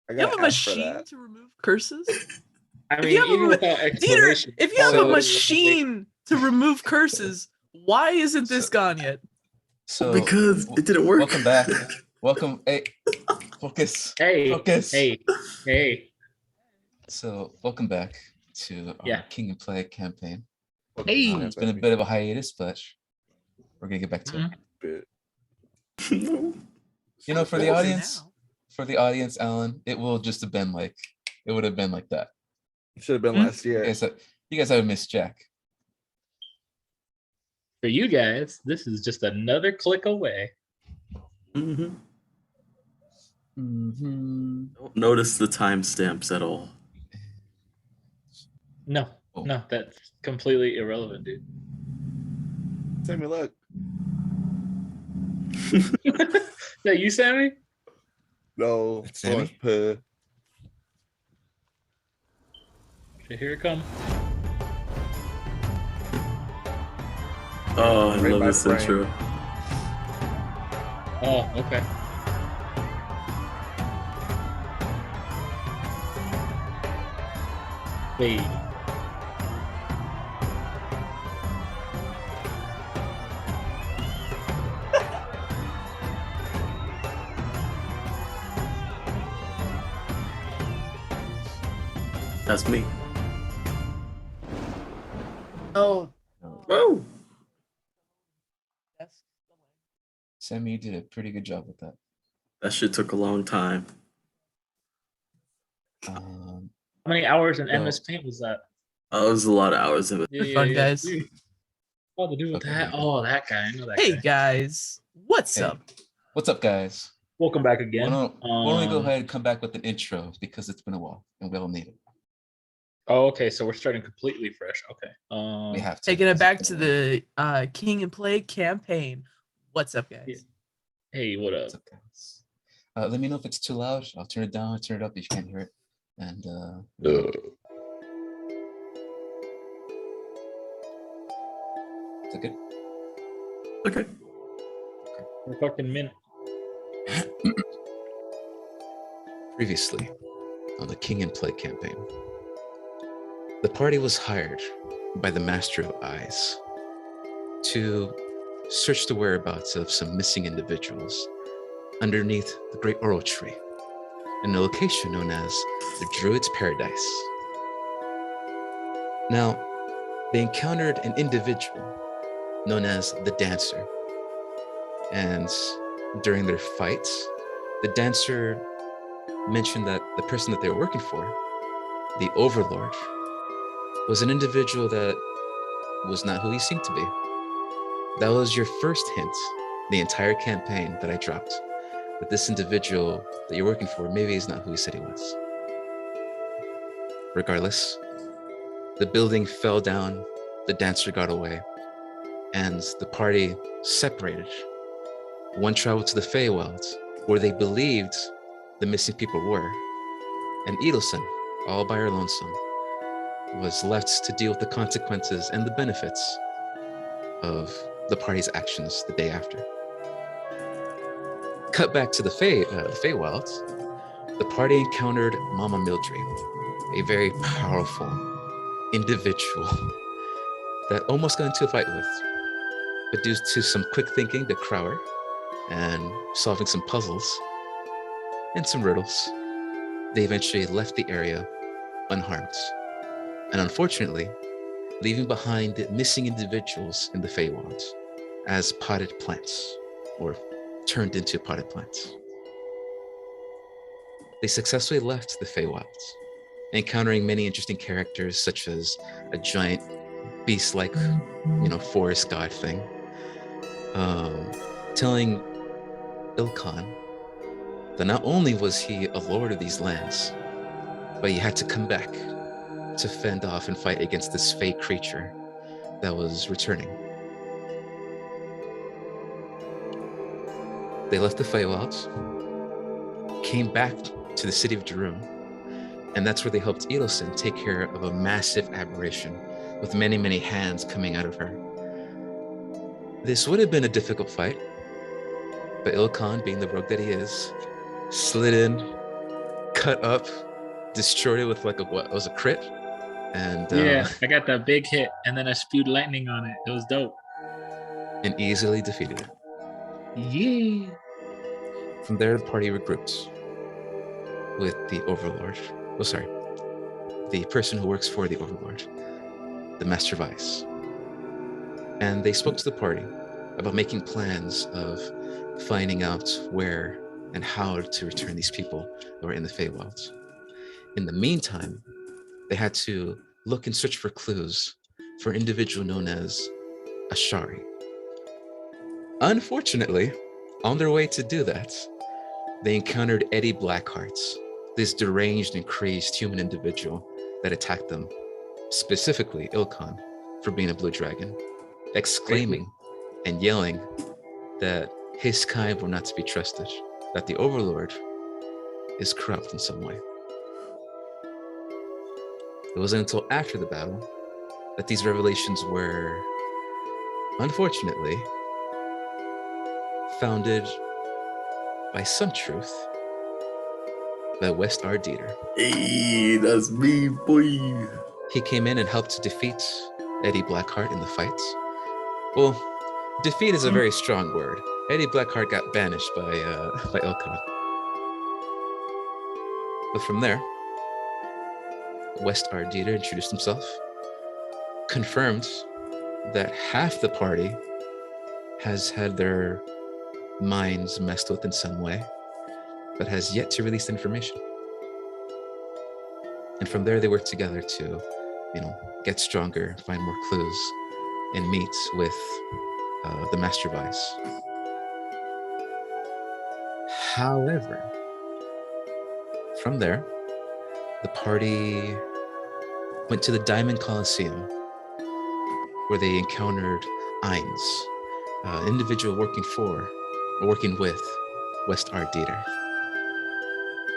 I You have gotta a ask for machine that. to remove curses? I If you mean, even have a without Dieter, explanation, if you have a So- machine to remove curses, why isn't this So- gone yet? So Because it didn't work. Welcome back. Welcome. Hey, focus. hey, Focus. hey, So welcome back to our Yeah. King and Play campaign. Hey. It's been a bit of a hiatus, but we're gonna get back to it. Bit. You know, for the Older audience, now. Alan, it will just have been like, it would have been like that. Should have been Hmm? last year. You guys haven't missed Jack. For you guys, this is just another click away. Mhm. Mm-hmm. Don't notice the timestamps at all. No, Oh. no, that's completely irrelevant, dude. Sammy, look. Is that you, Sammy? No, That's Sammy? Lawrence Puh. Okay, here it comes. Oh, I Right love by this frame. intro. Oh, okay. Hey. That's me. Oh, Whoa. that's Sammy, you did a pretty good job with that. That shit took a long time. Um, How many hours in No. MS Paint was that? Oh, it was a lot of hours of it. fun, guys. Oh, to do with Okay, that? here we go. Oh, that guy. I know that Hey guy. guys, what's Hey. up? What's up, guys? Welcome back again. Why don't we go Um, ahead and come back with an intro because it's been a while and we all need it. Oh, okay. So we're starting completely fresh. Okay. We have to. Taking it because back it's to been a while. the King and Play campaign. What's up, guys? Yeah. Hey, what up? What's up, guys? Let me know if it's too loud. I'll turn it down, turn it up if you can't hear it. And is it good? Okay. We're fucking minute. Previously on the King and Play campaign, the party was hired by the Master of Eyes to search the whereabouts of some missing individuals underneath the Great Oro Tree in a location known as the Druid's Paradise. Now, they encountered an individual known as the Dancer, and during their fights, the Dancer mentioned that the person that they were working for, the Overlord, was an individual that was not who he seemed to be. That was your first hint, the entire campaign that I dropped, that this individual that you're working for, maybe he's not who he said he was. Regardless, the building fell down, the Dancer got away, and the party separated. One traveled to the Feywild, where they believed the missing people were, and Edelson, all by her lonesome, was left to deal with the consequences and the benefits of the party's actions the day after. Cut back to the Feywild, the party encountered Mama Mildred, a very powerful individual that almost got into a fight with, but due to some quick thinking to Crower and solving some puzzles and some riddles, they eventually left the area unharmed. And unfortunately, leaving behind the missing individuals in the Feywild as potted plants, or turned into potted plants. They successfully left the Feywild, encountering many interesting characters such as a giant beast-like, forest god thing, telling Ilkan that not only was he a lord of these lands, but he had to come back to fend off and fight against this fake creature that was returning. They left the Feywild, came back to the city of Jerum, and that's where they helped Edelson take care of a massive aberration with many, many hands coming out of her. This would have been a difficult fight, but Ilkan, being the rogue that he is, slid in, cut up, destroyed it with like what was a crit, and Yeah, I got that big hit, and then I spewed lightning on it. It was dope. and easily defeated it. Yeah. From there, the party regrouped with the Overlord. Oh, sorry, the person who works for the Overlord, the Master Vice, and they spoke to the party about making plans of finding out where and how to return these people that were in the Feywilds. In the meantime, they had to look and search for clues for an individual known as Ashari. Unfortunately, on their way to do that, they encountered Eddie Blackheart, this deranged and crazed human individual that attacked them, specifically Ilkhan, for being a blue dragon, exclaiming and yelling that his kind were not to be trusted, that the Overlord is corrupt in some way. It wasn't until after the battle that these revelations were, unfortunately, founded by some truth by West Arditer. Hey, that's me, boy. He came in and helped to defeat Eddie Blackheart in the fight. Well, defeat is a very strong word. Eddie Blackheart got banished by Ilkhan. But from there, West Arditer introduced himself, confirmed that half the party has had their minds messed with in some way, but has yet to release information. And from there, they work together to, get stronger, find more clues, and meet with the Master Vice. However, from there, the party went to the Diamond Coliseum, where they encountered Ainz, an individual working with West Arditer.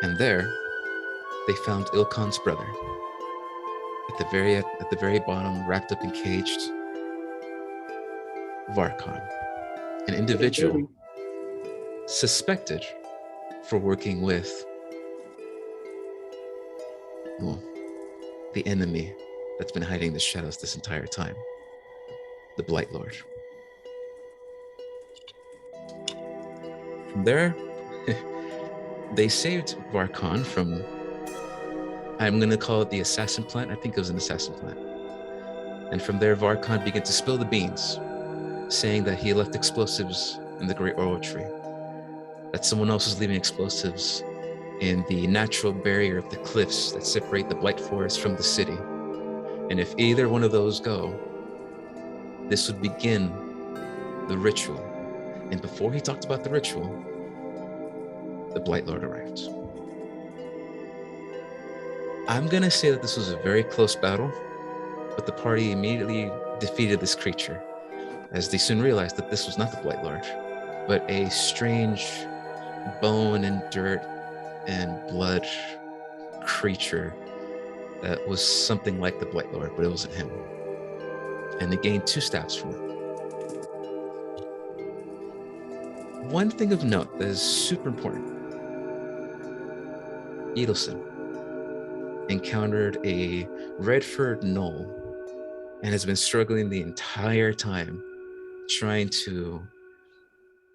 And there, they found Ilkhan's brother at the very bottom, wrapped up and caged, Varkon, an individual suspected for working with the enemy that's been hiding in the shadows this entire time, the Blight Lord. From there, they saved Varkon from, I'm going to call it the assassin plant. I think it was an assassin plant. And from there, Varkon began to spill the beans, saying that he left explosives in the Great Oral Tree, that someone else was leaving explosives in the natural barrier of the cliffs that separate the Blight Forest from the city. And if either one of those go, this would begin the ritual. And before he talked about the ritual, the Blight Lord arrived. I'm gonna say that this was a very close battle, but the party immediately defeated this creature, as they soon realized that this was not the Blight Lord, but a strange bone and dirt and blood creature that was something like the Blight Lord, but it wasn't him. And they gained 2 staffs from it. One thing of note that is super important: Edelson encountered a red-furred gnoll and has been struggling the entire time, trying to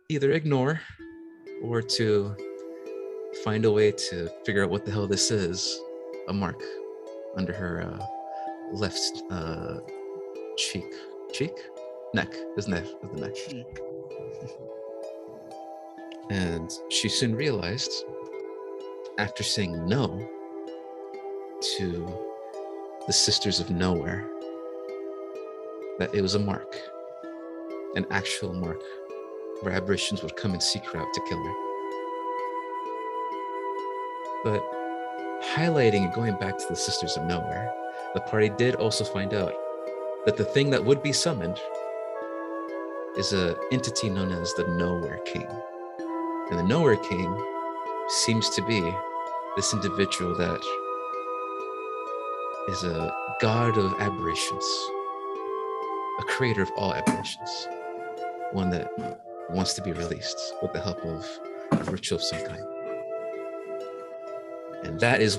either ignore or to find a way to figure out what the hell this is. A mark under her left neck, isn't it? The neck. And she soon realized, after saying no to the Sisters of Nowhere, that it was a mark, an actual mark, where aberrations would come and seek her out to kill her. But highlighting and going back to the Sisters of Nowhere, the party did also find out that the thing that would be summoned is an entity known as the Nowhere King. And the Nowhere King seems to be this individual that is a god of aberrations, a creator of all aberrations, one that wants to be released with the help of a ritual of some kind. And that's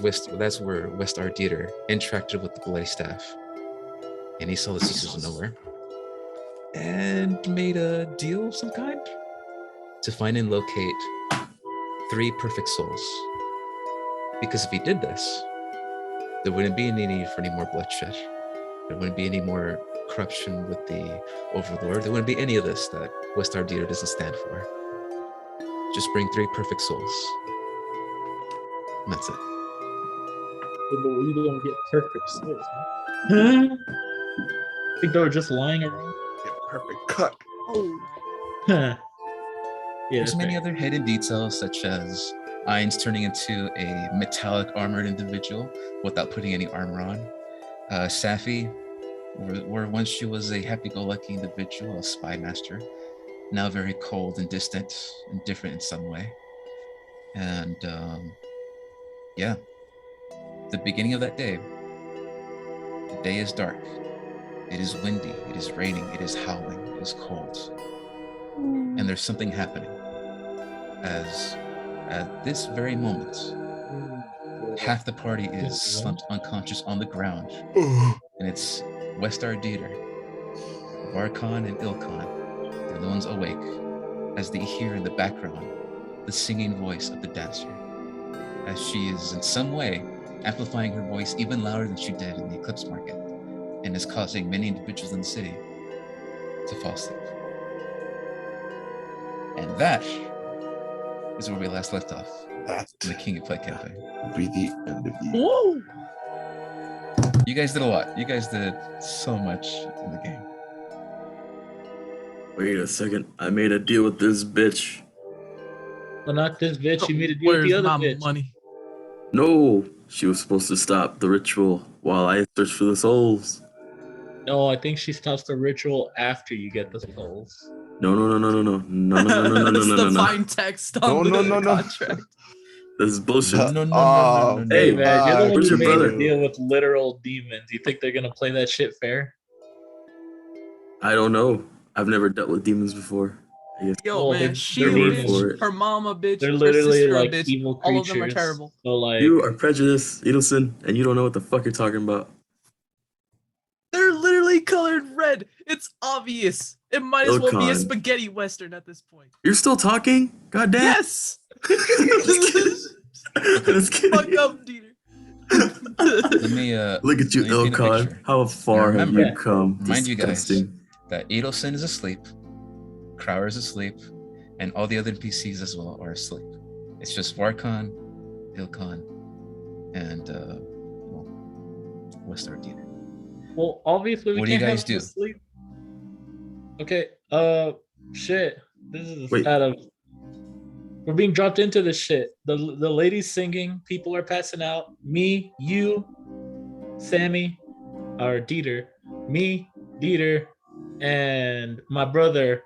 where West Arditer interacted with the Bloody Staff. And he saw the Sisters of Nowhere and made a deal of some kind to find and locate 3 perfect souls. Because if he did this, there wouldn't be any need for any more bloodshed. There wouldn't be any more corruption with the Overlord. There wouldn't be any of this that West Arditer doesn't stand for. Just bring 3 perfect souls. And that's it. You don't get perfect souls, huh? I think they were just lying around. Yeah, perfect cut. Oh, Huh. Yeah, There's many other hidden details, such as Ainz turning into a metallic armored individual without putting any armor on. Safi, where once she was a happy-go-lucky individual, a spy master, now very cold and distant and different in some way. And yeah, the beginning of that day, the day is dark. It is windy, it is raining, it is howling, it is cold. And there's something happening as at this very moment, half the party is slumped unconscious on the ground, and it's West Arditer, Varkon, and Ilkon. They're the ones awake as they hear in the background the singing voice of the dancer, as she is in some way amplifying her voice even louder than she did in the Eclipse Market, and is causing many individuals in the city to fall asleep. And that is where we last left off That in the King of Play campaign. be the end of you. whoa! You guys did a lot. You guys did so much in the game. Wait a second. I made a deal with this bitch. Well, not this bitch. You made a deal with Where's the other my bitch. money? No, she was supposed to stop the ritual while I search for the souls. No, I think she stops the ritual after you get the souls. No. That's the No. fine text on the contract. This is bullshit. No. Hey, Hey man, you're the one where's who your made brother? a deal with literal demons. You think they're gonna play that shit fair? I don't know. I've never dealt with demons before. I guess. Yo, Well, man, they're she a demons. bitch, her mom a bitch, They're her literally sister like a bitch. evil All creatures. of them are terrible. So like, You are prejudiced, Edelson, and you don't know what the fuck you're talking about. They're literally colored red. It's obvious. It might as well be a Ilkhan. spaghetti western at this point. You're still talking? God damn. Yes. Just kidding. Fuck up, Dieter. Let me Look at you, let me paint a Ilkon. picture. How far have remember, you come? mind you guys, Disgusting. that Edelson is asleep, Crower is asleep, and all the other NPCs as well are asleep. It's just Varkon, Ilkon, and West Arditer. well, obviously we What do you can't guys have them do? asleep. Okay. Shit. This is Wait. out of. We're being dropped into this shit. The ladies singing. People are passing out. Me, you, Sammy, or Dieter, me, Dieter, and my brother.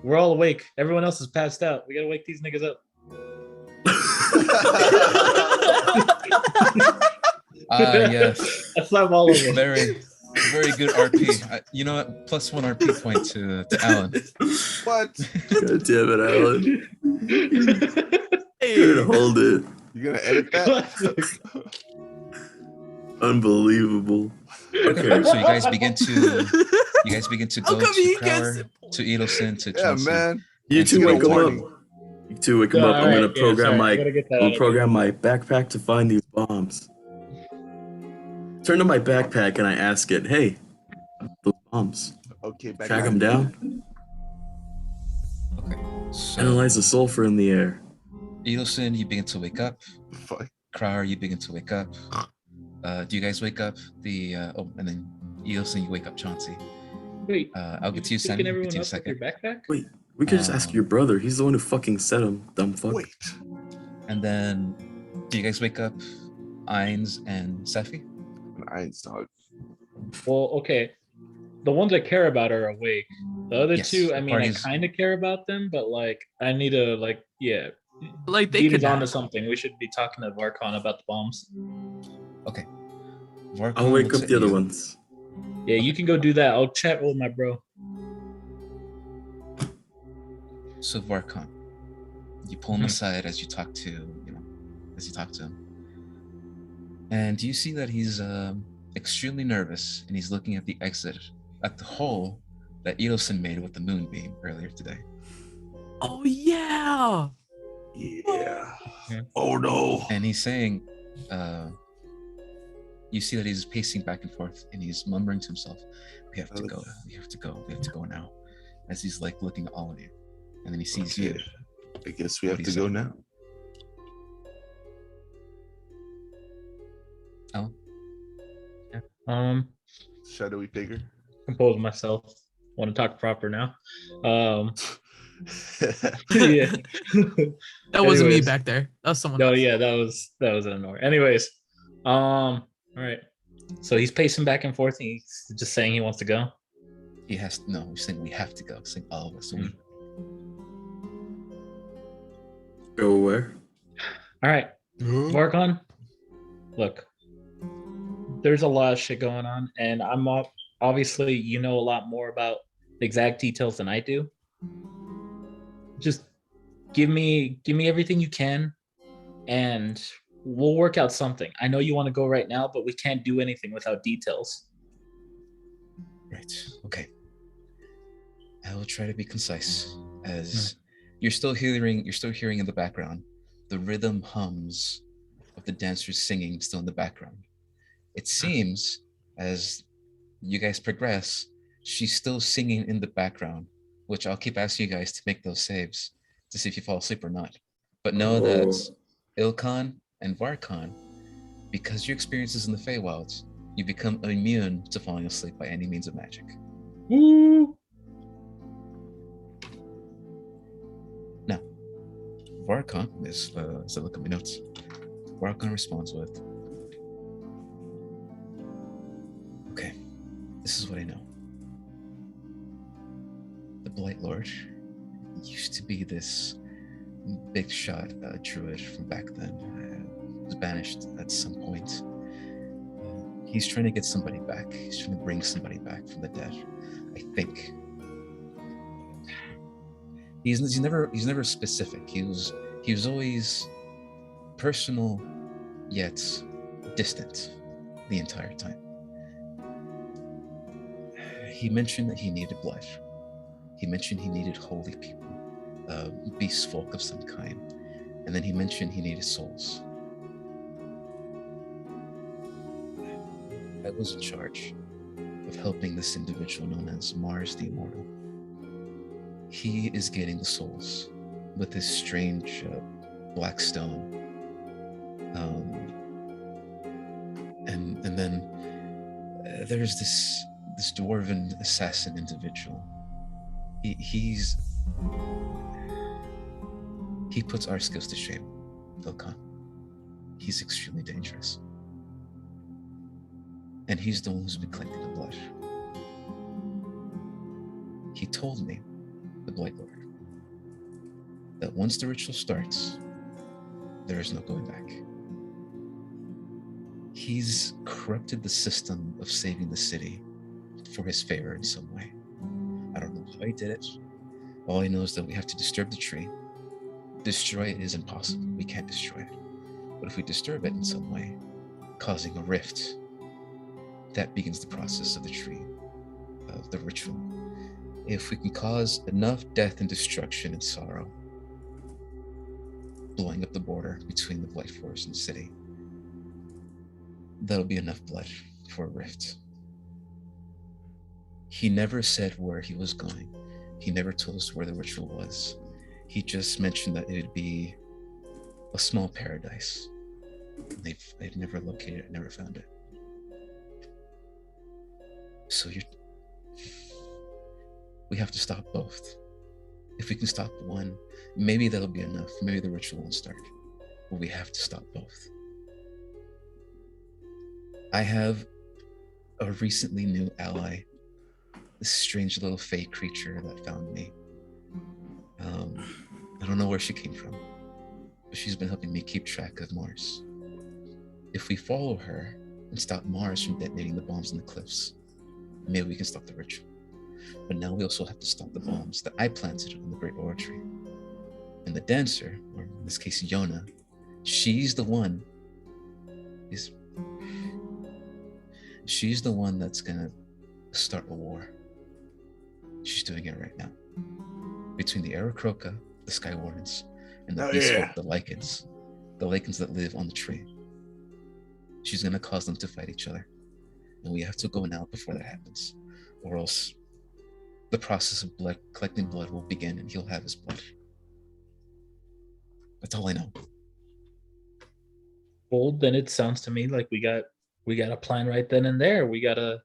We're all awake. Everyone else is passed out. We gotta wake these niggas up. Yes. That's not all of them. Very good RP. You know what? +1 RP point to Alan. What? God damn it, Alan. Hey, Dude, hold it. You gonna edit that? Unbelievable. Okay, so you guys begin to How go come to he Crower, gets to Edelson, to Yeah, Chelsea. man. You And two to wake get a him warning. up. You two wake him up. I'm gonna program my backpack to find these bombs. Turn to my backpack and I ask it, "Hey, those bombs. Okay, back Track on. them down. Okay. So Analyze the sulfur in the air." Edelson, you begin to wake up. Fuck. Crower, you begin to wake up. Do you guys wake up? And then Edelson, you wake up Chauncey. Wait, I'll get to you, Sammy. picking Get everyone to you in a up with second. your backpack? Wait, we could just ask your brother. He's the one who fucking said him, dumb fuck. Wait. And then, do you guys wake up Ainz and Safi? I ain't dog. Well, okay. The ones I care about are awake. The other Yes, two, the I mean, party's- I kind of care about them, but like, I need to, like, yeah. like they Dieter's could onto something. We should be talking to Varkon about the bombs. Okay. Varkon I'll wake looks up at the other you. ones. Yeah, you can go do that. I'll chat with my bro. So Varkon, you pull him aside as you talk to him. And you see that he's extremely nervous, and he's looking at the exit, at the hole that Edelson made with the moonbeam earlier today. Oh yeah. Yeah. Yeah. Oh no. And he's saying, you see that he's pacing back and forth, and he's murmuring to himself, "We have to go. We have to go. We have to go now." As he's like looking at all of you, and then he sees you. I guess we have What to do you go say? now. Alan? Shadowy figure. Compose myself. Want to talk proper now. Yeah. That wasn't me Anyways. back there. That was someone No, else. yeah, that was an annoying. Anyways, all right. So he's pacing back and forth. And he's just saying he wants to go. He has no. He's saying we have to go. He's saying all of us. So we, Go where? All right, Varkon. Look, there's a lot of shit going on, and I'm obviously you know a lot more about the exact details than I do. Just give me everything you can, and we'll work out something. I know you want to go right now, but we can't do anything without details. right. Okay. I will try to be concise, as you're still hearing in the background the rhythm hums of the dancers singing still in the background. It seems as you guys progress, she's still singing in the background, which I'll keep asking you guys to make those saves to see if you fall asleep or not. But know that Ilkan and Varkon, because your experiences in the Feywilds, you become immune to falling asleep by any means of magic. Woo! Now, Varkon is, so look at my notes. Varkon responds with, "Okay, this is what I know. The Blight Lord used to be this big shot druid from back then. Was banished at some point. He's trying to get somebody back. He's trying to bring somebody back from the dead. I think. He's never specific. He was always personal, yet distant the entire time. He mentioned that he needed blood. He mentioned he needed holy people, beast folk of some kind, and then he mentioned he needed souls. I was in charge of helping this individual known as Mars the Immortal. He is getting the souls with this strange black stone. And then there's this dwarven assassin individual. He puts our skills to shame, Vilkan. He's extremely dangerous. And he's the one who's been collecting the blood. He told me, the Blight Lord, that once the ritual starts, there is no going back. He's corrupted the system of saving the city for his favor in some way. I don't know how he did it. All I know is that we have to disturb the tree. Destroy it is impossible. We can't destroy it. But if we disturb it in some way, causing a rift, that begins the process of the tree, of the ritual. If we can cause enough death and destruction and sorrow, blowing up the border between the Blight Forest and the city, that'll be enough blood for a rift. He never said where he was going. He never told us where the ritual was. He just mentioned that it'd be a small paradise. They've never located it, never found it. So we have to stop both. If we can stop one, maybe that'll be enough. Maybe the ritual won't start. But we have to stop both. I have a recently new ally, this strange little fey creature that found me. I don't know where she came from, but she's been helping me keep track of Mars. If we follow her and stop Mars from detonating the bombs on the cliffs, maybe we can stop the ritual. But now we also have to stop the bombs that I planted on the Great Ore Tree. And the dancer, or in this case Yona, she's the one, is She's the one that's gonna start a war. She's doing it right now. Between the Aarakocra, the Sky Wardens, and the Oh, Beast yeah. Folk, the Lycans that live on the tree. She's gonna cause them to fight each other. And we have to go now before that happens. Or else the process of collecting blood will begin and he'll have his blood. That's all I know. Well, then it sounds to me like we got a plan right then and there. We gotta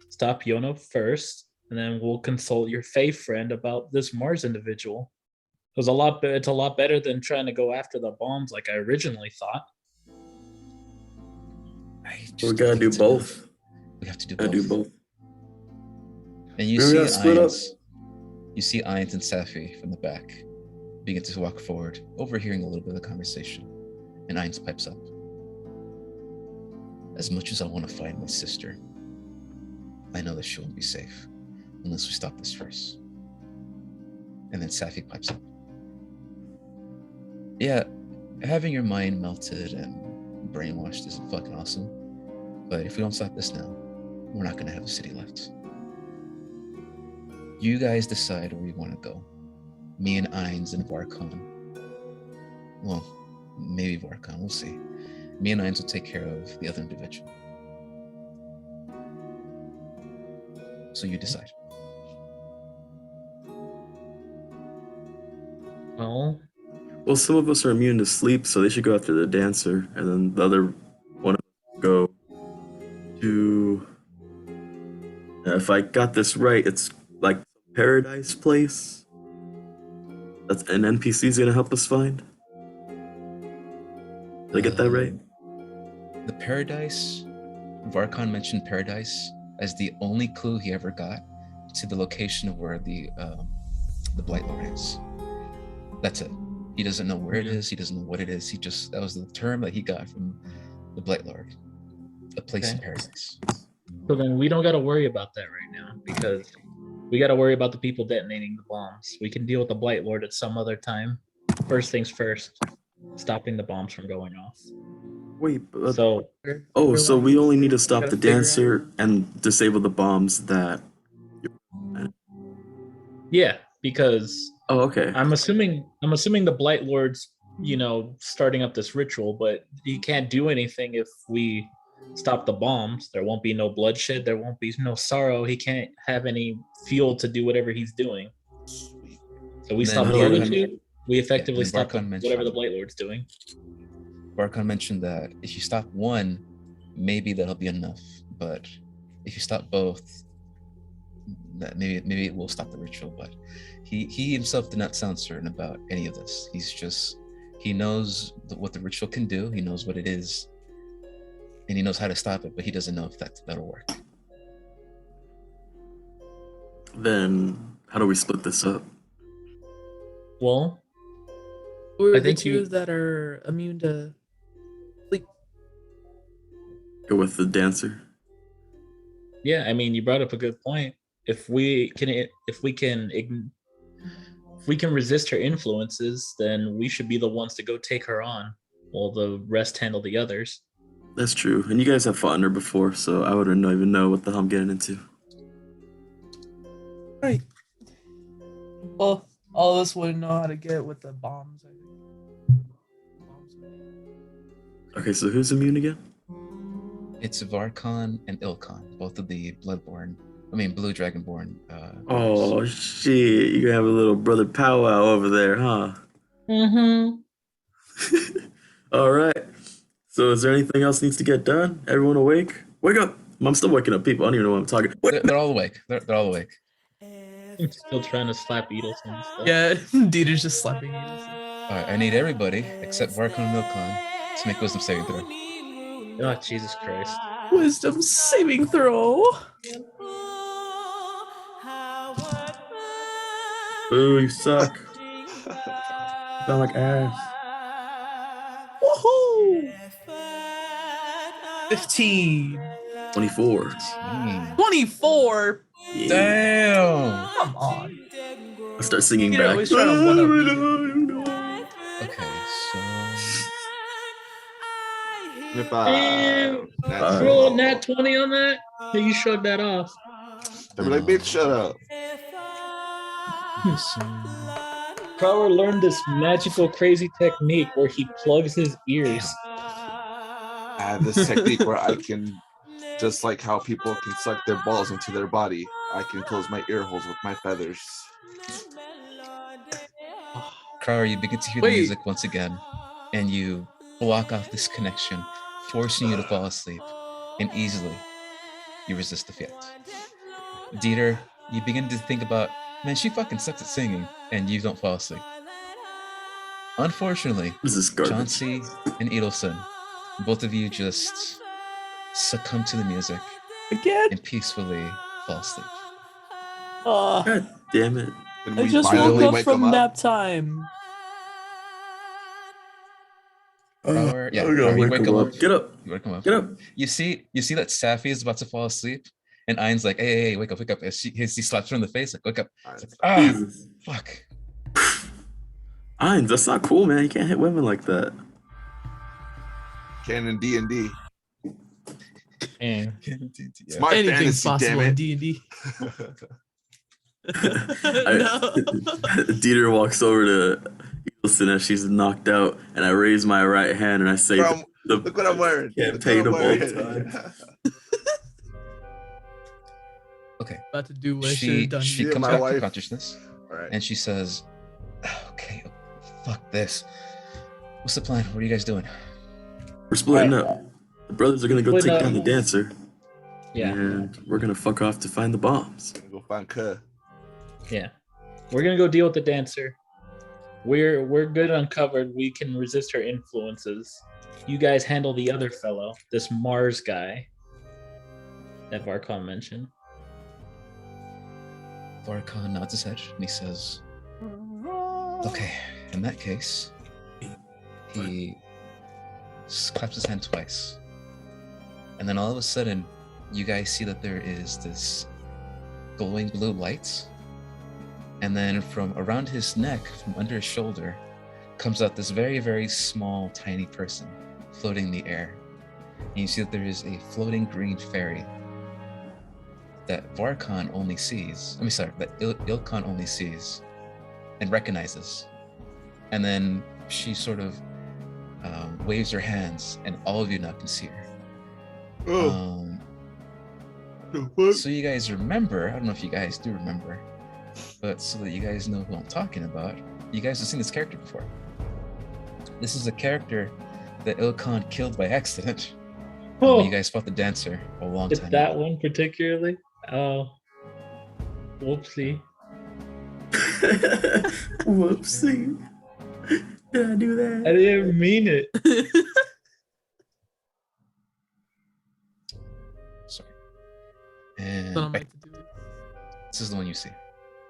stop Yono first, and then we'll consult your Fae friend about this Mars individual. It's a lot better than trying to go after the bombs like I originally thought. We gotta do both. We have to do Gotta both. do both. And you We see gotta split up. Ainz. You see Ainz and Safi from the back begin to walk forward, overhearing a little bit of the conversation. And Ainz pipes up. As much as I want to find my sister, I know that she won't be safe unless we stop this first. And then Safi pipes up. Yeah, having your mind melted and brainwashed is fucking awesome. But if we don't stop this now, we're not gonna have a city left. You guys decide where you want to go. Me and Ainz and Varkon. Well, maybe Varkon, we'll see. Me and Ainz will take care of the other individual. So you decide. Well, Well, some of us are immune to sleep, so they should go after the dancer, and then the other one of us go to. If I got this right, it's like Paradise Place. That's an NPC's gonna help us find. Did I get that right? The Paradise, Varkon mentioned Paradise as the only clue he ever got to the location of where the Blight Lord is. That's it. He doesn't know where it is. He doesn't know what it is. That was the term that he got from the Blight Lord. A place in Okay. paradise. so then we don't got to worry about that right now because we got to worry about the people detonating the bombs. We can deal with the Blight Lord at some other time. First things first, stopping the bombs from going off. Wait, but So so we only need to stop Gotta the figure dancer and disable the bombs that. yeah, because Oh, okay. I'm assuming the Blight Lord's, starting up this ritual, but he can't do anything if we stop the bombs. There won't be no bloodshed, there won't be no sorrow. He can't have any fuel to do whatever he's doing. So we Then stop the other Varkon- two, we effectively then stop Varkon mentioned- whatever the Blight Lord's doing. Varkon mentioned that if you stop one, maybe that'll be enough. But if you stop both, that maybe it will stop the ritual. But he himself did not sound certain about any of this. He knows what the ritual can do. He knows what it is, and he knows how to stop it. But he doesn't know if that'll work. Then how do we split this up? Well, Who are I the think two you- that are immune to sleep? Go with the dancer. yeah, I mean, you brought up a good point. If we can resist her influences, then we should be the ones to go take her on, while the rest handle the others. That's true. And you guys have fought her before, so I wouldn't even know what the hell I'm getting into. Right. Well, all of us wouldn't know how to get with the bombs, I think. Bombs. Okay, so who's immune again? It's Varkon and Ilkon, both of the Blue Dragonborn. Oh shit, you have a little brother powwow over there, huh? Mm-hmm. All right. So is there anything else needs to get done? Everyone awake? Wake up! I'm still waking up people. I don't even know what I'm talking. They're all awake. They're all awake. I'm still trying to slap Beatles and stuff. Yeah, Dieter's just slapping you. All right, I need everybody except Varkon and Ilkon to make wisdom saving throw. Oh, Jesus Christ. Wisdom saving throw. Boo, you suck. Sound like ass. Woohoo! 15. 24. 24. Yeah. Damn. Come on. I start singing You're back. always trying to one-up me. Okay, so If Damn. that's Roll a nat 20 on that? Yeah, you shrugged that off. They'll be like, bitch, shut up. Prower learned this magical, crazy technique where he plugs his ears. I have this technique where I can, just like how people can suck their balls into their body, I can close my ear holes with my feathers. Crower, you begin to hear Wait. the music once again, and you block off this connection, forcing you to fall asleep, and easily you resist the fiat. Dieter, you begin to think about, man, she fucking sucks at singing, and you don't fall asleep. Unfortunately, What is this garbage? Chauncey and Edelson, both of you just succumb to the music Again? and peacefully fall asleep. God damn it. And I we just finally woke up wake from them nap time. Crower, yeah, I'm gonna Crower, you wake wake him him up. up. Get up. You wake him up. Get up. You see that Safi is about to fall asleep, and Ein's like, hey, wake up. As he slaps her in the face, like, wake up. It's like, ah, Jesus. fuck. Ainz, that's not cool, man. You can't hit women like that. Canon D&D. And It's my Anything's fantasy, damn possible in it. D&D. Dieter walks over to Edelson as she's knocked out, and I raise my right hand and I say, Bro, the look what I'm wearing. campaign Look of what all I'm wearing. time. About to do what I should have done. She Yeah, comes my back to wife. consciousness, All right. and she says, okay, fuck this. What's the plan? What are you guys doing? We're splitting up. The brothers are gonna go Split take up. down the dancer, yeah, and we're gonna fuck off to find the bombs. Gonna go find Kuh. yeah. We're gonna go deal with the dancer. We're good uncovered. We can resist her influences. You guys handle the other fellow, this Mars guy that Varkon mentioned. Varkon nods his head and he says, okay, in that case, he claps his hand twice. And then all of a sudden, you guys see that there is this glowing blue light. And then from around his neck, from under his shoulder, comes out this very, very small, tiny person floating in the air. And you see that there is a floating green fairy that Varkon only sees. That Ilkon only sees and recognizes. And then she sort of waves her hands, and all of you now can see her. Oh, the fuck? So you guys remember, I don't know if you guys do remember, but so that you guys know who I'm talking about, you guys have seen this character before. This is a character that Ilkon killed by accident when Oh, you guys fought the dancer a long it's time that ago. one particularly? Oh, whoopsie. Whoopsie. Did I do I that? didn't mean it. Sorry. Don't And know what to do. this is the one you see.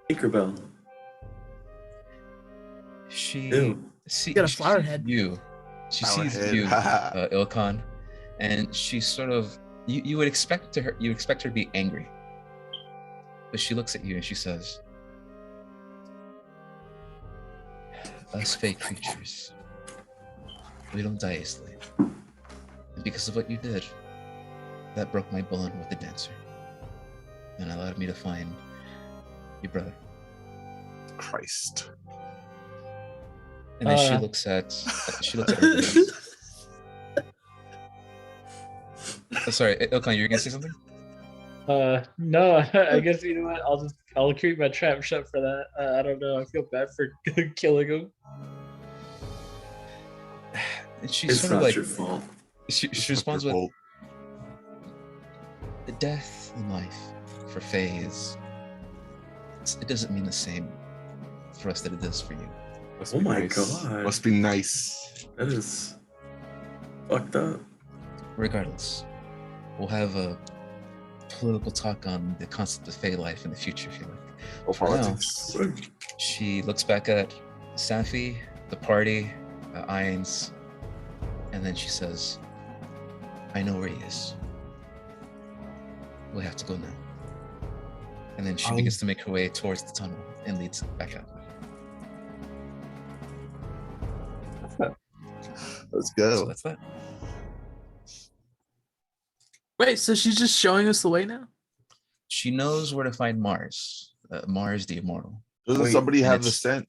Tinkerbell. She Ew. Got a she flower sees head. you. She Flower sees head. you, Ilkon, and she sort of you would expect her to be angry, but she looks at you and she says, "Us fake creatures, we don't die easily, and because of what you did, that broke my bond with the dancer, and allowed me to find your brother." Christ. And then she Uh. looks at everybody else. Oh, sorry, Ilkon, you were gonna say something? No, I guess you know what? I'll keep my trap shut for that. I don't know. I feel bad for killing him. And she's It's sort of not like your fault. she It's responds not with, your the death in life for Faye it doesn't mean the same for us that it does for you. fault. Must Oh be my nice. God. Must be nice. That is fucked up. Regardless, we'll have a political talk on the concept of Faye life in the future if you like. Oh, For now, politics. she looks back at Safi, the party, Ainz, and then she says, I know where he is. We have to go now. And then she begins to make her way towards the tunnel and leads back out. Let's So go. that's that. Wait, so she's just showing us the way now? She knows where to find Mars. Mars the Immortal. Doesn't Wait, somebody and have the it's- scent?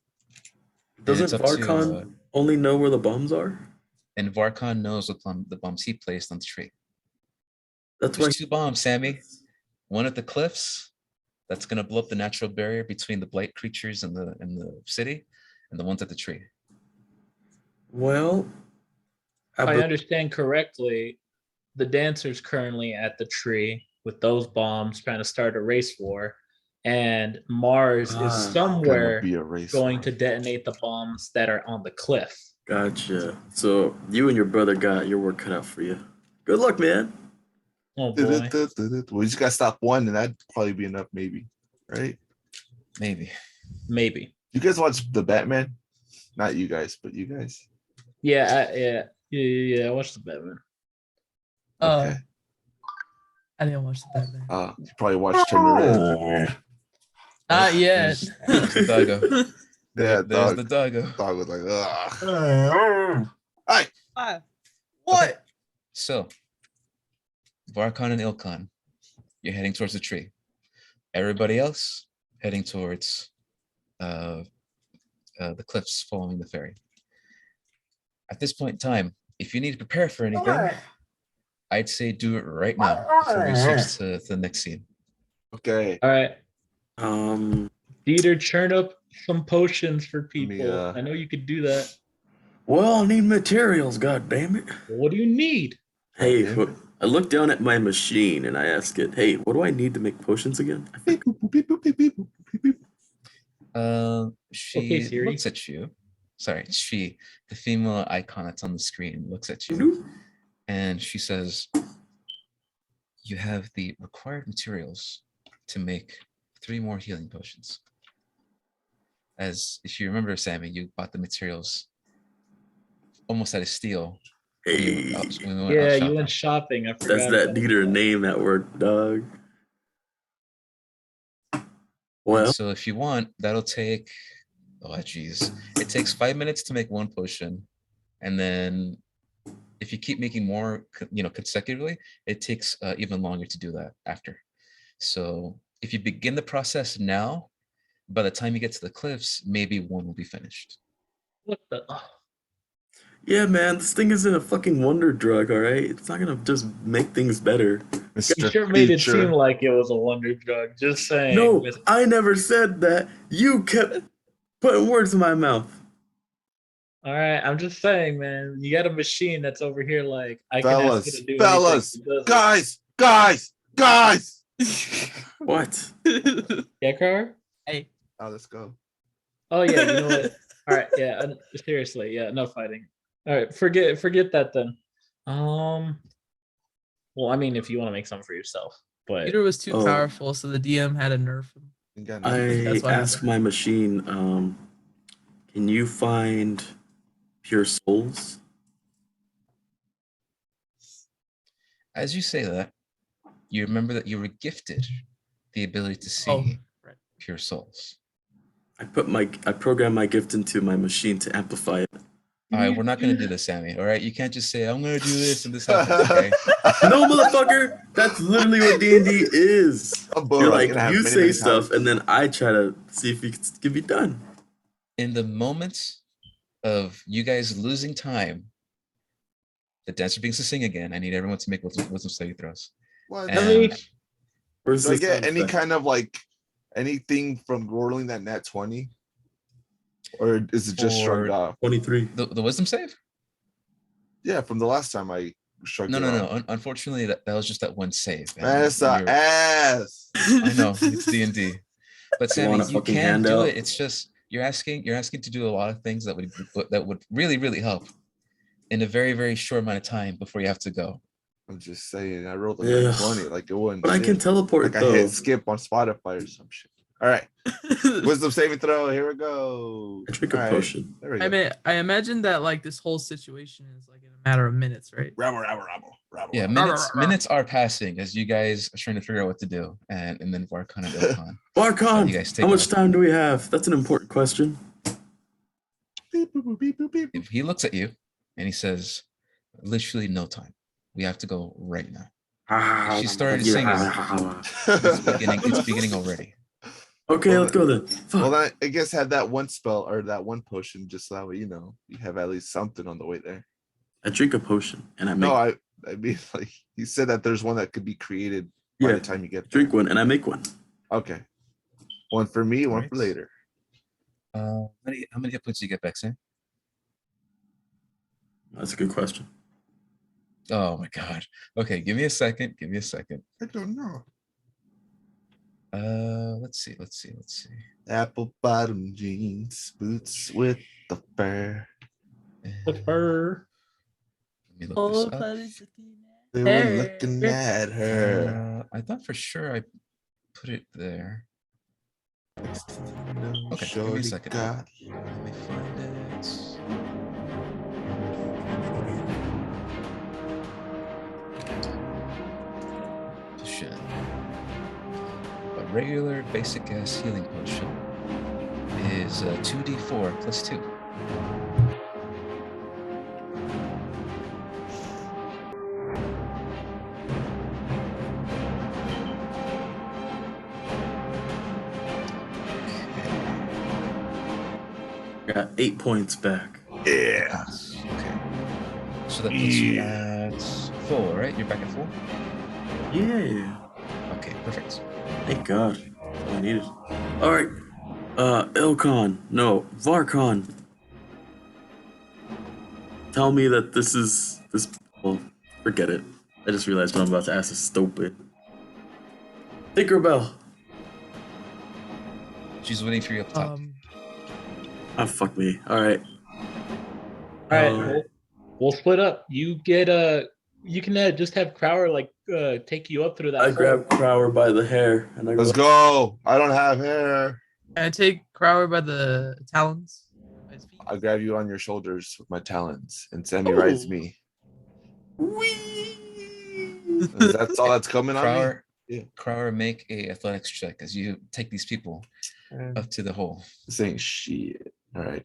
Doesn't it's up to, Varkon only know where the bombs are? And Varkon knows what the bombs he placed on the tree. That's why. There's 2 bombs, Sammy. One at the cliffs, that's gonna blow up the natural barrier between the blight creatures and the city, and the ones at the tree. Well, If I understand correctly, the dancer's currently at the tree with those bombs trying to start a race war, and Mars Ah, is Gonna somewhere be a race. going to detonate the bombs that are on the cliff. Gotcha. So you and your brother got your work cut out for you. Good luck, man. Oh boy. We just gotta stop one, and that'd probably be enough, maybe. Right? Maybe. Maybe. You guys watch the Batman? Not you guys, but you guys. Yeah. I watched the Batman. Okay. I didn't watch the Batman. You probably watched Turner Red. Not yet. There's the doggo. Yeah, There's dog. the doggo. Dog was like, ugh. What? So, Varkon and Ilkon, you're heading towards the tree. Everybody else heading towards the cliffs following the ferry. At this point in time, if you need to prepare for anything, I'd say do it right now before we switch to the next scene. Okay. All right. Um. Dieter, churn up some potions for me, people. I know you could do that. Well, I need materials. God damn it. What do you need? Hey, Okay. I look down at my machine and I ask it, "Hey, what do I need to make potions again?" I think. She Okay, Siri. looks at you. Sorry, she, the female icon that's on the screen, looks at you and she says, "You have the required materials to make 3 more healing potions." As if you remember, Sammy, you bought the materials almost out of steal. when we Hey, went out- when we went out Yeah, you shopping. went shopping. I forgot. that's that about Dieter name at work, dog. And Well, so if you want, that'll take, oh geez, it takes 5 minutes to make 1 potion, and then if you keep making more, consecutively, it takes even longer to do that after. So if you begin the process now, by the time you get to the cliffs, maybe 1 will be finished. What the? yeah, man, this thing isn't a fucking wonder drug, all right? It's not gonna just make things better. You Mr. sure made it Future. seem like it was a wonder drug. Just saying. No, I never said that. You kept putting words in my mouth. All right, I'm just saying, man. You got a machine that's over here, like I can ask it to do Fellas, anything. It does it. guys. What? Yeah, car. Hey, Oh, let's go. Oh yeah, you know what? All right, yeah. Seriously, yeah, no fighting. All right, forget that then. Well, I mean, if you want to make some for yourself, but Peter was too Oh. powerful, so the DM had to nerf him. You got I nothing. That's what asked happened. my machine, can you find pure souls? As you say that, you remember that you were gifted the ability to see Oh, right. pure souls. I programmed my gift into my machine to amplify it. All right, we're not going to do this, Sammy. All right, you can't just say, I'm going to do this and this happens, okay? No, motherfucker, that's literally what D&D is. You're like, you say stuff, and then I try to see if it can be done. In the moments of you guys losing time, the dancer begins to sing again. I need everyone to make wisdom saving throws. What? And Where's Do I the get sound any effect? kind of anything from rolling that nat 20? Or is it just shrugged For- off? 23. the wisdom save? Yeah, from the last time I shrugged No. it off. Unfortunately, that was just that 1 save. and That's you're- a ass. I know it's D&D, but You Sammy, want a you fucking can do handout? it. It's just you're asking to do a lot of things that would really help in a very, very short amount of time before you have to go. I'm just saying, I rolled a Yeah. nat 20 like it wasn't But I can shit. teleport Like I though. hit skip on Spotify or some shit. All right, wisdom saving throw. Here we go. I drink a All right, potion. there we go. I mean, I imagine that this whole situation is in a matter of minutes, right? Rabble. Yeah, minutes are passing as you guys are trying to figure out what to do, and then Varkon and Ilkon. Barkon, you guys take how much off. time do we have? That's an important question. Beep, boop, boop, beep, boop, beep. If he looks at you and he says, "Literally no time. We have to go right now." She started singing. It's beginning already. Okay, Well, let's go then. Fuck. Well, I guess have that one spell or that one potion just so that way, you have at least something on the way there. I drink a potion and I make No, I mean, like you said that there's one that could be created by Yeah, the time you get there. drink one and I make one. Okay. One for me, one for Alright. later. How many hit points do you get back, Sam? That's a good question. Oh my god. Okay, give me a second. Give me a second. I don't know. Let's see. Apple bottom jeans, boots with the fur. With her. Let me look this up. They were looking at her. I thought for sure I put it there. Okay, give me a second. Let me find it. Potion. A regular basic gas healing potion is 2d4 plus 2. Got 8 points back. Yeah. Okay. So that puts you at 4, right? You're back at 4? Yeah. Okay, perfect. Thank God. That's all I needed. Alright. Ilkon. No, Varkon. Tell me that this well, forget it. I just realized what I'm about to ask is stupid. Tinkerbell. She's waiting for you up top. Ah, fuck me. Alright. All right, Alright. we'll split up. You get you can just have Crower like take you up through that. I hole. grab Crower by the hair and I Let's go. go. I don't have hair. Can I take Crower by the talons? By his feet? I grab you on your shoulders with my talons, and Sammy rides me. That's all that's coming on me. Crower, Yeah. Crower, make a athletics check as you take these people up to the hole. Saying shit. All right.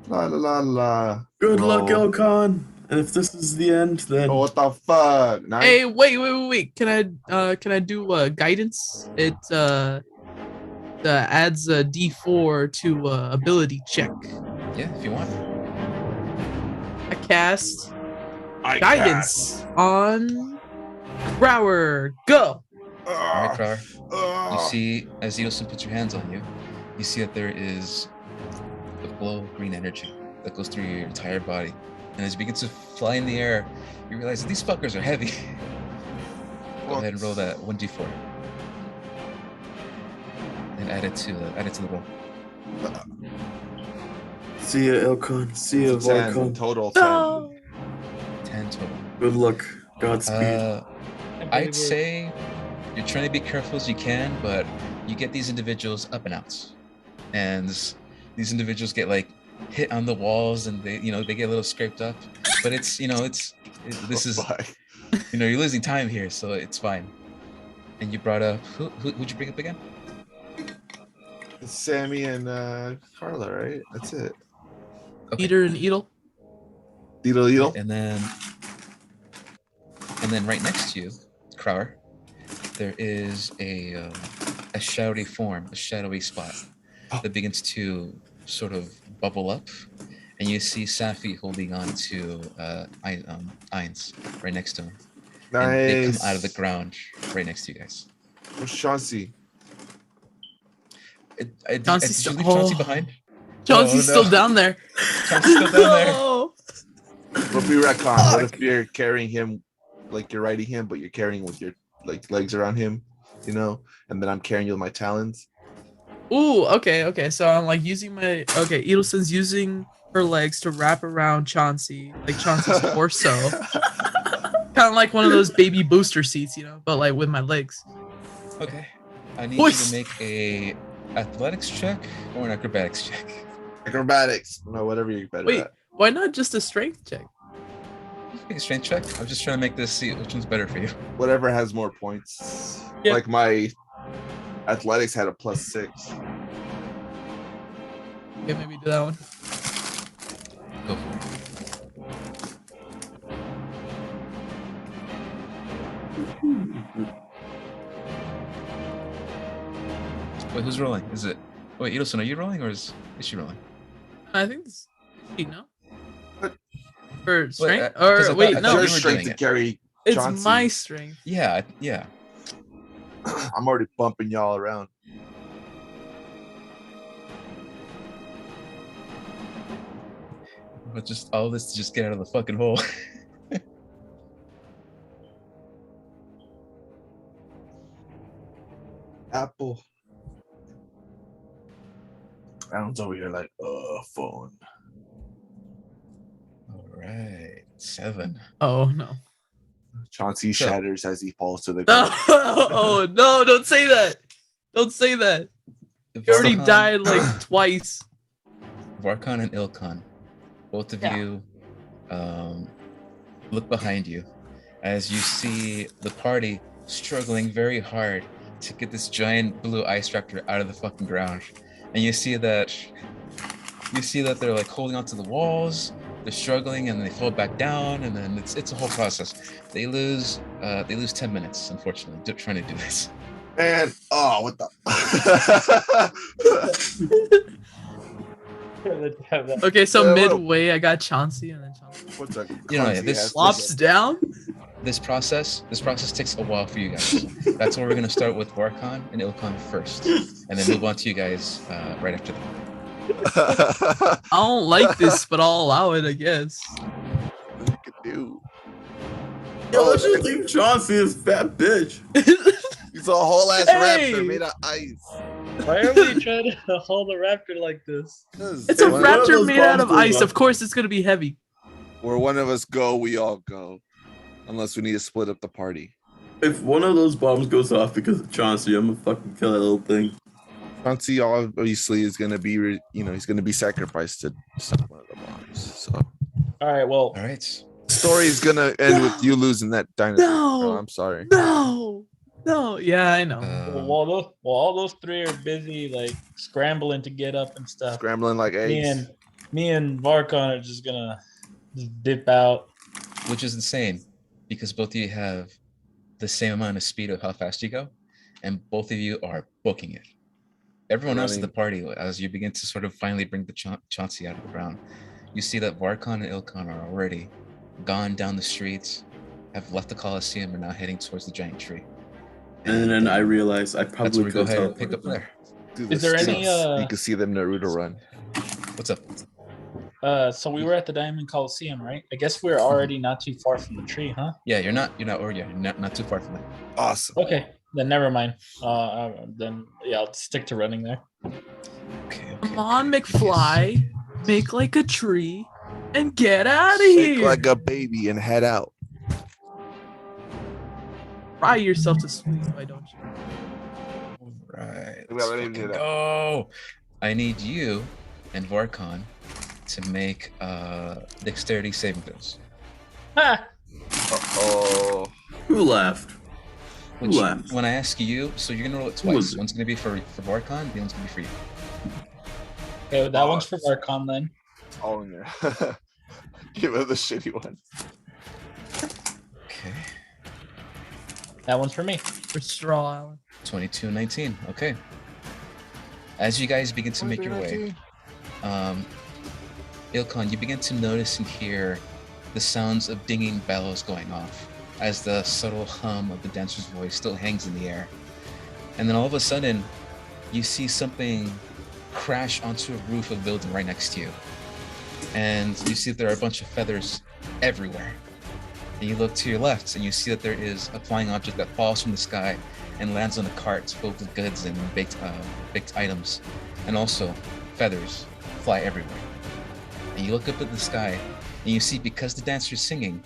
La la la la. Good luck, Roll. Ilkon. And if this is the end, then Oh, what the fuck? Nice. Hey, wait. Can I do guidance? It adds a D4 to ability check. Yeah, if you want. I cast I guidance on Crower. Go. All right, Crower. Ah. You see, as Edelson puts your hands on you, you see that there is a glow of green energy that goes through your entire body. And as you begin to fly in the air, you realize that these fuckers are heavy. Go ahead and roll that 1d4. And add it to the roll. see ya, Ilkon. See ya, It's a 10 Varkon. total. 10. No. 10 total. Good luck. Godspeed. I'd say you're trying to be careful as you can, but you get these individuals up and out. And these individuals get like hit on the walls and they get a little scraped up. But this is Fuck. you're losing time here, so it's fine. And you brought up who'd you bring up again? It's Sammy and Carla, right? That's it. Okay. Peter and Edel. Deedle deedle. And then right next to you, Crower, there is a shadowy form, a shadowy spot that begins to sort of bubble up, and you see Safi holding on to Ainz right next to him. Nice. And they come out of the ground right next to you guys. Where's Chauncey? Did Chauncey's you leave still- Chauncey oh. behind? Chauncey's Oh, no. still down there. Chauncey's still down there. No. What if we retcon? What if you're carrying him, like you're riding him, but you're carrying with your like legs around him, and then I'm carrying you with my talons? Ooh, okay. So I'm like using my Edelson's using her legs to wrap around Chauncey, like Chauncey's torso. Kind of like one of those baby booster seats, but like with my legs. Okay. I need Boys. you to make a athletics check or an acrobatics check. Acrobatics. No, whatever you're better Wait, at. why not just a strength check? Make a strength check. I'm just trying to make this see which one's better for you. Whatever has more points. Yeah. Like my athletics had a +6. Okay, maybe do that one. Go for it. Wait, who's rolling? Is it? Wait, Edelson, are you rolling or is she rolling? I think this. You know. What? For strength? 'cause I or thought- wait, I no. thought Your you were strength doing to it. carry It's Chauncey. my strength. Yeah. I'm already bumping y'all around. But just all this to just get out of the fucking hole. Apple. Alan's over here like, phone. All right, 7. Oh no. Chauncey So- shatters as he falls to the No! ground. Oh no! Don't say that. Don't say that. You already Varkon- died like twice. Varkon and Ilkon, both of Yeah. you look behind you as you see the party struggling very hard to get this giant blue ice raptor out of the fucking ground. And you see that they're like holding onto the walls, they're struggling and they fall back down, and then it's a whole process. They lose 10 minutes, unfortunately, trying to do this. Man, oh, what the? Okay, so Yeah, well- midway I got Chauncey and then Chauncey What's that? You know, Chauncey this- has flops down. This process takes a while for you guys. That's why we're gonna start with Varkon and Ilkon first, and then move on to you guys right after that. I don't like this, but I'll allow it, I guess. you could do. Yo, let's just leave Chauncey, this fat bitch. He's a whole ass Hey! raptor made of ice. Why are we trying to hold a raptor like this? It's a One of raptor those made out of bombs goes ice. off. Of course, it's gonna be heavy. Where one of us go, we all go. Unless we need to split up the party. If one of those bombs goes off because of Chauncey, I'm gonna fucking kill that little thing. Chauncey obviously is gonna be, he's gonna be sacrificed to stop one of the bombs. So All right, well, All right. story is gonna end with you losing that dinosaur. No. girl, I'm sorry. No, no. Yeah, I know. while all those three are busy like scrambling to get up and stuff, Scrambling like eggs. me and Varkon are just gonna just dip out. Which is insane because both of you have the same amount of speed of how fast you go, and both of you are booking it. Everyone else in the party, as you begin to sort of finally bring the Chauncey out of the ground, you see that Varkon and Ilkon are already gone down the streets, have left the Coliseum, and now heading towards the giant tree. And then I realized I That's probably where we go could ahead and pick up teleport. there. Do Is there the any, stunts. You can see them Naruto run. What's up? So we were at the Diamond Coliseum, right? I guess we're already not too far from the tree, huh? Yeah, you're not too far from it. Awesome. Okay, then never mind. Then yeah, I'll stick to running there. Okay. Come on, McFly. Make like a tree and get out of Shake here. like a baby and head out. Cry yourself to sleep, why don't you? Right. We let's gotta do fucking that. go. I need you and Varkon to make dexterity saving throws. Ha! Oh, Who laughed? Who Which, laughed? when I ask you, so you're gonna roll it Who was twice. it? One's gonna be for Varkon, the one's gonna be for you. Okay, that one's for Varkon then. all in there. Give her the shitty one. Okay. That one's for me. For straw, Alan. 22-19. Okay. As you guys begin to make your way, Ilkon, you begin to notice and hear the sounds of dinging bells going off as the subtle hum of the dancer's voice still hangs in the air. And then all of a sudden, you see something crash onto a roof of a building right next to you. And you see that there are a bunch of feathers everywhere. And you look to your left and you see that there is a flying object that falls from the sky and lands on a cart filled with goods and baked items. And also, feathers fly everywhere. And you look up at the sky and you see, because the dancer is singing,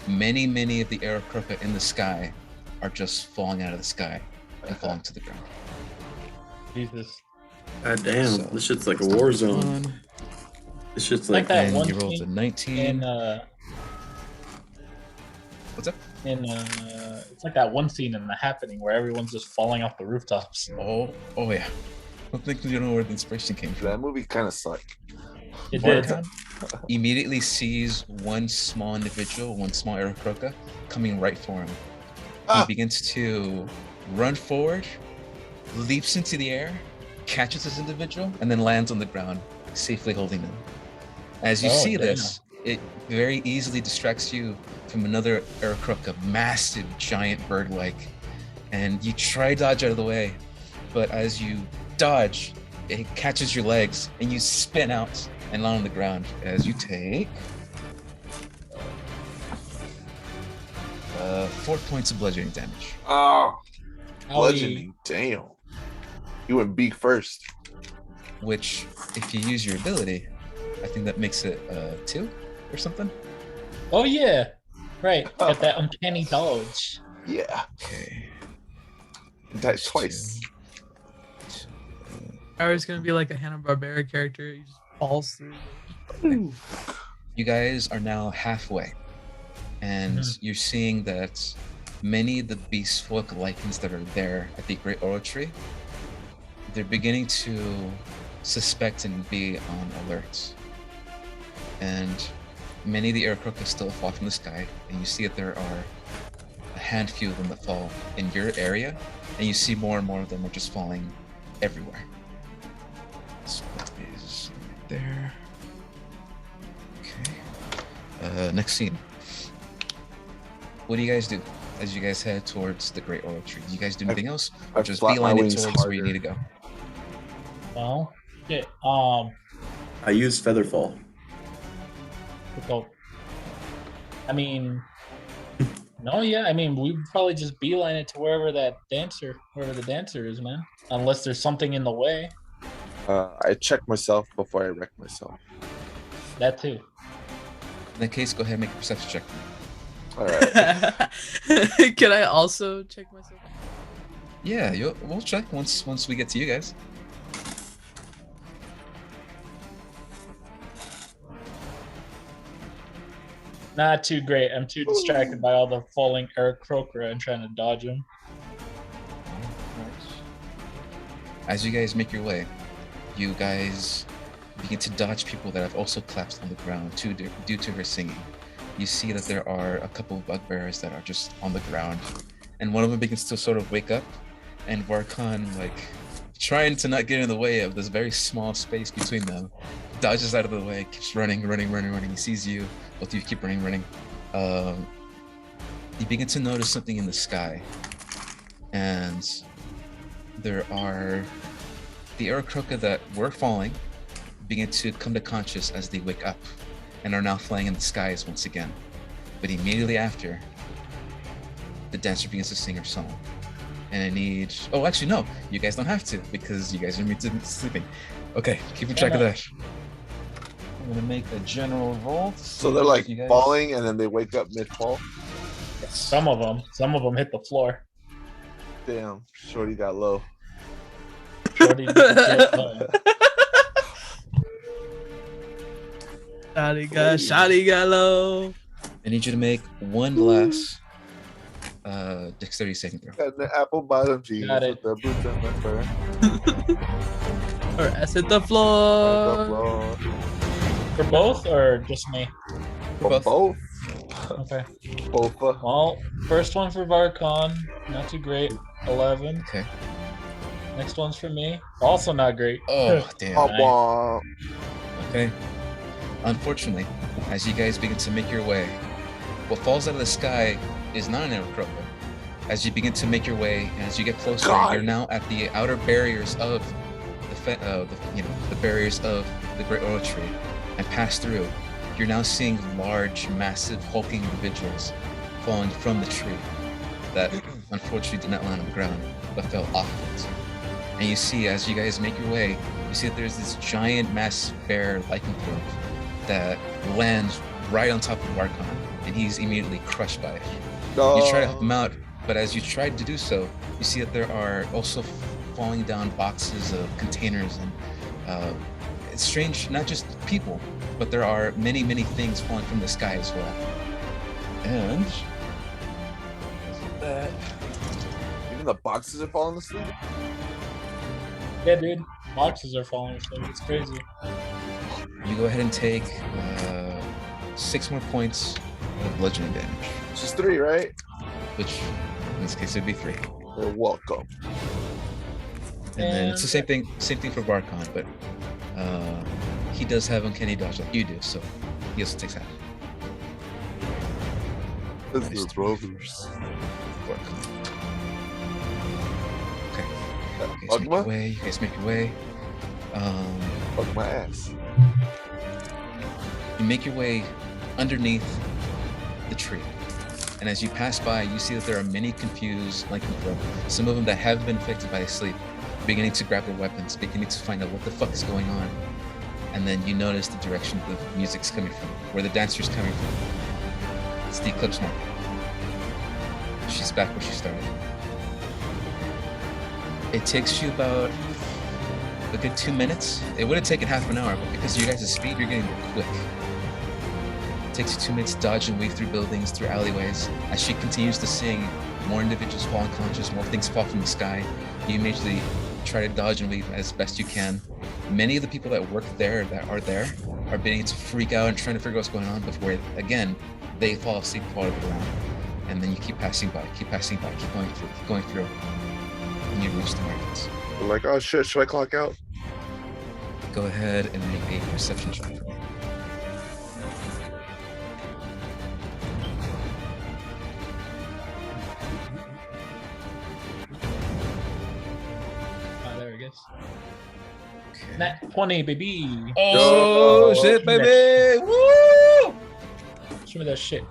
many of the Aarakocra in the sky are just falling out of the sky and falling to the ground. Jesus. God damn, So, this shit's like a war zone. One, This shit's Like like that and one you rolled a scene 19. What's up? It's like that one scene in The Happening where everyone's just falling off the rooftops. Oh yeah. I don't think you know where the inspiration came That from. movie kind of sucked. It did. Varkon immediately sees one small individual, one small Aarakocra, coming right for him. Ah. begins to run forward, leaps into the air, catches this individual, and then lands on the ground, safely holding them. As you Oh, see damn. this, it very easily distracts you from another Aarakocra, massive, giant bird-like, and you try to dodge out of the way, but as you dodge, it catches your legs, and you spin out and land on the ground as you take 4 points of bludgeoning damage. Oh, Owie. bludgeoning. Damn. You went beak first. Which, if you use your ability, I think that makes it 2 or something. Oh yeah, right. Got that uncanny dodge. Yeah. Okay. That's twice. Power's gonna be like a Hanna-Barbera character. He just falls through. You guys are now halfway, and you're seeing that many of the beast folk lichens that are there at the Great Oral Tree, they're beginning to suspect and be on alert. And many of the Aarakocra still fall from the sky, and you see that there are a handful of them that fall in your area, and you see more and more of them are just falling everywhere. So that is right there. Okay. Next scene. What do you guys do as you guys head towards the Great Oral Tree? Do you guys do anything else, or I just flap my beeline it wings towards where you harder. need to go? Well, shit. I use Featherfall. Well, I mean, no, yeah. I mean, we probably just beeline it to wherever the dancer is, man. Unless there's something in the way. I check myself before I wreck myself. That too. In that case, go ahead and make a perception check. All right. Can I also check myself? Yeah, we'll check once we get to you guys. Not too great. I'm too distracted by all the falling Aarakocra and trying to dodge them. As you guys make your way, you guys begin to dodge people that have also collapsed on the ground due to her singing. You see that there are a couple of bugbears that are just on the ground, and one of them begins to sort of wake up, and Varkon, like, trying to not get in the way of this very small space between them, dodges out of the way, keeps running. He sees you, both of you keep running. You begin to notice something in the sky, and there are the Aarakocra that were falling begin to come to conscious as they wake up and are now flying in the skies once again. But immediately after, the dancer begins to sing her song. And I need... Oh, actually, no. You guys don't have to, because you guys are immune to sleeping. Okay, keeping track of that. I'm going to make a general roll. So they're like You guys- falling and then they wake up mid-fall. Some of them hit the floor. Damn, Shorty got low. Shorty did the shit, Shotty got low. I need you to make one last dexterity saving throw. Got the apple bottom jeans Got with it. the boots on the fur. Or S at the The floor. floor. For both or just me? For both. Okay. Both. Well, first one for Varkon, not too great. 11. Okay. Next one's for me, also not great. Oh, damn. Womp womp. Okay. Unfortunately, as you guys begin to make your way, what falls out of the sky is not an Aarakocra. As you begin to make your way, and as you get closer, God. you're now at the outer barriers of the barriers of the Great Oral Tree, and pass through. You're now seeing large, massive, hulking individuals falling from the tree that unfortunately did not land on the ground, but fell off of it. And you see, as you guys make your way, you see that there's this giant, massive bear lycanthrope that lands right on top of Varkon, and he's immediately crushed by it. No. You try to help him out, but as you try to do so, you see that there are also falling down boxes of containers, and it's strange, not just people, but there are many, many things falling from the sky as well. And that Even the boxes are falling asleep. Yeah, dude. Boxes are falling asleep. It's crazy. you go ahead and take 6 more points of bludgeoning damage, It's just 3, right? which In this case, it'd be 3. You're welcome. And then it's the same thing for Barkon, but he does have uncanny dodge like you do, so he also takes half. Those Nice are to brothers. Barkon. Okay. You guys Fuck make my, your way. You guys make your way. fuck my ass. You make your way underneath the tree. And as you pass by, you see that there are many confused lycanthrope, some of them that have been affected by sleep, beginning to grab their weapons, beginning to find out what the fuck is going on. And then you notice the direction the music's coming from, where the dancer's coming from. It's the Eclipse Market. She's back where she started. It takes you about a good 2 minutes. It would have taken half an hour, but because of you guys' speed, you're getting there quick. It takes you 2 minutes to dodge and weave through buildings, through alleyways. As she continues to sing, more individuals fall unconscious, more things fall from the sky. You immediately try to dodge and weave as best you can. Many of the people that work there, that are there, are beginning to freak out and trying to figure out what's going on before, again, they fall asleep, fall to the ground. And then you keep passing by, keep going through, and you reach the markets. They're like, oh shit, should I clock out? Go ahead and make a perception check for me. Oh, there it goes. Okay. Nat 20, baby. Oh, shit, baby! Woo! Show me that shit.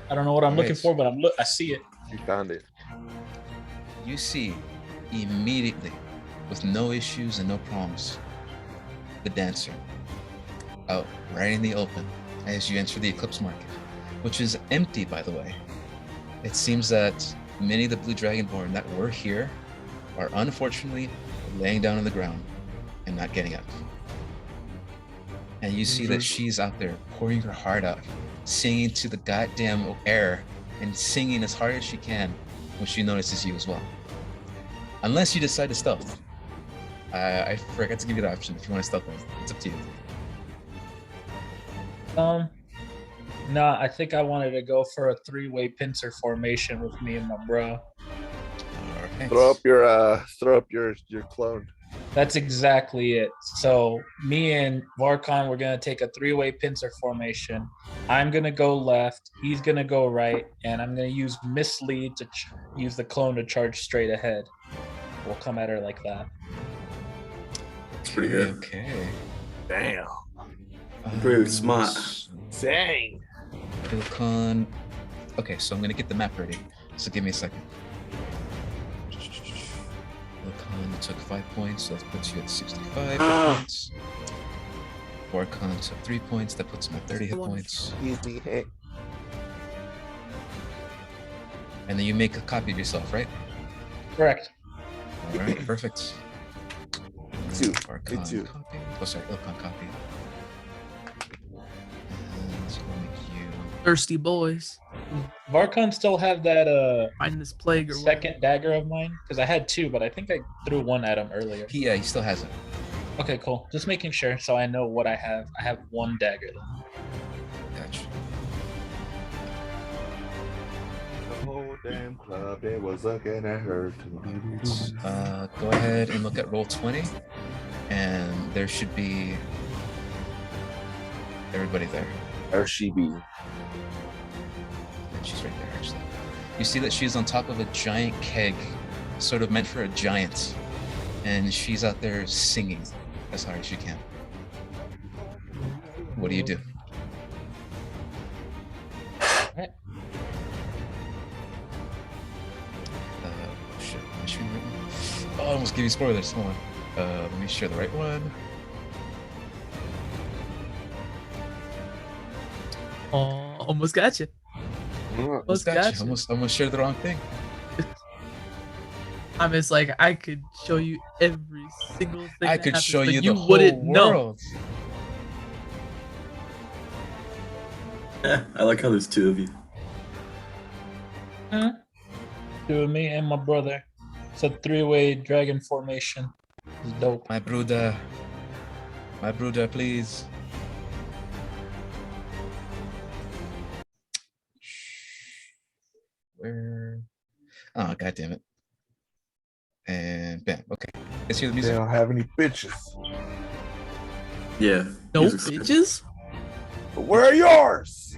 I don't know what I'm looking Nice. for, but I see it. You found it. You see immediately, with no issues and no problems, the dancer out right in the open as you enter the Eclipse Market, which is empty, by the way. It seems that many of the Blue Dragonborn that were here are unfortunately laying down on the ground and not getting up. And you see that she's out there pouring her heart out, singing to the goddamn air and singing as hard as she can when she notices you as well. Unless you decide to stealth. I forgot to give you the option if you want to stealth. It's up to you. No, I think I wanted to go for a 3-way pincer formation with me and my bro. Alright. Throw up your clone. That's exactly it. So me and Varkon, we're gonna take a 3-way pincer formation. I'm gonna go left, he's gonna go right, and I'm gonna use mislead to use the clone to charge straight ahead. We'll come at her like that. It's pretty good. Okay. Damn. Pretty smart. Dang. Ilkhan. Okay, so I'm gonna get the map ready. So give me a second. Ilkhan took 5 points, so that puts you at 65 hit points. Warkhan took 3 points, that puts him at 30 hit points. Excuse me, hey. And then you make a copy of yourself, right? Correct. Alright, perfect. Two. Warkhan too. copy. Oh, sorry, Ilkhan copy. And we'll make you. Thirsty boys. Varkon still have that Find this plague or second dagger of mine? Because I had 2, but I think I threw 1 at him earlier. Yeah, he still has it. Okay, cool. Just making sure so I know what I have. I have 1 dagger then. Gotcha. The whole damn club, it was looking at her too. Go ahead and look at roll 20, and there should be everybody there. There she be. And she's right there, actually. You see that she's on top of a giant keg, sort of meant for a giant, and she's out there singing as hard as she can. What do you do? Alright. Shit, am I shooting the right one? Oh, I almost gave you spoilers. Hold on. Let me share the right one. Oh, almost got you. Almost Gotcha. got you. Almost shared the wrong thing. I mean, it's like I could show you every single thing. I that could happens, show but you the you whole wouldn't know. world. Yeah, I like how there's 2 of you. Huh? 2 of me and my brother. It's a 3-way dragon formation. It's dope. My brother, please. Where? Oh, god damn it. And bam. Okay. Let's hear the They music. don't have any bitches. Yeah. No music's good. bitches. But where are yours?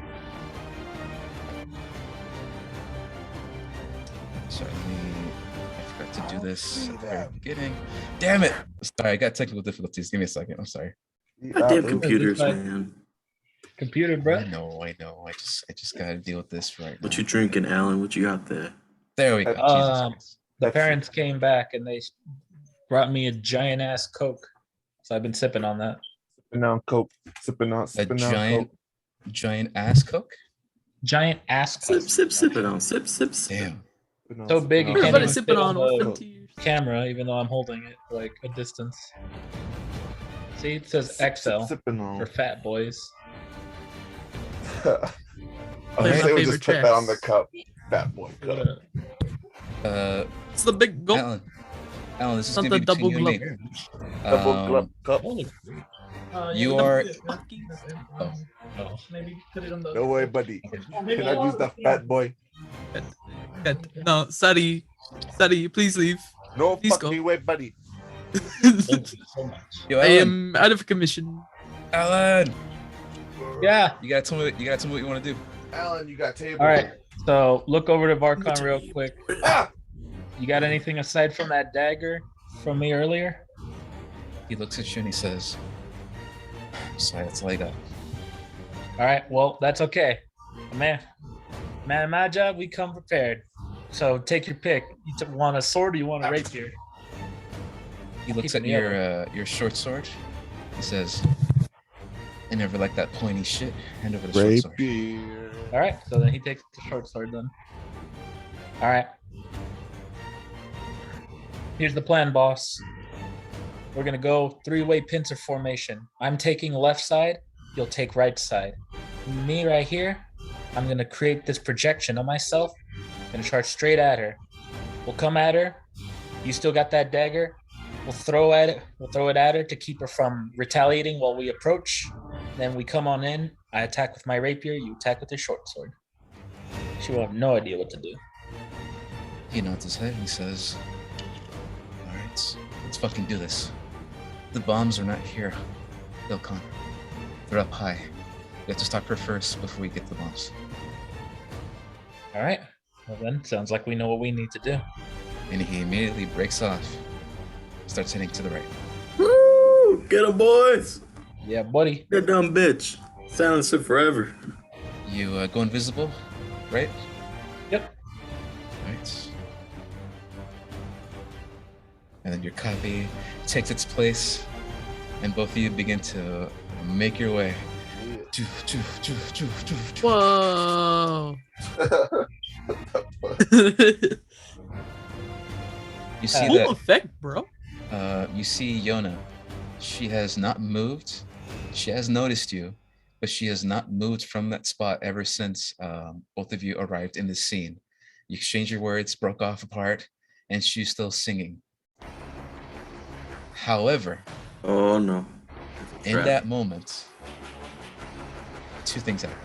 Sorry, I forgot to do this at the very beginning. Damn it! Sorry, I got technical difficulties. Give me a second. I'm sorry. Goddamn computers, Like- man. Computer, bro. I know. I just gotta deal with this right now. What you drinking, Alan? What you got there? There we go. Jesus Um, Christ. The Pepsi. parents came back and they brought me a giant ass Coke. So I've been sipping on that. Sipping on coke. Sipping on giant- coke. Giant ass Coke. Giant ass Sip, Coke. sip, sip it on. Sip, sip, sip. Damn. Sipping on- So big sipping you on can't Everybody even coke. sipping fit on on the- 50. Camera, even though I'm holding it like a distance. See, it says Sip, sip, XL sipping on. for fat boys. I Play wish my they would favorite just put that on the tracks. cup. Fat boy What cup. a- It's the big gulp. Alan, this is Not gonna the be double between you glove. and me. Double Um, glove cup. You are. Oh. Oh. Maybe put it on the. No way, buddy. Can I use the fat boy? No, Sadi, please leave. No Please go. fucking way, buddy. Thank you so much. Yo, I Alan. am out of commission. Alan, Yeah. you gotta tell me. You gotta tell me what you want to do. Alan, you got table. All right. So look over to Varcon real quick. Ah! You got anything aside from that dagger from me earlier? He looks at you and he says, "Sorry, that's all I got." All right. Well, that's okay. Man, my job, we come prepared. So take your pick. You want a sword or you want a rapier? He looks Keeping at the your short sword. He says, "I never like that pointy shit. Hand over the short sword." Rapier. All right. So then he takes the short sword then. All right. Here's the plan, boss. We're gonna go three-way pincer formation. I'm taking left side. You'll take right side. Me right here. I'm gonna create this projection of myself. Gonna charge straight at her. We'll come at her. You still got that dagger. We'll throw at it. We'll throw it at her to keep her from retaliating while we approach. Then we come on in. I attack with my rapier. You attack with your short sword. She will have no idea what to do. He nods his head and he says, "All right, let's fucking do this. The bombs are not here, Ilkhan. They're up high. We have to stop her first before we get the bombs." All right. Well then, sounds like we know what we need to do. And he immediately breaks off, starts heading to the right. Woo! Get 'em, boys! Yeah, buddy. That dumb bitch. Silence it forever. You go invisible, right? Yep. Right. And then your copy takes its place, and both of you begin to make your way. Whoa. You see Cool that? effect, bro. You see Yona. She has not moved. She has noticed you, but she has not moved from that spot ever since both of you arrived in the scene. You exchanged your words, broke off apart, and she's still singing. However, Oh no. in Crap. that moment, two things happen.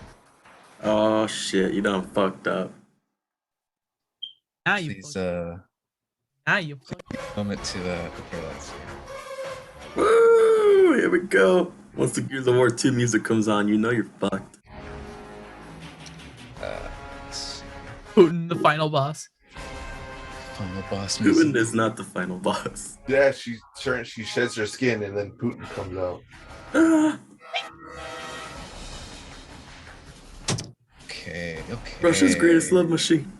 Oh shit, you done fucked up. Now you. Please, Now you. fuck- moment to prepare that. Woo! Here we go. Once the Gears of War 2 music comes on, you know you're fucked. Let's- Putin, the final boss. Final boss Putin music. is not the final boss. Yeah, she sheds her skin and then Putin comes out. Ah, Okay, okay. Russia's greatest love machine.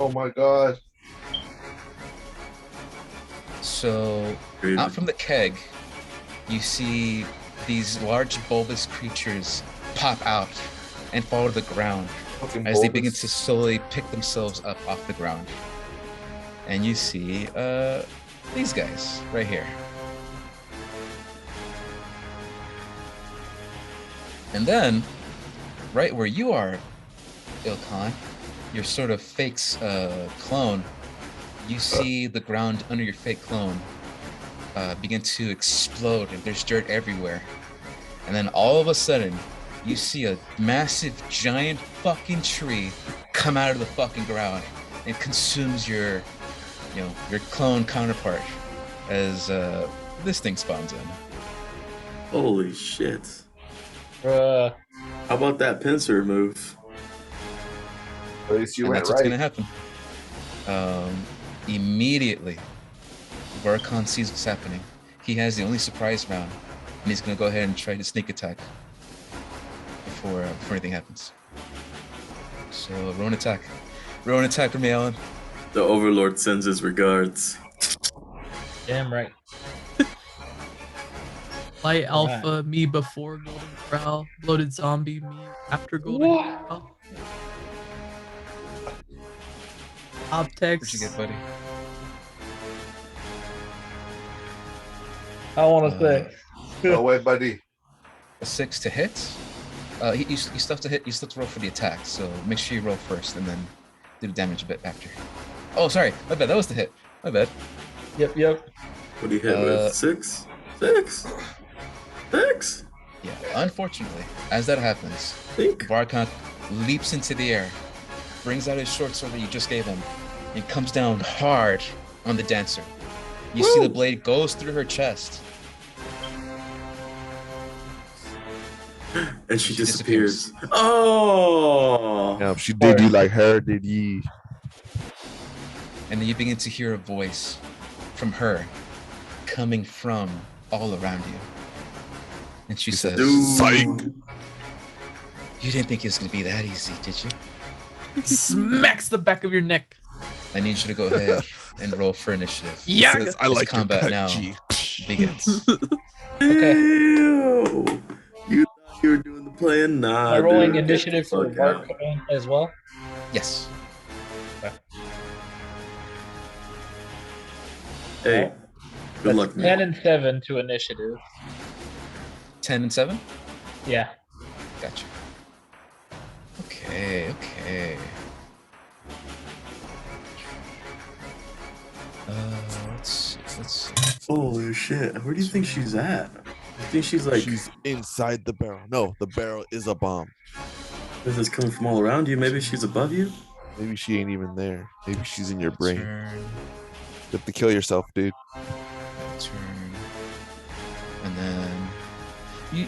Oh my god. So Crazy. out from the keg, you see these large bulbous creatures pop out and fall to the ground Fucking as they bulbous. begin to slowly pick themselves up off the ground. And you see these guys right here. And then, right where you are, Ilkhan, your sort of fake's clone, you see the ground under your fake clone begin to explode, and there's dirt everywhere. And then all of a sudden, you see a massive, giant fucking tree come out of the fucking ground and consumes your clone counterpart as this thing spawns in. Holy shit. Bruh. How about that pincer move? At least you And went that's what's right. gonna happen. Immediately, Barkon sees what's happening. He has the only surprise round, and he's gonna go ahead and try to sneak attack before anything happens. So roll an attack. Roll an attack for me, Alan. The Overlord sends his regards. Damn right. Light Alright. Alpha, me before Golden Corral. Bloated Zombie, me after Golden What? Corral. What'd Optex. you get, buddy? I want to say. Oh wait, buddy. A 6 to hit. You still have to hit. You still have to roll for the attack. So make sure you roll first, and then do the damage a bit after. Oh, sorry. My bad. That was the hit. My bad. Yep. What do you hit with? 6? 6? 6? Yeah. Unfortunately, as that happens, Think. Barkon leaps into the air, brings out his short sword that you just gave him, and comes down hard on the dancer. You see the blade goes through her chest. And she She disappears. Oh! Yeah, she did you like her, did ye? And then you begin to hear a voice from her coming from all around you. And she says, Dude. Psych. "You didn't think it was going to be that easy, did you? Smacks the back of your neck. I need you to go ahead and roll for initiative. Yeah. Says, I It's like your combat cut, now. G. Begins." Okay. Ew. You thought you were doing the plan? Nah. Am I rolling dude, get the initiative for fuck out. Barcon as well? Yes. Hey. Good That's luck, 10 man. and 7 to initiative. 10 and 7? Yeah. Gotcha. Okay. Let's see. Holy shit. Where do you think she's at? You think she's like, She's inside the barrel. No, the barrel is a bomb. this is coming from all around you? Maybe she's above you? Maybe she ain't even there. Maybe she's in your brain. Turn, You have to kill yourself, dude. turn. And then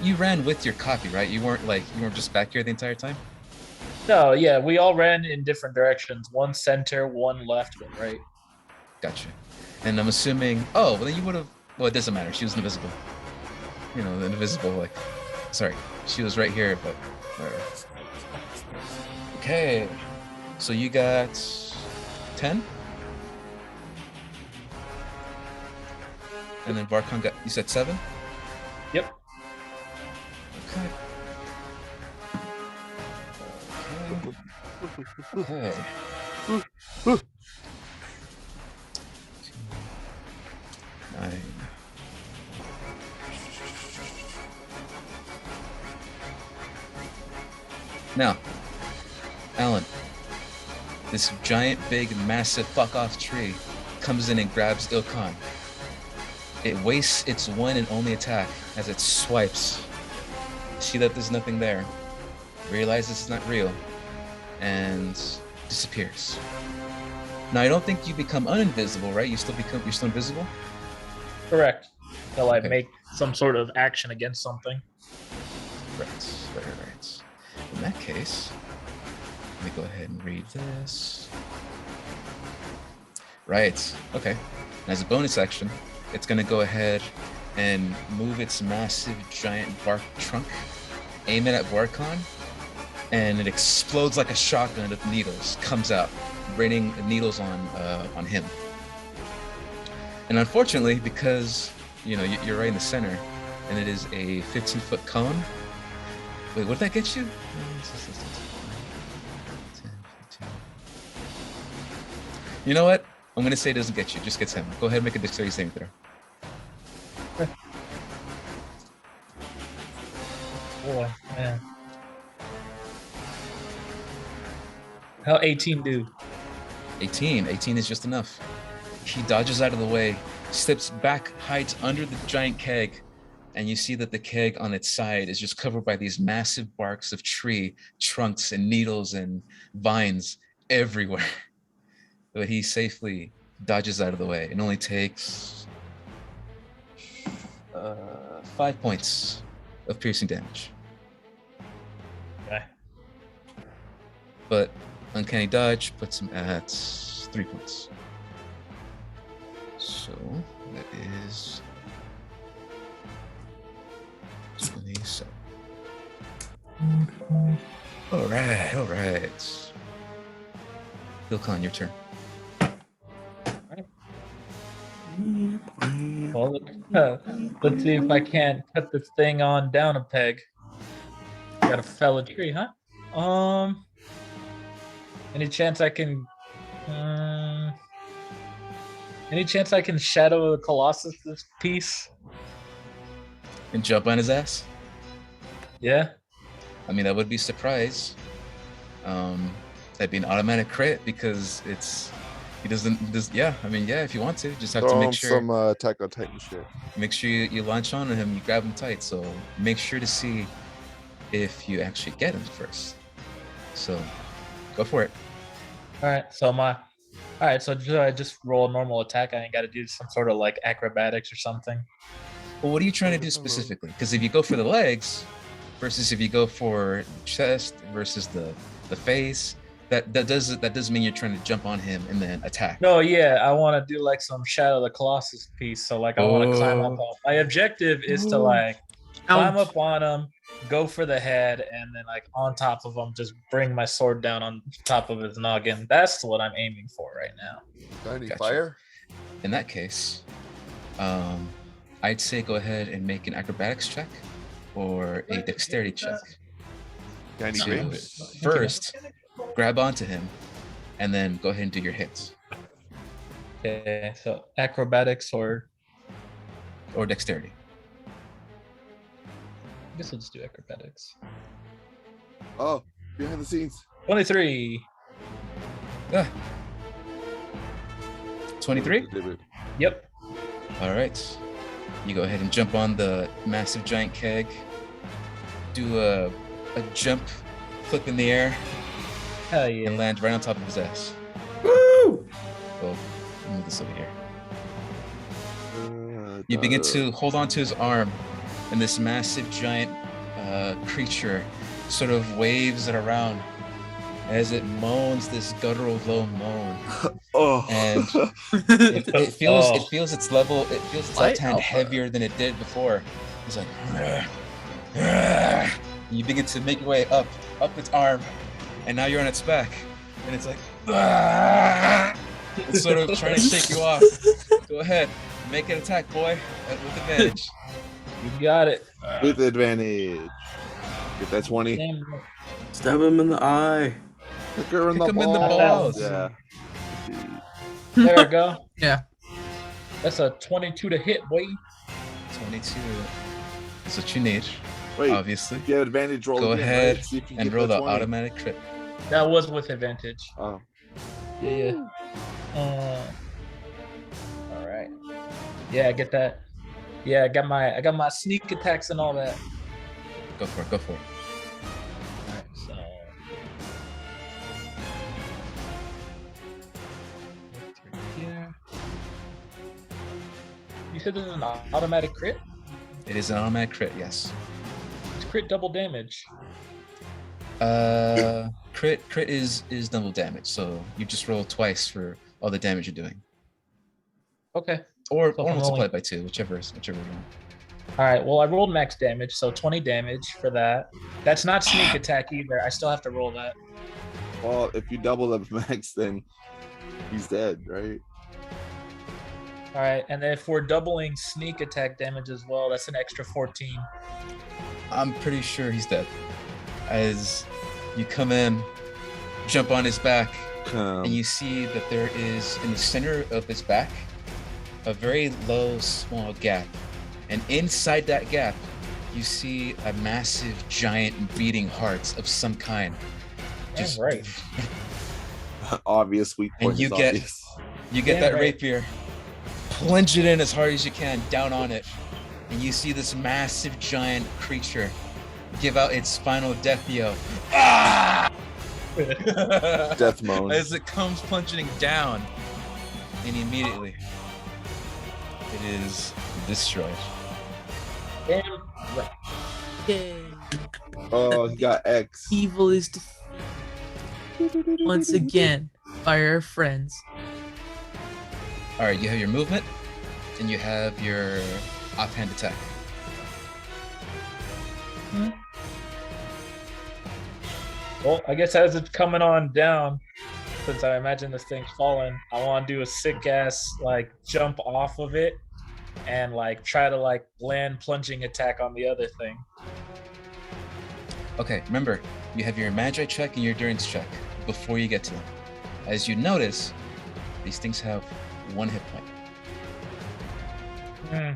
you ran with your copy, right? You weren't just back here the entire time? No, yeah, we all ran in different directions. One center, one left, one right. Gotcha. And I'm assuming, well, then you would have, well, it doesn't matter. She was invisible. The invisible, sorry. She was right here, but, okay. So you got 10? And then Barkon got, you said 7? Yep. Okay. Okay. Okay. 9. Now, Alan, this giant, big, massive fuck off tree comes in and grabs Ilkhan. It wastes its one and only attack as it swipes. See that there's nothing there. Realizes it's not real. And disappears. Now I don't think you become uninvisible, right? You're still invisible? Correct. Till I Okay. make some sort of action against something. Right. In that case, let me go ahead and read this. Right. Okay. And as a bonus action, it's going to go ahead and move its massive, giant bark trunk, aim it at Barkon, and it explodes like a shotgun of needles. Comes out, raining needles on him. And unfortunately, because you're right in the center, and it is a 15-foot cone. Wait, what did that get you? 10, 15. You know what? I'm gonna say it doesn't get you. It just gets him. Go ahead and make a dexterity saving throw. Boy, man. How 18 do? 18. 18 is just enough. He dodges out of the way, slips back, hides under the giant keg, and you see that the keg on its side is just covered by these massive barks of tree, trunks and needles and vines everywhere. but he safely dodges out of the way. It only takes 5 points of piercing damage. Okay. But uncanny dodge puts him at 3 points. So that is 27. All right. Philcon, your turn. Well, let's see if I can't cut this thing on down a peg. Got to fell a tree, huh? Any chance I can? Any chance I can shadow the Colossus this piece? And jump on his ass. Yeah. I mean, that would be a surprise. That'd be an automatic crit because he doesn't. Yeah, I mean, yeah. If you want to, just have to Throw make him sure. some Attack on Titan shit. Make sure you launch onto him. You grab him tight. So make sure to see if you actually get him first. So go for it. All right. So do I just roll a normal attack? I ain't got to do some sort of like acrobatics or something. Well, what are you trying to do specifically? Because if you go for the legs versus if you go for chest versus the face, that does mean you're trying to jump on him and then attack. No, yeah, I want to do like some Shadow of the Colossus piece. So like I want to climb up on. My objective is to like climb up on him, go for the head, and then like on top of him, just bring my sword down on top of his noggin. That's what I'm aiming for right now. Tiny Gotcha. fire. In that case, I'd say go ahead and make an acrobatics check or a dexterity check. Tiny So grapes. first, grab onto him, and then go ahead and do your hits Okay, so acrobatics or or dexterity. I guess we'll just do acrobatics. Oh, behind the scenes. 23. 23. Yep. All right. You go ahead and jump on the massive giant keg. Do a jump, flip in the air, Hell and yeah. land right on top of his ass. Woo! Well, move this over here. You begin to hold on to his arm, and this massive giant creature sort of waves it around as it moans this guttural low moan. Oh, And it feels its level. It feels its Light left hand alpha. heavier than it did before. It's like you begin to make your way up its arm, and now you're on its back, and it's like it's sort of trying to shake you off. Go ahead, make an attack, boy, with advantage. You got it. with advantage. Get that 20. Damn right. Stab him in the eye. Kick her in Kick the him in the balls. balls. Yeah. There we go. Yeah. That's a 22 to hit, boy. 22. That's what you need, Wait, obviously. if you have advantage, roll Go again, ahead right? See if you and get roll that the 20. automatic crit. That was with advantage. Oh. Yeah. All right. Yeah, I get that. Yeah, I got my sneak attacks and all that. Go for it. Go for it. All right, so. Here. You said this is an automatic crit? It is an automatic crit. Yes. It's crit double damage. Crit is double damage, so you just roll twice for all the damage you're doing, Okay. or So if I'm multiply rolling- by 2, whichever you want. All right. Well, I rolled max damage, so 20 damage for that. That's not sneak attack either. I still have to roll that. Well, if you double the max, then he's dead, right? All right, and then if we're doubling sneak attack damage as well, that's an extra 14. I'm pretty sure he's dead. As you come in, jump on his back, and you see that there is in the center of his back a very low, small gap, and inside that gap, you see a massive, giant beating heart of some kind. Just All right. Obvious weak And point. you is get- obvious. You get Damn that right. rapier, plunge it in as hard as you can, down on it, and you see this massive giant creature give out its final death yell. Ah! Death moan. as it comes plunging down, and immediately it is destroyed. Damn right. Yay. Oh, he got X. Evil is defeated once again by our friends. All right, you have your movement, and you have your offhand attack. Well, I guess as it's coming on down, since I imagine this thing's falling, I want to do a sick ass like jump off of it and like try to like land plunging attack on the other thing. Okay, remember, you have your Magi check and your Endurance check before you get to them. As you notice, these things have 1 hit point.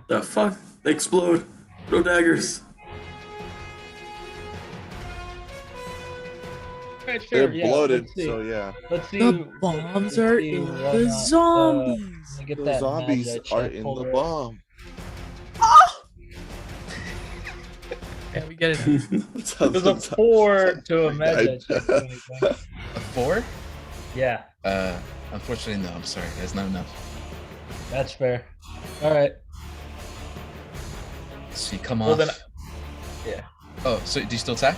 The fuck? They explode. No daggers. Right, sure, They're yeah, bloated, let's see. so yeah. Let's see. The bombs let's are see in what the else. zombies. Let me get The that zombies Magi are check in pulled the up. bomb. Yeah, we get it. There's a 4 to a Magi check. or anything. A 4? Yeah, Unfortunately, no. I'm sorry, that's not enough. that's fair. All right. So you come Well, off. then- yeah. Oh, so do you still attack?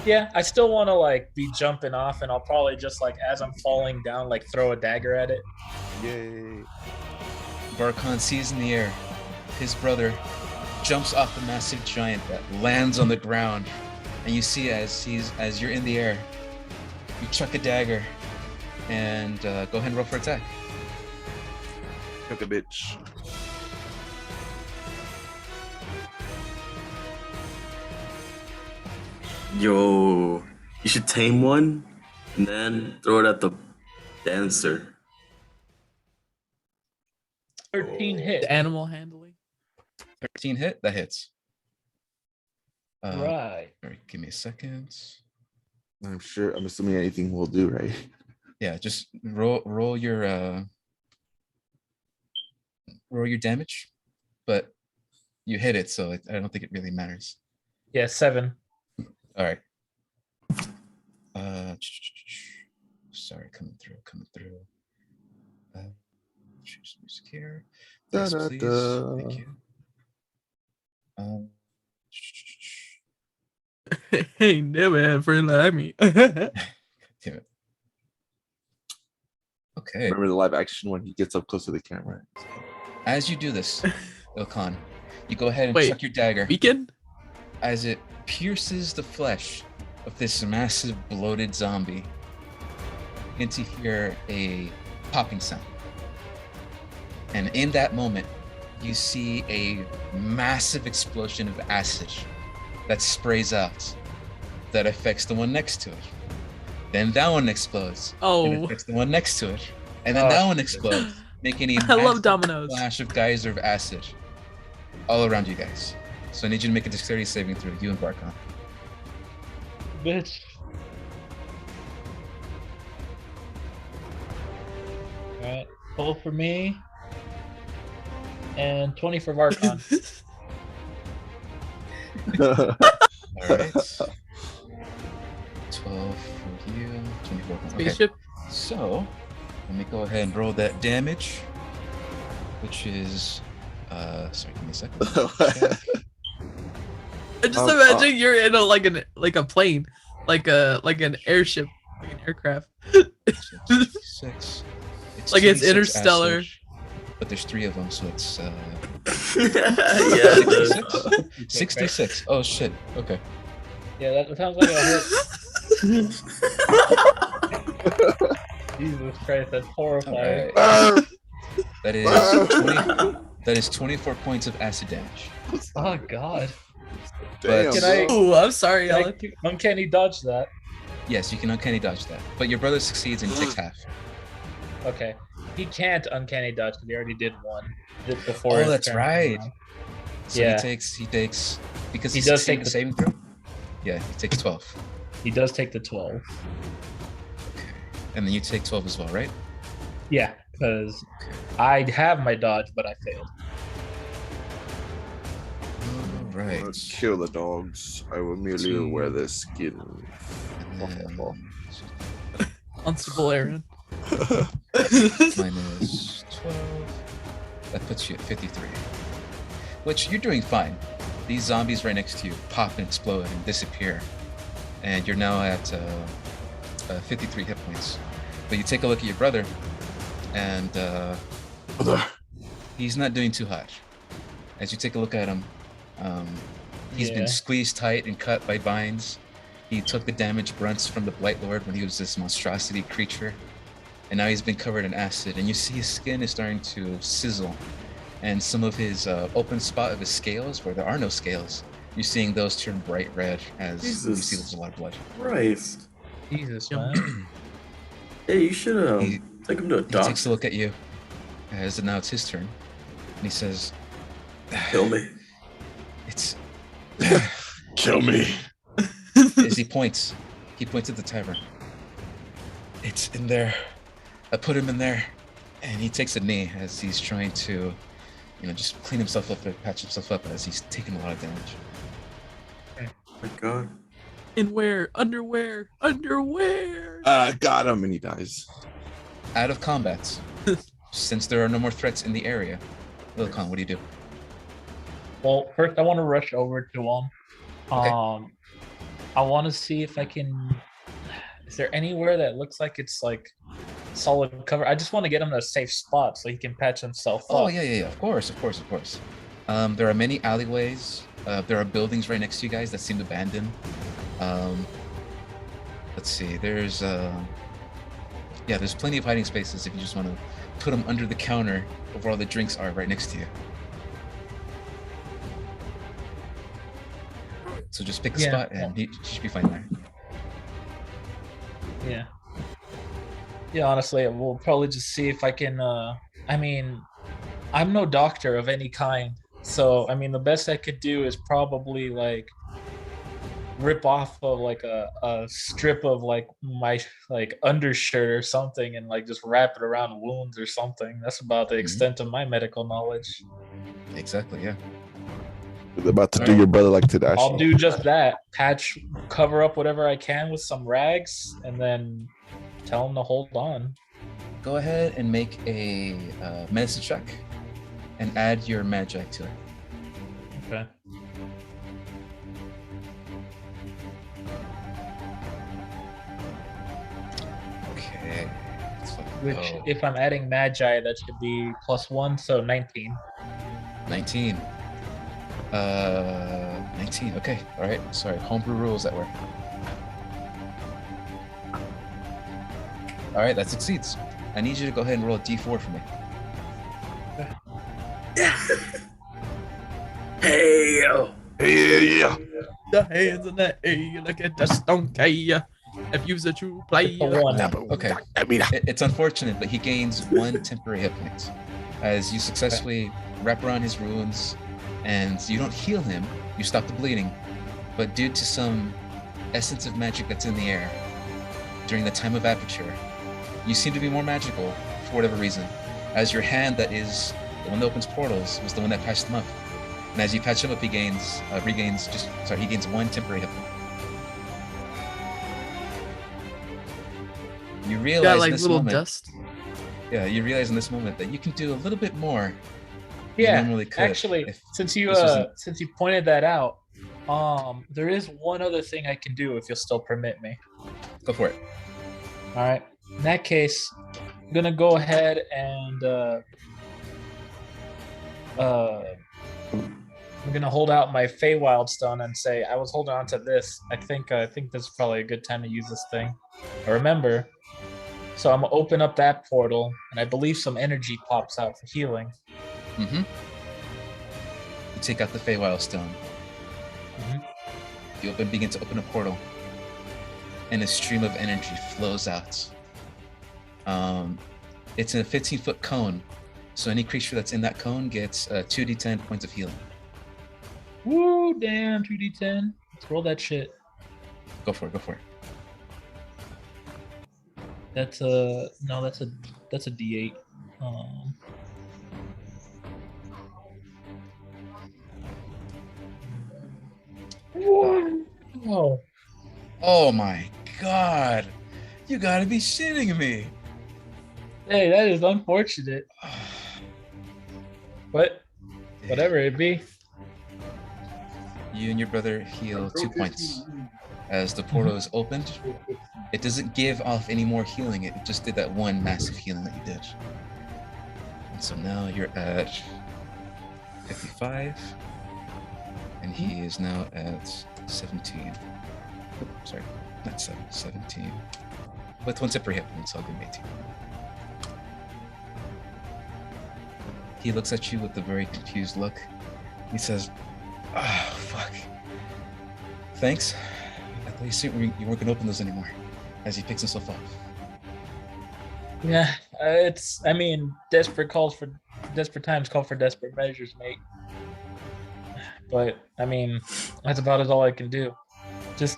Yeah, I still want to like be jumping off, and I'll probably just like as I'm falling down, like throw a dagger at it. Yay. Barkhan sees in the air his brother jumps off the massive giant that lands on the ground, and you see as you're in the air, you chuck a dagger, and go ahead and roll for attack. Took a bitch. Yo, you should tame one and then throw it at the dancer. 13 hit. The animal handling. 13 hit, that hits. Right. All right, give me a second. I'm assuming anything will do, right? Yeah, just roll your damage, but you hit it, so I don't think it really matters. Yeah, 7. All right. Sorry, coming through. Choose music here. Yes, Da, da, please. da. Thank you. Hey, never had a friend like me. Damn it. Okay. Remember the live action when he gets up close to the camera? As you do this, Ilkhan, you go ahead and Wait. chuck your dagger. Weekend? As it pierces the flesh of this massive bloated zombie, you begin to hear a popping sound. And in that moment, you see a massive explosion of acid that sprays out that affects the one next to it. Then that one explodes. And Oh, affects the one next to it. And then Oh. that one explodes, making a I love massive dominoes. flash of geyser of acid all around you guys. So I need you to make a dexterity saving throw, you and Barkon. Bitch. Alright. 12 for me. And 20 for Varkon. All right. 12 for you, 24 for okay. Spaceship. So let me go ahead and roll that damage, which is sorry, give me a second. I just Um, imagine you're in a plane, like an airship, like an aircraft. 66. Like it's 26 Interstellar. acid, but there's 3 of them, so it's Yeah, 66. 66. Oh shit. Okay. Yeah, that sounds like a hit. Jesus Christ, that's horrifying. All right. That is 20, that is 24 points of acid damage. Oh god. Damn, Can I- bro. Oh, I'm sorry, I Alan. uncanny dodge that. Yes, you can uncanny dodge that, but your brother succeeds and he takes half. Okay. He can't uncanny dodge because he already did one before. Oh, his that's turn. right. So Yeah. he takes because He he does does take take the- the saving throw. Yeah, he takes 12, He does take the 12. and then you take 12 as well, right? Yeah, because I have my dodge, but I failed. All right. Kill the dogs. I will merely Two. wear their skin. And Constable Aaron. Minus 12. That puts you at 53. Which you're doing fine. These zombies right next to you pop and explode and disappear. And you're now at 53 hit points. But you take a look at your brother, and he's not doing too hot. As you take a look at him, he's been squeezed tight and cut by vines. He took the damage grunts from the Blight Lord when he was this monstrosity creature. And now he's been covered in acid, and you see his skin is starting to sizzle. And some of his open spot of his scales, where there are no scales, you're seeing those turn bright red as you Jesus. see there's a lot of blood. Christ. Jesus, Yum. man. Hey, you should He- take him to a He takes a doctor. look at you, as now it's his turn, and he says, Kill me. "It's." Kill me. As he points at the tavern. It's in there. I put him in there, and he takes a knee as he's trying to, just clean himself up and patch himself up as he's taking a lot of damage. Oh my God. In where? Underwear. Underwear. Got him, and he dies. Out of combat, since there are no more threats in the area, Lilcon, what do you do? Well, first I want to rush over to him. Okay. I want to see if I can. Is there anywhere that looks like it's like solid cover? I just want to get him to a safe spot so he can patch himself Oh, up. yeah, of course. There are many alleyways. There are buildings right next to you guys that seem abandoned. Let's see. There's plenty of hiding spaces if you just want to put them under the counter of where all the drinks are right next to you. So just pick a Yeah, spot and he should be fine there. Yeah. Yeah, honestly, we'll probably just see if I can I mean, I'm no doctor of any kind. So, I mean, the best I could do is probably like rip off of like a strip of like my like undershirt or something and like just wrap it around wounds or something. That's about the extent of my medical knowledge. Exactly, yeah. They're about to do your brother like Tadashi. I'll do just that. Patch, cover up whatever I can with some rags, and then tell him to hold on. Go ahead and make a medicine check and add your magic to it. Okay. Okay. Let's fucking Which, go. if I'm adding magi, that should be +1, so 19. 19. 19. Okay. All right. Sorry. Homebrew rules that work. All right. That succeeds. I need you to go ahead and roll a d4 for me. Hey, yo. Yeah. The hands in the air, look at the stonky. If you's a true player. A 1. Okay. It's unfortunate, but he gains 1 temporary hit point as you successfully wrap around his wounds, and you don't heal him. You stop the bleeding, but due to some essence of magic that's in the air during the time of aperture, you seem to be more magical for whatever reason, as your hand that is the one that opens portals was the one that patched him up. And as you patch him up, he gains 1 temporary hit point. You realize Got in like this little moment, dust. yeah, you realize in this moment that you can do a little bit more. Yeah, normally could actually, if since you this wasn't- since you pointed that out, there is one other thing I can do if you'll still permit me. Go for it. All right. In that case, I'm gonna go ahead and I'm gonna hold out my Feywild stone and say I was holding on to this. I think this is probably a good time to use this thing. I remember. So I'm gonna open up that portal, and I believe some energy pops out for healing. Mm-hmm. You take out the Feywild stone. Mhm. You begin to open a portal, and a stream of energy flows out. It's in a 15-foot cone, so any creature that's in that cone gets 2d10 points of healing. Woo, damn, 2d10. Let's roll that shit. Go for it. That's a no. That's a d8. Whoa. Oh my god! You gotta be shitting me! Hey, that is unfortunate. But whatever it be. You and your brother heal 2 points. As the portal is opened, it doesn't give off any more healing. It just did that one massive healing that you did. And so now you're at 55, and he is now at 17. Sorry, not 17. With one separate hit point, so I'll give him 18. He looks at you with a very confused look. He says, "Ah, fuck. Thanks. I thought you said you weren't gonna open those anymore." As he picks himself up. Yeah, I mean, desperate times call for desperate measures, mate. But I mean, that's about all I can do. Just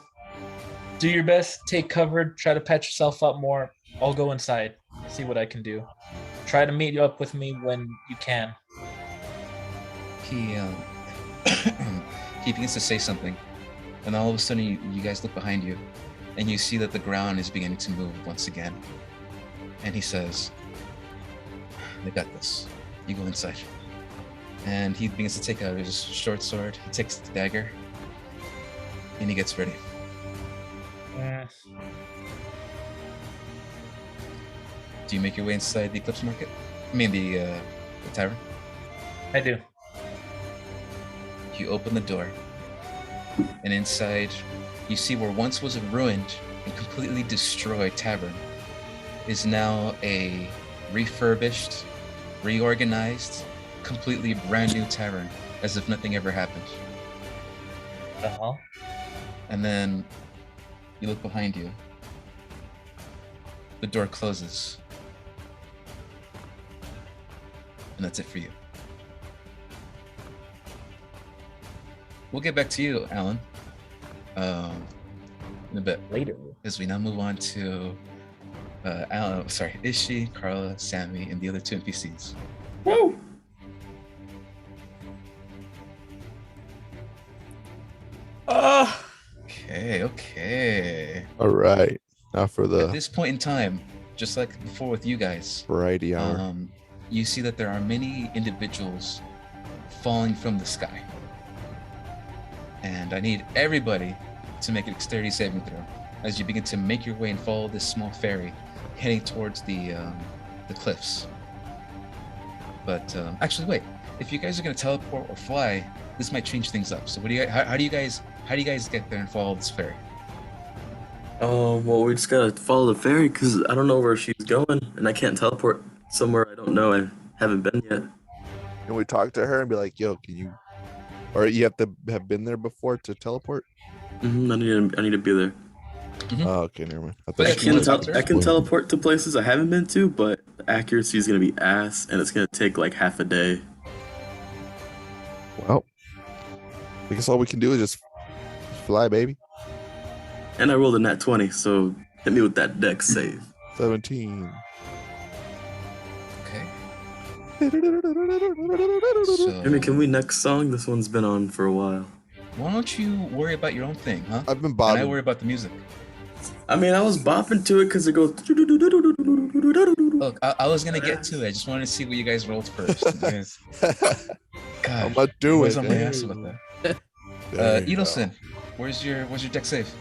do your best, take cover, try to patch yourself up more. I'll go inside, see what I can do. Try to meet you up with me when you can. He he begins to say something, and all of a sudden you guys look behind you, and you see that the ground is beginning to move once again. And he says, "I got this. You go inside." And he begins to take out his short sword. He takes the dagger, and he gets ready. Do you make your way inside the Eclipse Market? I mean the tavern? I do. You open the door, and inside you see where once was a ruined and completely destroyed tavern is now a refurbished, reorganized, completely brand new tavern, as if nothing ever happened. Uh-huh. And then you look behind you. The door closes. And that's it for you. We'll get back to you, Alan, in a bit, Later. as we now move on to Ishi, Carla, Sammy, and the other 2 NPCs. Woo! Okay. All right. Now for At the this point in time, just like before with you guys, variety hour. you see that there are many individuals falling from the sky. And I need everybody to make a dexterity saving throw as you begin to make your way and follow this small ferry heading towards the cliffs. But actually, wait. If you guys are gonna teleport or fly, this might change things up. So, what do you? How do you guys get there and follow this ferry? Oh, well, we just gotta follow the ferry because I don't know where she's going, and I can't teleport somewhere I don't know. I haven't been yet. Can we talk to her and be like, "Yo, can you?" Or you have to have been there before to teleport. I need to be there. Oh, okay, never mind. But I if you wanna talk to her? I can teleport to places I haven't been to, but the accuracy is gonna be ass, and it's gonna take like half a day. Well, I guess all we can do is just fly, baby. And I rolled a nat 20, so hit me with that dex save. 17. Okay. Jimmy, can we next song? This one's been on for a while. Why don't you worry about your own thing, huh? I've been And I bobbing. worry about the music. I mean, I was bopping to it because it goes. Look, I was gonna get to it. I just wanted to see what you guys rolled first. You guys- God, I'm not doing where's it. on my ass about that? There you go. Edelson, where's your deck save?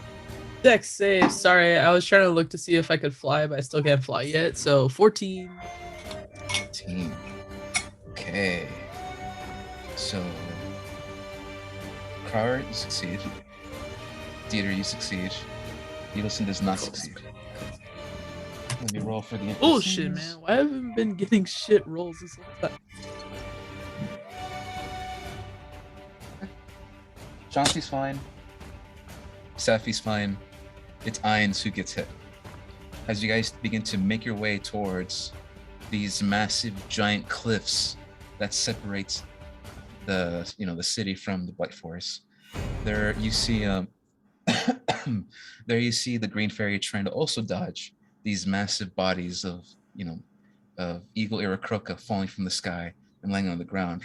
Dex save. Sorry, I was trying to look to see if I could fly, but I still can't fly yet. So 14. 18. Okay. So, Crowder, you succeed. Dieter, you succeed. Edelson does not succeed. Let me roll for the Bullshit, NPCs. man. Why haven't I been getting shit rolls this whole time? Chauncey's fine. Safi's fine. It's Ainz who gets hit. As you guys begin to make your way towards these massive giant cliffs that separates the city from the White Forest, there you see there you see the Green Fairy trying to also dodge these massive bodies of Eagle Irakroka falling from the sky and landing on the ground.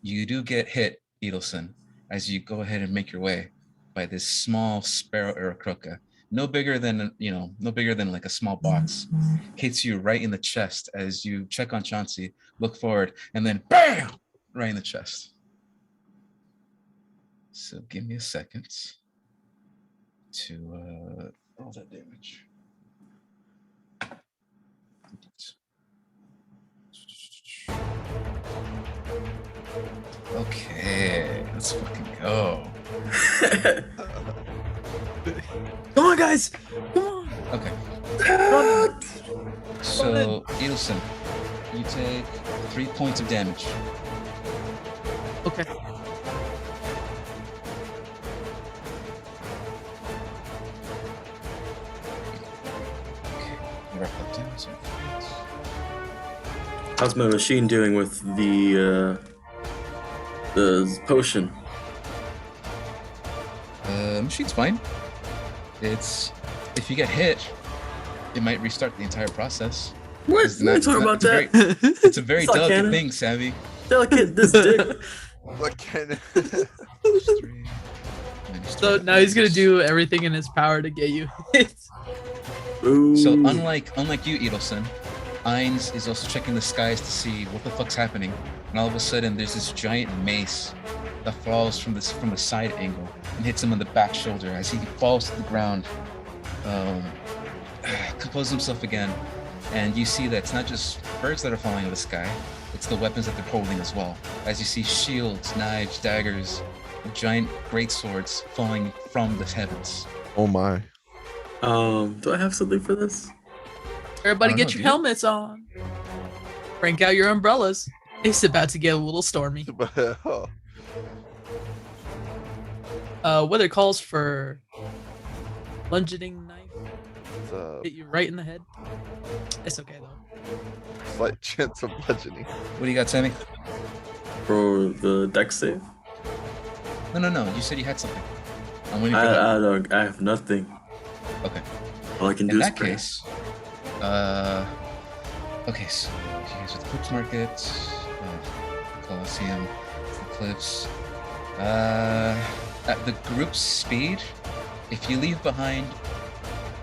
You do get hit, Edelson, as you go ahead and make your way, by this small sparrow Aarakocra, no bigger than like a small box, hits you right in the chest as you check on Chauncey, look forward, and then bam, right in the chest. So give me a second to roll that damage. Okay, let's fucking go. Come on, guys. Come on. Okay. Run. So, Edelson, you take 3 points of damage. Okay. Wrap that down. So How's my machine doing with the potion? machine's fine. It's if you get hit, it might restart the entire process. What? It's What are you talking about it's a that? very- It's a very It's not delicate canon. thing, Sammy. Delicate this dick. What can Three, minus So two, now he's gonna minus- do everything in his power to get you hit. Ooh. So unlike you, Edelson, Ainz is also checking the skies to see what the fuck's happening, and all of a sudden there's this giant mace that falls from the side angle and hits him on the back shoulder as he falls to the ground. Composes himself again, and you see that it's not just birds that are falling out of the sky; it's the weapons that they're holding as well. As you see shields, knives, daggers, giant great swords falling from the heavens. Oh my. Do I have something for this? Everybody I don't get know, your dude. helmets on. Crank out your umbrellas. It's about to get a little stormy. Weather calls for bludgeoning knife. It's a Hit you right in the head. It's okay though. slight chance of bludgeoning. What do you got, Sammy? For the deck save? No. You said you had something. I'm waiting for that. I don't. I have nothing. Okay. All I can do In is that pray. case, okay, so here's with the Clips Market, Colosseum, the Cliffs. At the group's speed, if you leave behind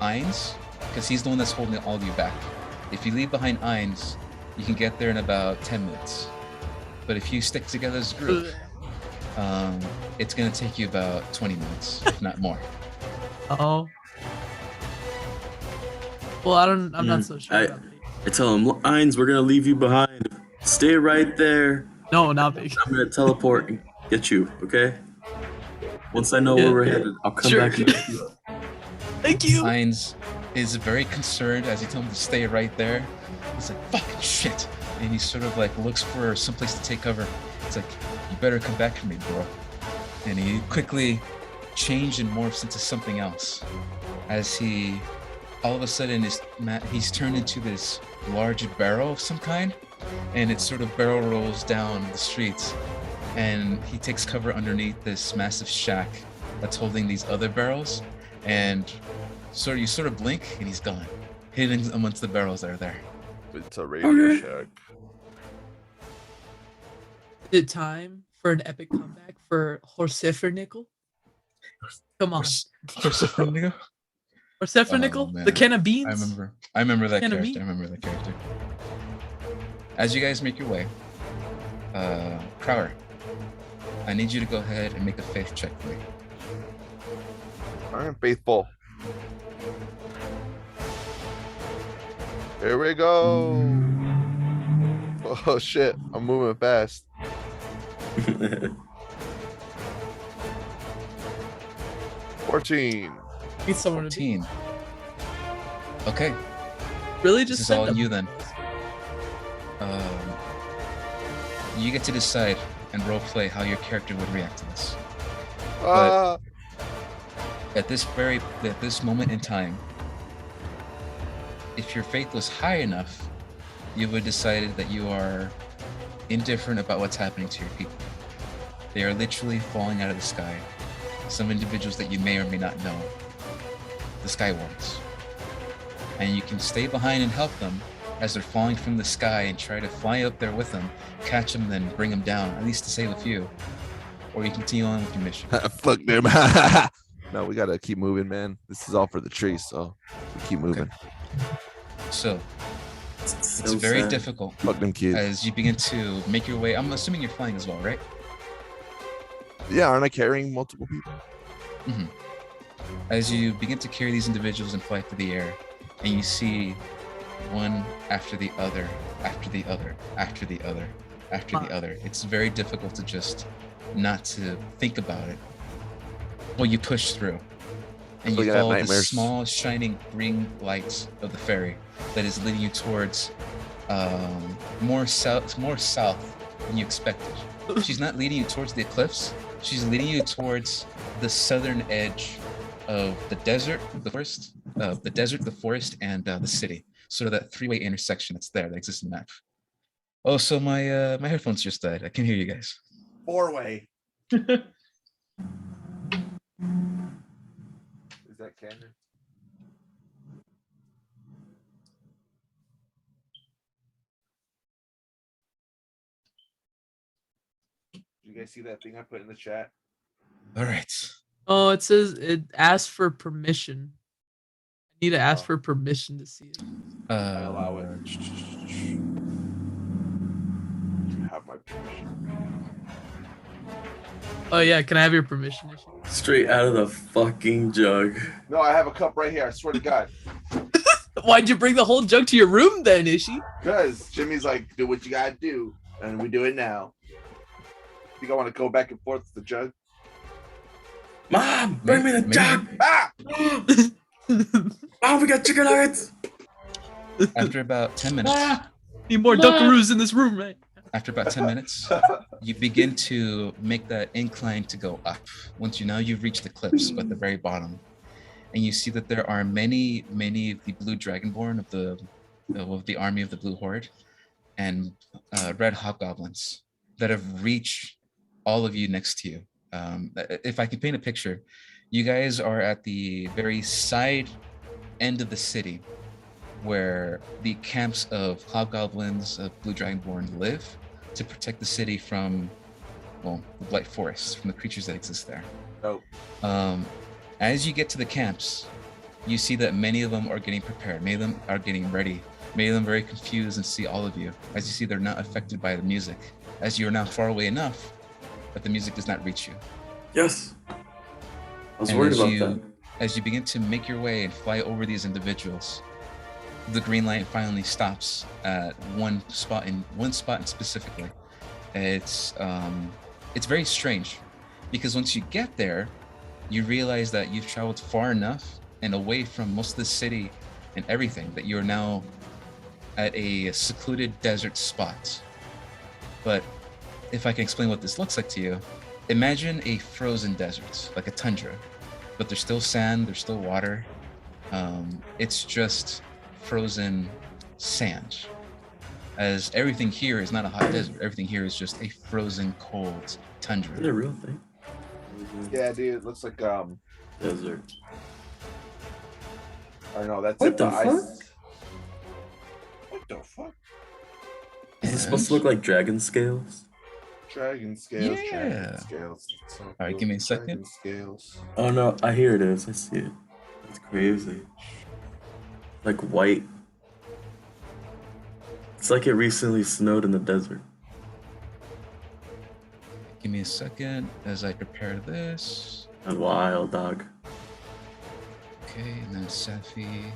Ainz, because he's the one that's holding all of you back. If you leave behind Ainz, you can get there in about 10 minutes. But if you stick together as a group, it's gonna take you about 20 minutes, if not more. Oh. Well, I'm not so sure. about me. I tell him, Ainz, we're gonna leave you behind. Stay right there. No, not big. I'm gonna teleport and get you. Okay. Once I know Yeah. where we're headed, I'll come Sure. back and get you. Thank you. Ainz is very concerned as you tell him to stay right there. He's like, fucking shit. And he sort of like looks for someplace to take cover. It's like, you better come back for me, bro. And he quickly changed and morphs into something else. As he, all of a sudden, he's turned into this large barrel of some kind. And it sort of barrel rolls down the streets. And he takes cover underneath this massive shack that's holding these other barrels. And you sort of blink and he's gone, hidden amongst the barrels that are there. It's a radio Okay. shack. Is it time for an epic comeback for Horsefernickel? Come on. Horsefernickel? Horsefernickel? Oh, man. The can of beans? I remember that Can of character. I meat? remember that character. As you guys make your way, Crowder, I need you to go ahead and make a faith check for me. I am faithful. Here we go. Oh shit, I'm moving fast. 14. Need someone to be. 14. Okay, Really this just is send all them. you then. You get to decide and roleplay how your character would react to this. Ah, At this moment in time, if your faith was high enough, you would have decided that you are indifferent about what's happening to your people. They are literally falling out of the sky. Some individuals that you may or may not know, the Skywalkers. And you can stay behind and help them as they're falling from the sky and try to fly up there with them, catch them, then bring them down, at least to save a few. Or you continue on with your mission. fuck them. No, we gotta keep moving, man. This is all for the tree, so we keep moving. So It's it's so very sad. difficult Fuck them kids. as you begin to make your way. I'm assuming you're flying as well, right? Yeah, aren't I carrying multiple people? As you begin to carry these individuals and fly through the air, and you see one after the other, after the other, after the other, after the other. It's very difficult to just not to think about it. Well, you push through, and We're you gonna have follow the nightmares. small, shining green lights of the ferry that is leading you towards more south than you expected. She's not leading you towards the cliffs. She's leading you towards the southern edge of the desert, the forest, and the city. Sort of that three-way intersection that's there that exists in the map. Oh, so my my headphones just died. I can't hear you guys. 4-way. Is that canon? Did you guys see that thing I put in the chat? All right. Oh, it says it asks for permission. I need to ask Oh. for permission to see it. I allow it. You have my permission. Oh yeah, can I have your permission? Ishi? Straight out of the fucking jug. No, I have a cup right here. I swear to God. Why'd you bring the whole jug to your room then, Ishi? Because Jimmy's like, do what you gotta do, and we do it now. Think I want to go back and forth with the jug? Mom, bring me the Maybe. jug. Ah! Mom, we got chicken nuggets. After about 10 minutes, Need more Dunkaroos in this room, right? after about 10 minutes, you begin to make that incline to go up. Once you've reached the cliffs at the very bottom, and you see that there are many of the blue dragonborn of the army of the Blue Horde, and red hobgoblins that have reached all of you next to you. If I can paint a picture, you guys are at the very side end of the city where the camps of hobgoblins of blue dragonborn live to protect the city from, well, the blight forest, from the creatures that exist there. Nope. As you get to the camps, you see that many of them are getting prepared, many of them are getting ready, many of them very confused and see all of you. As you see, they're not affected by the music, as you are now far away enough that the music does not reach you. Yes. I was And worried as about you, that. As you begin to make your way and fly over these individuals, the green light finally stops at one spot specifically. It's very strange, because once you get there, you realize that you've traveled far enough and away from most of the city and everything that you're now at a secluded desert spot. But if I can explain what this looks like to you, imagine a frozen desert, like a tundra, but there's still sand, there's still water. It's just frozen sand. As everything here is not a hot desert, everything here is just a frozen, cold Is it a tundra. real thing? Yeah, dude. It looks like Desert. I don't know. That's What it. the Ice. fuck? What the fuck? Is it supposed to look like dragon scales? Dragon scales. Yeah. Dragon scales. So All right, cool. give me a second. Dragon scales. Oh no, I hear it is. I see it. That's crazy. Like white. It's like it recently snowed in the desert. Give me a second as I prepare this. And wild dog. Okay, and then Safi.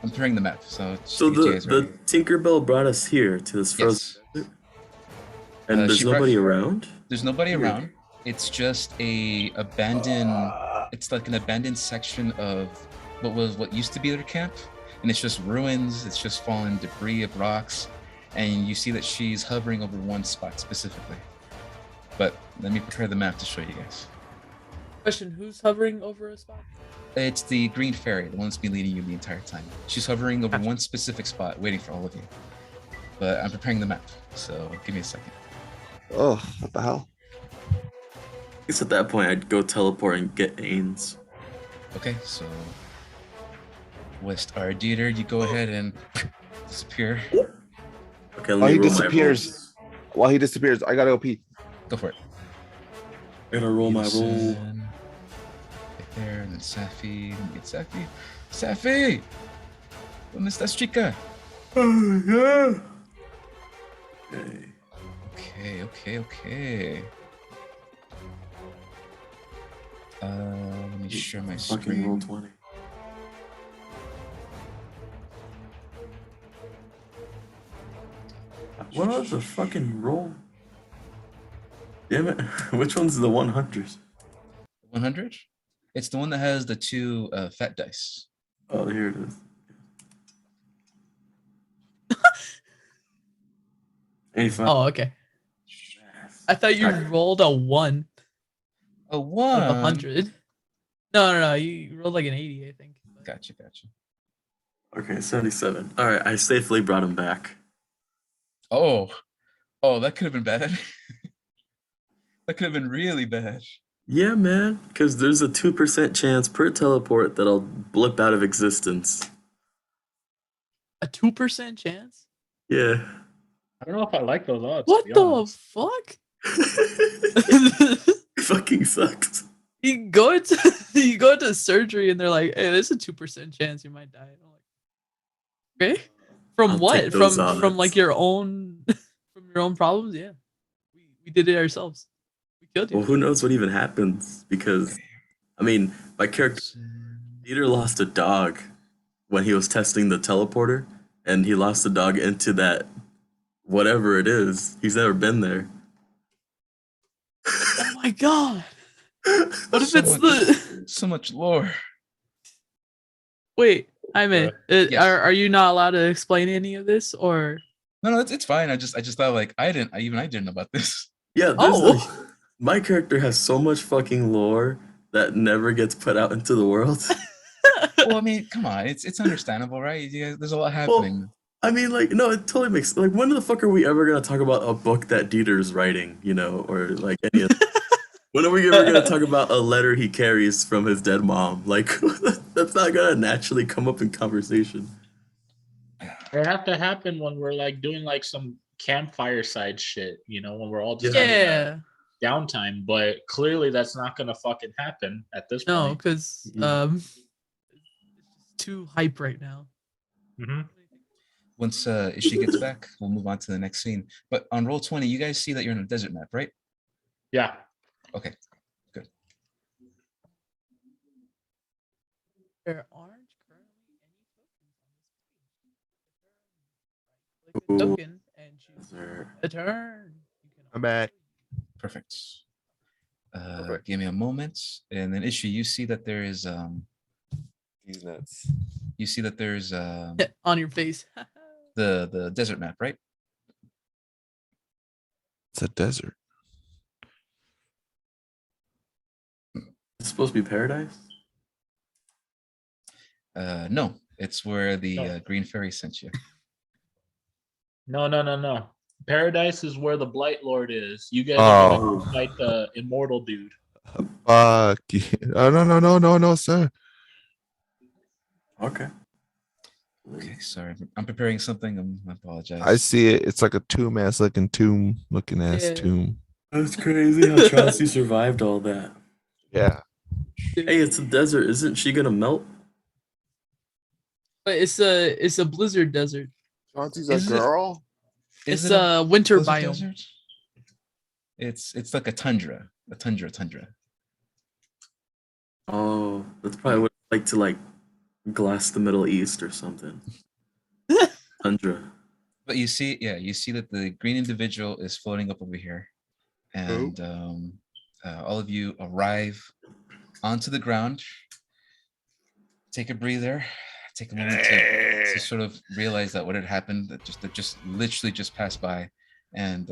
I'm preparing the map, so it's So you the guys ready. Tinkerbell brought us here to this frozen Yes. desert, and there's she brought- nobody around. There's nobody Weird. around. It's just a abandoned. It's like an abandoned section of what used to be their camp, and it's just ruins. It's just fallen debris of rocks, and you see that she's hovering over one spot specifically. But let me prepare the map to show you guys. Question: who's hovering over a spot? It's the green fairy, the one that's been leading you the entire time. She's hovering over Gotcha. one specific spot, waiting for all of you. But I'm preparing the map, so give me a second. Oh, what the hell? I guess at that point I'd go teleport and get Ains. Okay, so West Arditer, you go ahead and disappear. Okay, let Oh, me he roll my disappears. rolls. While he disappears, I gotta go pee. Go for it. I gotta roll my roll. Peterson. there, and then Safi. Let me get Safi. Safi! ¿Dónde estás, chica? Oh, yeah. Okay. Okay. Let me share my Fucking roll screen. 20. What was the fucking roll? Damn it. Which one's the 100? 100? It's the one that has the two fat dice. Oh, here it is. 85. Oh, okay. I thought you rolled a 1 A out of one. 100. No. You rolled like an 80, I think. Gotcha. Okay, 77. All right, I safely brought him back. Oh, that could have been bad. That could have been really bad. Yeah, man, because there's a 2% chance per teleport that I'll blip out of existence. A 2% chance? Yeah. I don't know if I like those odds. What to be the honest. fuck? It fucking sucks. you go into surgery and they're like, "Hey, there's a 2% chance you might die." And I'm like, okay, from I'll what? take those From like odds. your own from your own problems? Yeah, we did it ourselves. We killed you. Well, who knows what even happens? Because, I mean, my character Peter lost a dog when he was testing the teleporter, and he lost the dog into that whatever it is. He's never been there. Oh my god! What if So it's much- the So much lore. wait? I mean, Yes. are you not allowed to explain any of this or? No, it's fine. I just thought like I didn't know about this. Yeah, Oh. my character has so much fucking lore that never gets put out into the world. Well, I mean, come on, it's understandable, right? You guys, there's a lot happening. I mean, like, no, it totally makes like when the fuck are we ever gonna talk about a book that Dieter's writing, you know, or like any of when are we ever gonna talk about a letter he carries from his dead mom? Like that's not gonna naturally come up in conversation. It have to happen when we're like doing like some campfire side shit, you know, when we're all just having Yeah. downtime. But clearly, that's not gonna fucking happen at this No, point. because it's too hype right now. Mhm. Once Ishi gets back, we'll move on to the next scene. But on roll 20, you guys see that you're in a desert map, right? Yeah. Okay, good. There aren't currently any tokens on this page. Click a Ooh. token and choose There. a turn. You can I'm back. Perfect. Perfect. Give me a moment, and then Ishi, you see that there is He's nuts. you see that there's on your face. the desert map, right? It's a desert. It's supposed to be paradise? No, it's where the No. green fairy sent you. No. Paradise is where the Blight Lord is. You guys Oh. are going to fight the immortal dude. Fuck. Oh, no, sir. Okay. Okay, sorry, I'm preparing something. I apologize. I see it. It's like a tomb ass looking Yeah. tomb. That's crazy how Chauncey survived all that. Yeah. Hey, it's a desert. Isn't she gonna melt? But it's a blizzard desert. Chauncey's Is it- girl. Is It's it a winter blizzard biome. desert? It's like a tundra. Oh, that's probably what it's like to like glass the Middle East or something. Tundra. But you see that the green individual is floating up over here, and all of you arrive onto the ground. Take a breather. Take a moment to sort of realize that what had happened that just literally just passed by, and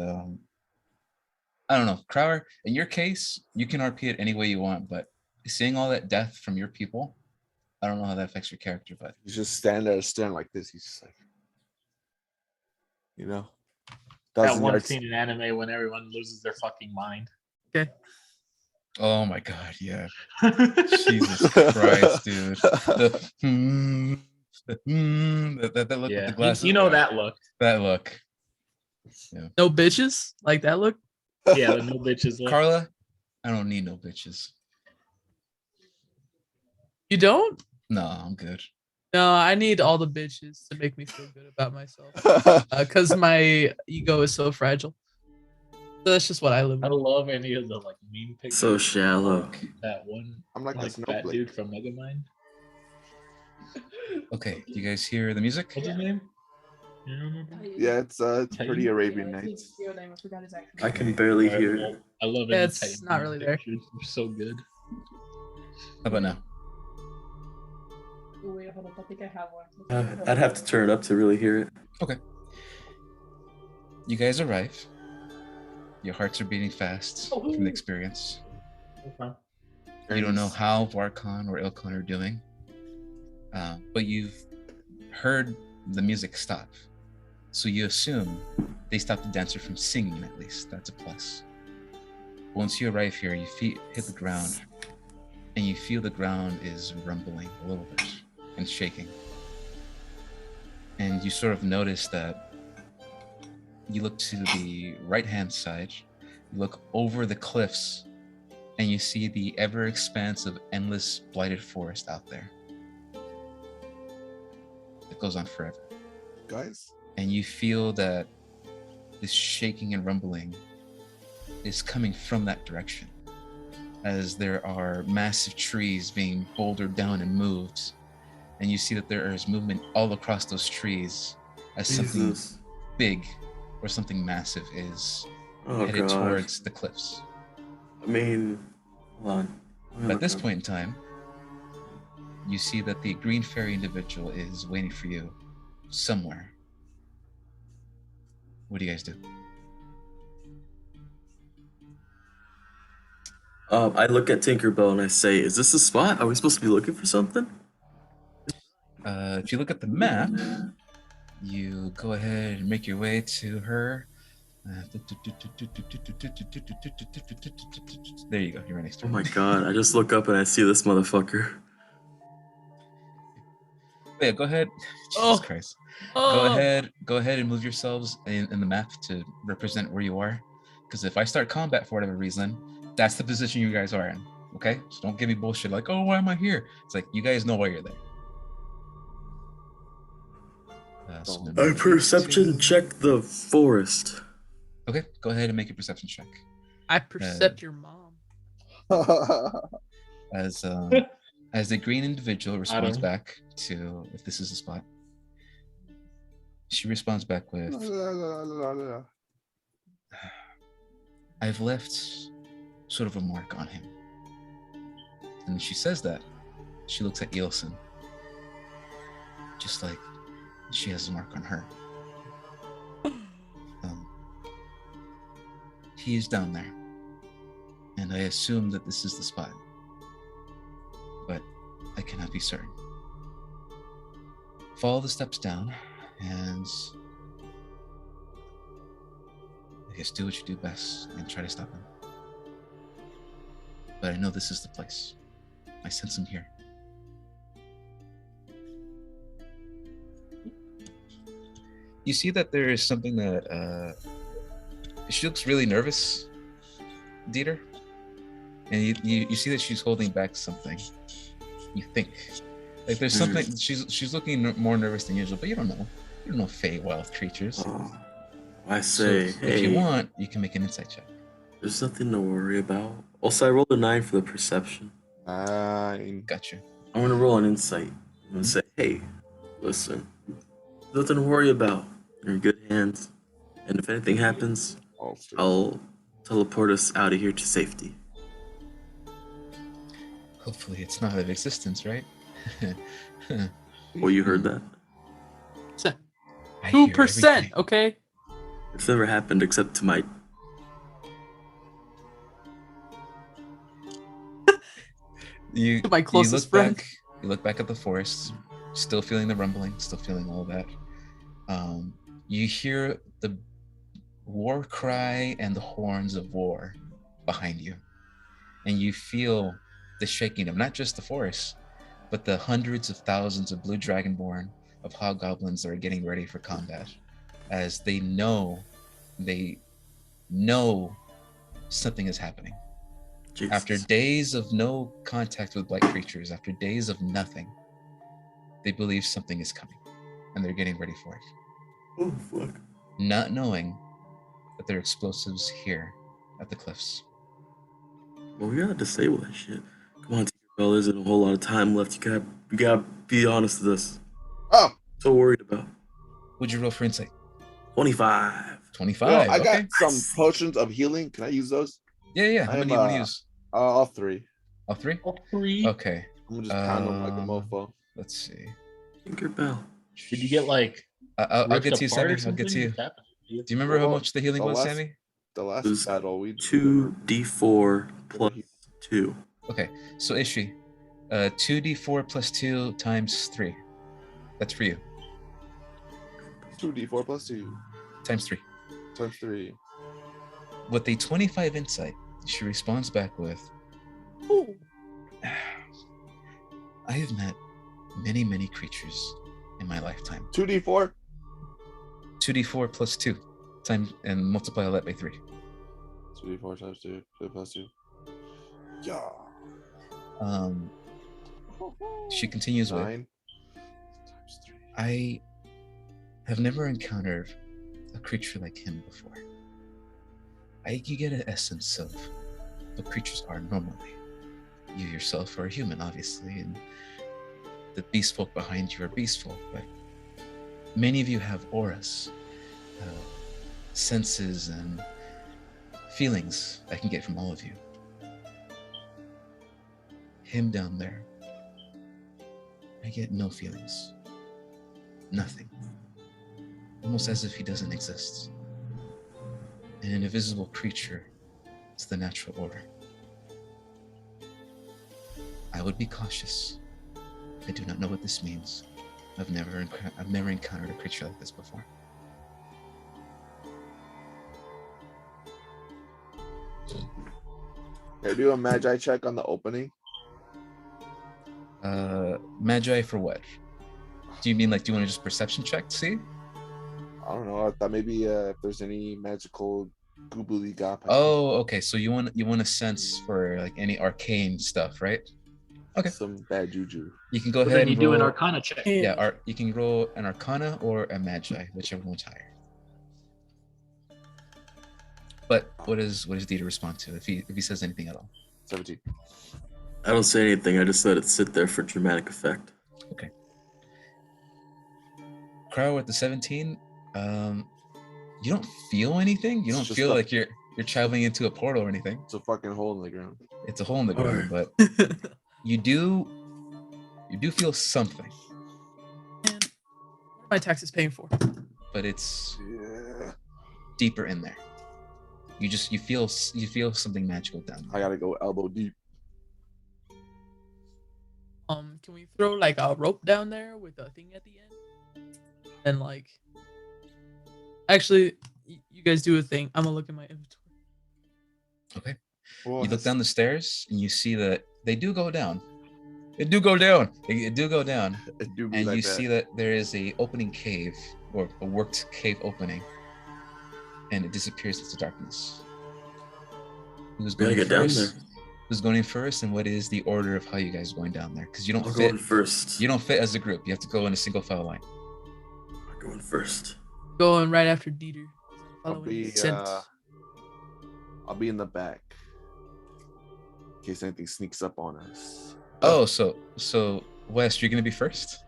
I don't know, Crower. In your case, you can RP it any way you want, but seeing all that death from your people, I don't know how that affects your character, but He's just standing there staring like this. He's just like, That doesn't one arts- scene in anime when everyone loses their fucking mind. oh my god, yeah. Jesus Christ, dude. That look with Yeah, the glasses. you know that look. That look. No bitches like that look. Yeah, the no bitches look. Carla, I don't need no bitches. You don't? No, I'm good. No, I need all the bitches to make me feel good about myself. Because my ego is so fragile. So that's just what I live I with. don't love any of the like meme pictures. So shallow. Like, that one I'm like a like fat snowflake. dude from Megamind. Okay, do you guys hear the music? What's his name? You remember? Yeah, it's Titan? pretty Arabian Nights. I can barely hear it. I love Yeah, any it's Titan not meme really there. pictures. They're so good. How about now? Wait, hold up. I think I have one. I'd have to turn it up to really hear it. Okay. You guys arrive. Your hearts are beating fast from the experience. Okay. You don't know how Varkon or Ilkon are doing, but you've heard the music stop. So you assume they stopped the dancer from singing at least. That's a plus. Once you arrive here, your feet hit the ground, and you feel the ground is rumbling a little bit and shaking. And you sort of notice that you look to the right-hand side, you look over the cliffs, and you see the ever expansive, endless, blighted forest out there. It goes on forever. Guys, And you feel that this shaking and rumbling is coming from that direction, as there are massive trees being bouldered down and moved. And you see that there is movement all across those trees as something Jesus. big or something massive is Oh headed god. towards the cliffs. I mean, hold on. But at this point in time, you see that the green fairy individual is waiting for you somewhere. What do you guys do? I look at Tinkerbell and I say, "Is this a spot? Are we supposed to be looking for something?" If you look at the map, you go ahead and make your way to her. There you go. You're right next to Oh her. my god! I just look up and I see this motherfucker. Yeah, go ahead. Jesus Oh. Christ. Oh, Go ahead and move yourselves in the map to represent where you are. Because if I start combat for whatever reason, that's the position you guys are in. Okay? So don't give me bullshit like, oh, why am I here? It's like you guys know why you're there. So Oh. I perception check the forest. Okay, go ahead and make a perception check. I percept your mom. As the green individual responds don't- back to if this is a spot. She responds back with, I've left sort of a mark on him. And she says that. She looks at Ilson. Just like she has a mark on her. He is down there. And I assume that this is the spot. But I cannot be certain. Follow the steps down and I guess do what you do best and try to stop him. But I know this is the place. I sense him here. You see that there is something that she looks really nervous, Dieter. And you see that she's holding back something. You think. Like there's something she's looking more nervous than usual, but you don't know. You don't know Fey wild creatures. Oh, I say, So hey, if you want, you can make an insight check. there's nothing to worry about. Also, I rolled a 9 for the perception. 9. Gotcha. I'm gonna roll an insight. I'm gonna say, hey, listen, there's nothing to worry about. You're in good hands. And if anything happens, Oh, I'll teleport us out of here to safety. Hopefully it's not of existence, right? Well, you heard that? I hear 2%, everything. okay? It's never happened except to my. You, To my closest look friend. Back, you look back at the forest, still feeling the rumbling, still feeling all that. You hear the war cry and the horns of war behind you. And you feel the shaking of not just the forest, but the hundreds of thousands of blue dragonborn of hobgoblins that are getting ready for combat. As they know something is happening. Jesus. After days of no contact with blight creatures, after days of nothing, they believe something is coming, and they're getting ready for it, Oh fuck. not knowing that there are explosives here at the cliffs. Well, we gotta disable that shit. Come on, Tinkerbell. There isn't a whole lot of time left. You gotta be honest with us. Oh, So worried about. Would you roll for insight? 25. 25. I got Okay. some potions of healing. Can I use those? Yeah. How I many am, you want to use? All 3. All 3? All 3. Okay. I'm gonna just pound them like a Um, mofo. Let's see. Tinkerbell. Did you get like I'll ripped get to you, apart or Sammy. I'll get to you. something? What happened? Do you remember how Well, much the healing the was, last- Sammy? The last It was battle we 2d4 plus 2. Okay. So Ishri, 2d4 plus 2 times 3. That's for you. 2d4 plus 2 Times 3. times 3. With a 25 insight, she responds back with, Ooh. I have met many, many creatures in my lifetime. 2d4. 2d4 plus 2 times and multiply all that by 3. 2d4 times 2 plus 2. Yeah. She continues with, 9 times 3. I have never encountered a creature like him before. You get an essence of what creatures are normally. You yourself are a human, obviously, and the beast folk behind you are beast folk, but many of you have auras, senses, and feelings I can get from all of you. Him down there, I get no feelings. Nothing. Almost as if he doesn't exist. And an invisible creature is the natural order. I would be cautious. I do not know what this means. I've never encountered a creature like this before. Hey, do a magi check on the opening. Magi for what? Do you mean like, do you want to just perception check to see? I don't know. I thought maybe if there's any magical goobly gop. Oh, okay. So you want a sense for like any arcane stuff, right? Okay. Some bad juju. You can go But ahead then you and do an roll- Arcana check. Yeah, you can roll an Arcana or a Magi, whichever one's higher. But what does Dieter respond to if he says anything at all? 17. I don't say anything. I just let it sit there for dramatic effect. Okay. Crow at the 17. You don't feel anything. You It's don't just feel a- like you're traveling into a portal or anything. It's a fucking hole in the ground. It's a hole in the ground, but you do feel something, Man, what are my taxes paying for? but it's Yeah. deeper in there. You feel something magical down I there. gotta go elbow deep. Can we throw like a rope down there with a thing at the end? And like, actually, you guys do a thing. I'm gonna look at my inventory. Okay. Well, You look down the stairs and you see that they do go down. It do go down. It do go down. it do be And like you that. see that there is a opening cave or a worked cave opening, and it disappears into darkness. Who's We gotta going get down first? there. Who's going in first, and what is the order of how you guys are going down there? Because you don't I'll go fit. in first. You don't fit as a group. You have to go in a single file line. I'll go in first. Going right after Dieter. I'll Following be his scent. I'll be in the back in case anything sneaks up on us. Oh, so West, you're gonna be first.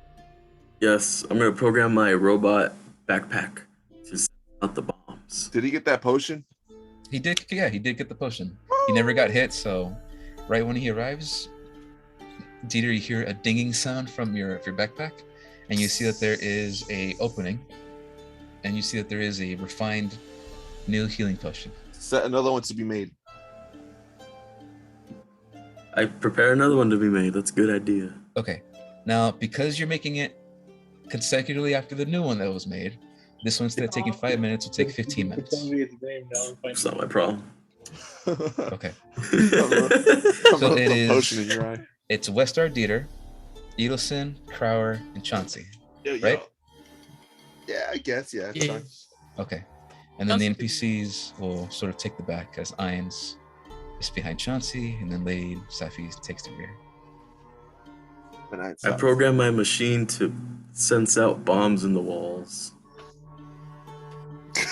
Yes, I'm gonna program my robot backpack to send out the bombs. Did he get that potion? He did. Yeah, he did get the potion. He never got hit. So, right when he arrives, Dieter, you hear a dinging sound from your backpack, and you see that there is a opening, and you see that there is a refined new healing potion. Set another one to be made. I prepare another one to be made. That's a good idea. Okay, now because you're making it consecutively after the new one that was made, this one instead of taking 5 minutes will take 15 minutes. It's not my problem. Okay, So So it is- potion in your eye. it's Westar, Dieter, Edelson, Crower, and Chauncey. Right? Yeah, I guess. Yeah. it's Yeah. fine. Okay. And then the Chauncey could be- NPCs will sort of take the back as Irons, Just behind Chauncey, and then Lady Safi takes the rear. I programmed my machine to sense out bombs in the walls.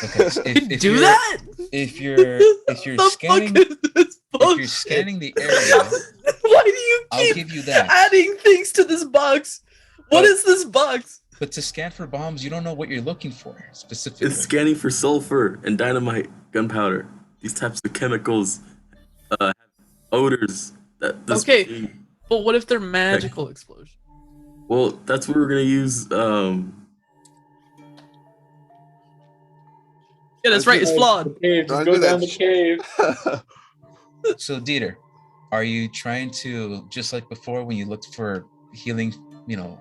Okay, so You do you're- that? If you're The scanning, fuck is this if box? you're scanning the area, Why do you I'll keep give you that. adding things to this box? What But- is this box? But to scan for bombs, you don't know what you're looking for specifically. It's scanning for sulfur and dynamite, gunpowder. These types of chemicals have odors that this Okay. machine- But what if they're magical explosions? Well, that's what we're gonna use. Yeah, that's right. It's flawed. Cave, just Don't go do that down the cave. So Dieter, are you trying to, just like before when you looked for healing,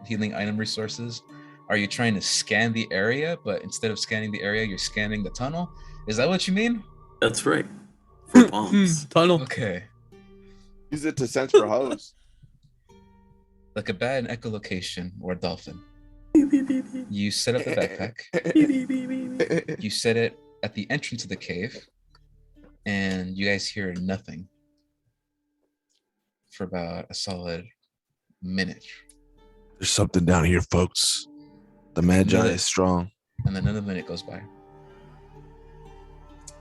healing item resources, are you trying to scan the area, but instead of scanning the area, you're scanning the tunnel? Is that what you mean? That's right. For bombs. Tunnel. Okay. Use it to sense for hoes. Like a bat, an echolocation, or a dolphin. You set up the backpack. You set it at the entrance of the cave, and you guys hear nothing for about a solid minute. There's something down here, folks. The Magi is strong. And then another minute goes by.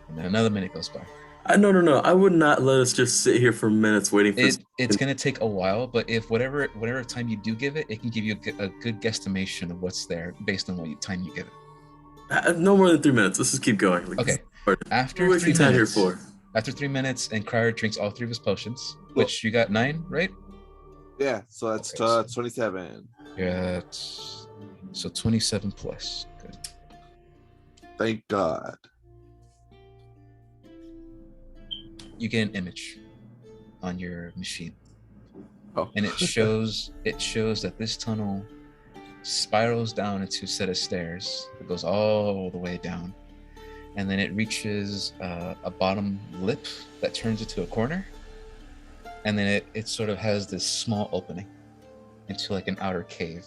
And then another minute goes by. No. I would not let us just sit here for minutes waiting for. It's gonna take a while, but if whatever time you do give it, it can give you a good guesstimation of what's there based on what time you give it. No more than 3 minutes. Let's just keep going. Like, Okay. After What are we 3 time here minutes, for? after 3 minutes, and Crier drinks all 3 of his potions, which you got 9, right? Yeah, so that's Okay, 27. You're at 27 plus. Good. Thank God. You get an image on your machine, Oh. and it shows that this tunnel spirals down into a set of stairs that goes all the way down, and then it reaches a bottom lip that turns into a corner, and then it sort of has this small opening into like an outer cave,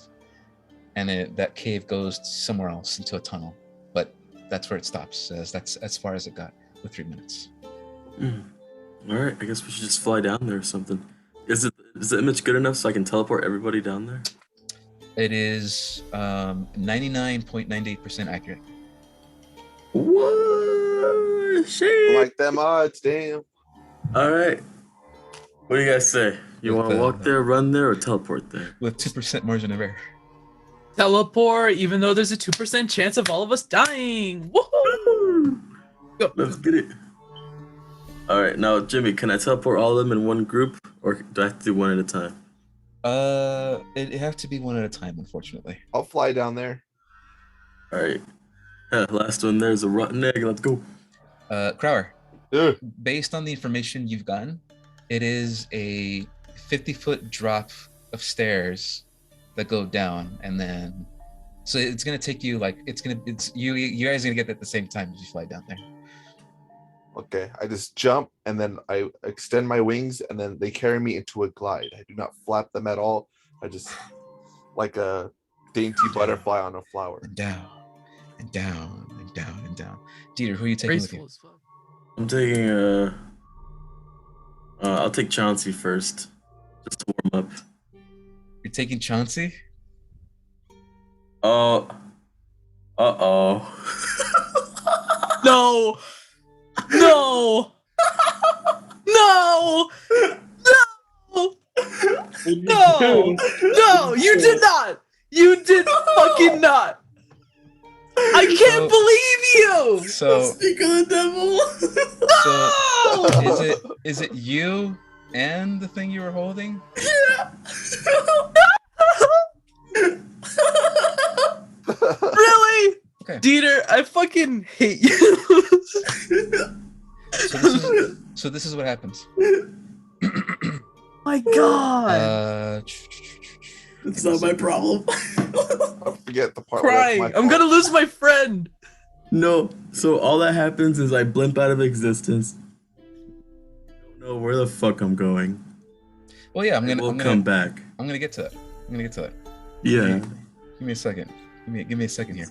and then that cave goes somewhere else into a tunnel, but that's where it stops. That's as far as it got with 3 minutes. All right, I guess we should just fly down there or something. Is the image good enough so I can teleport everybody down there? It is 99.98% accurate. What? Shit. Like them odds, damn. All right. What do you guys say? You want to walk there, run there, or teleport there? With 2% margin of error. Teleport, even though there's a 2% chance of all of us dying. Woohoo! Go. Let's get it. All right, now Jimmy, can I teleport all of them in one group, or do I have to do one at a time? It have to be one at a time, unfortunately. I'll fly down there. All right. Last one there's a rotten egg. Let's go. Crower, Yeah. based on the information you've gotten, it is a 50-foot drop of stairs that go down, and then so it's gonna take you like you guys are gonna get there at the same time as you fly down there. Okay, I just jump and then I extend my wings and then they carry me into a glide. I do not flap them at all. I just like a dainty butterfly on a flower. And down, and down, and down, and down. Dieter, who are you taking with Graceful you? as fuck. I'm taking I'll take Chauncey first, just to warm up. You're taking Chauncey? Oh. Uh-oh. No! No! No! No! No! No! You did not! You did fucking not! I can't believe you! So, Speak of the devil. so No! is it you and the thing you were holding? Really? Okay. Dieter, I fucking hate you. So this is what happens. My god. It's not my problem. I forget the part. where that's Crying. my I'm fault. gonna lose my friend. No. So all that happens is I blimp out of existence. I don't know where the fuck I'm going. Well, yeah, I'm We'll gonna come back. I'm gonna get to that. I'm gonna get to that. Yeah. Give me a second. Give me a second here.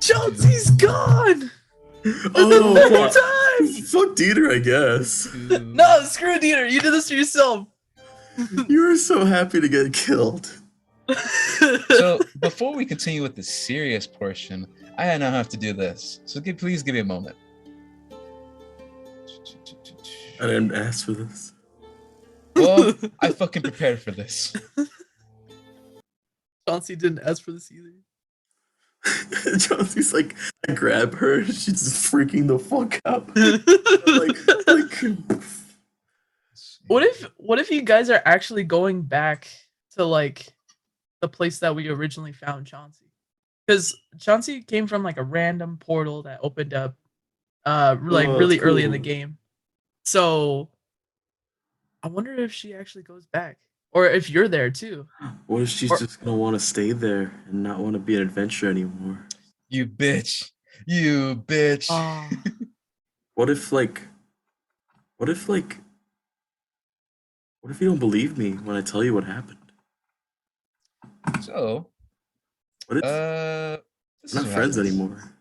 Chelsea's gone. Oh, Many times. Fuck Dieter, I guess. No, screw Dieter. You did this to yourself. You were so happy to get killed. So before we continue with the serious portion, I now have to do this. So please give me a moment. I didn't ask for this. Well, I fucking prepared for this. Chauncey didn't ask for this either. Chauncey's like, I grab her, she's just freaking the fuck out. like, What if you guys are actually going back to like the place that we originally found Chauncey? Because Chauncey came from like a random portal that opened up like Oh, really early in the cool. game. So I wonder if she actually goes back. Or if you're there too. what if she's Or- just gonna want to stay there and not want to be an adventure anymore? You bitch. You bitch. Oh, What if you don't believe me when I tell you what happened? So, What if this we're is not what friends happens. anymore?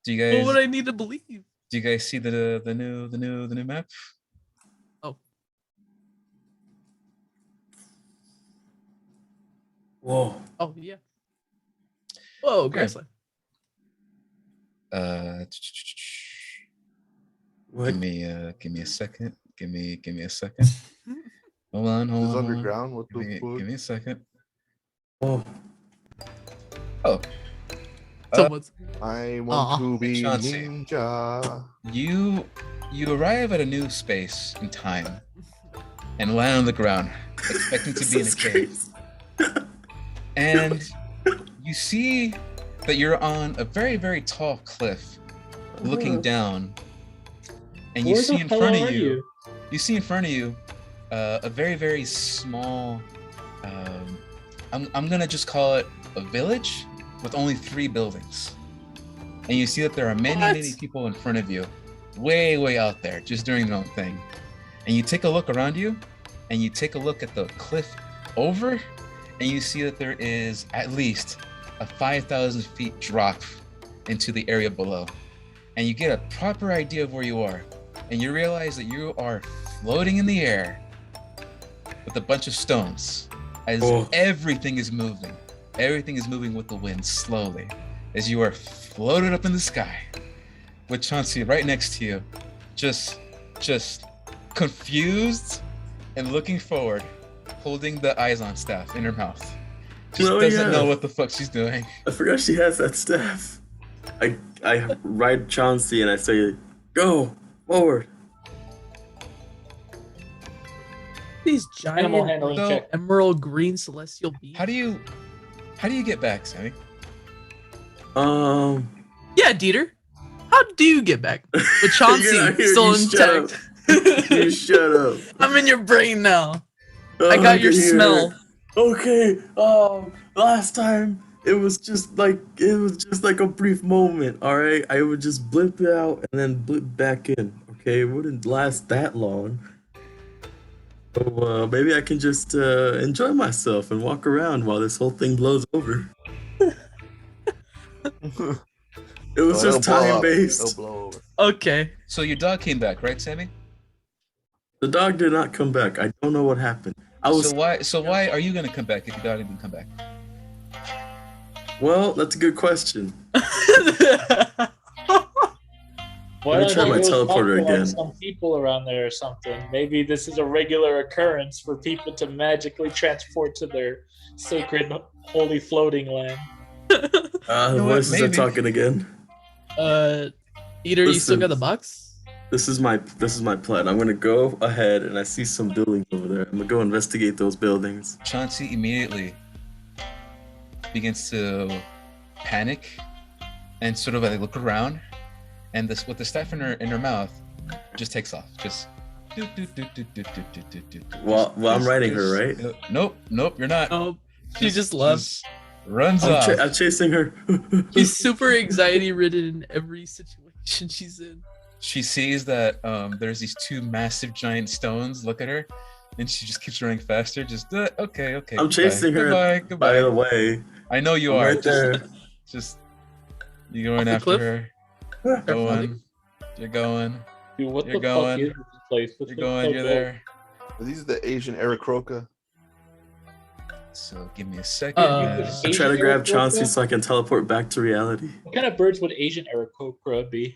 Do you what guys would I need to believe? do you guys see the new map? Whoa. Oh yeah. Whoa, Okay. Graceland. What? Give me a second. Give me a second. Hold on, hold This on. hold on. underground. What Give me, the fuck? give me a second. Whoa. Oh, Someone's I want Aw. to be Chauncey. ninja. you arrive at a new space and time, and land on the ground, expecting to This be in a is cave. crazy. And you see that you're on a very, very tall cliff, looking down, and you Where see the in hell front of are you, you see in front of you, a very, very small. I'm gonna just call it a village with only 3 buildings, and you see that there are many, What? many people in front of you, way, way out there, just doing their own thing. And you take a look around you, and you take a look at the cliff over, and you see that there is at least a 5,000 feet drop into the area below. And you get a proper idea of where you are. And you realize that you are floating in the air with a bunch of stones as Oh. everything is moving. Everything is moving with the wind slowly as you are floated up in the sky with Chauncey right next to you, just confused and looking forward, holding the Izon staff in her mouth. Just Oh, doesn't yeah. know what the fuck she's doing. I forgot she has that staff. I ride Chauncey and I say, go forward. these giant Animal handling So- check. emerald green celestial beings. How do you get back, Sammy? Yeah, Dieter. How do you get back? With Chauncey Yeah, here, still you shut intact. You shut up. I'm in your brain now. Oh, I got your can hear smell. it. Okay. Last time it was just like a brief moment. All right, I would just blip out and then blip back in. Okay, it wouldn't last that long. So maybe I can just enjoy myself and walk around while this whole thing blows over. It was Oh, just it'll blow time up. based. It'll blow over. Okay. So your dog came back, right, Sammy? The dog did not come back. I don't know what happened. I was So why are you gonna come back if your dog didn't come back? well. That's a good question. Why Let me don't try you my go talk teleporter to, like, again. some people around there or something? Maybe this is a regular occurrence for people to magically transport to their sacred, holy floating land. The know what, voices are maybe. talking again. Eater, you still Listen. got the box? This is my plan. I'm gonna go ahead and I see some buildings over there. I'm gonna go investigate those buildings. Chauncey immediately begins to panic and sort of like look around, and this with the staff in her mouth just takes off. Just Well, I'm riding her, right? Nope, you're not. Oh, she just left. Runs off. I'm chasing her. She's super anxiety ridden in every situation she's in. She sees that there's these 2 massive giant stones. Look at her, and she just keeps running faster. Just okay. I'm goodbye, chasing her. Goodbye. By the way, I know you I'm are. right there. Just you going Off the after cliff? her. Careful. Going. You're going. Dude, what You're the fuck going. is this place? This You're looks going. so You're dope. there. These are the Asian Aarakocra. So give me a second. Uh, I try to Asian grab Aarakocra? Chauncey so I can teleport back to reality. What kind of birds would Asian Aarakocra be?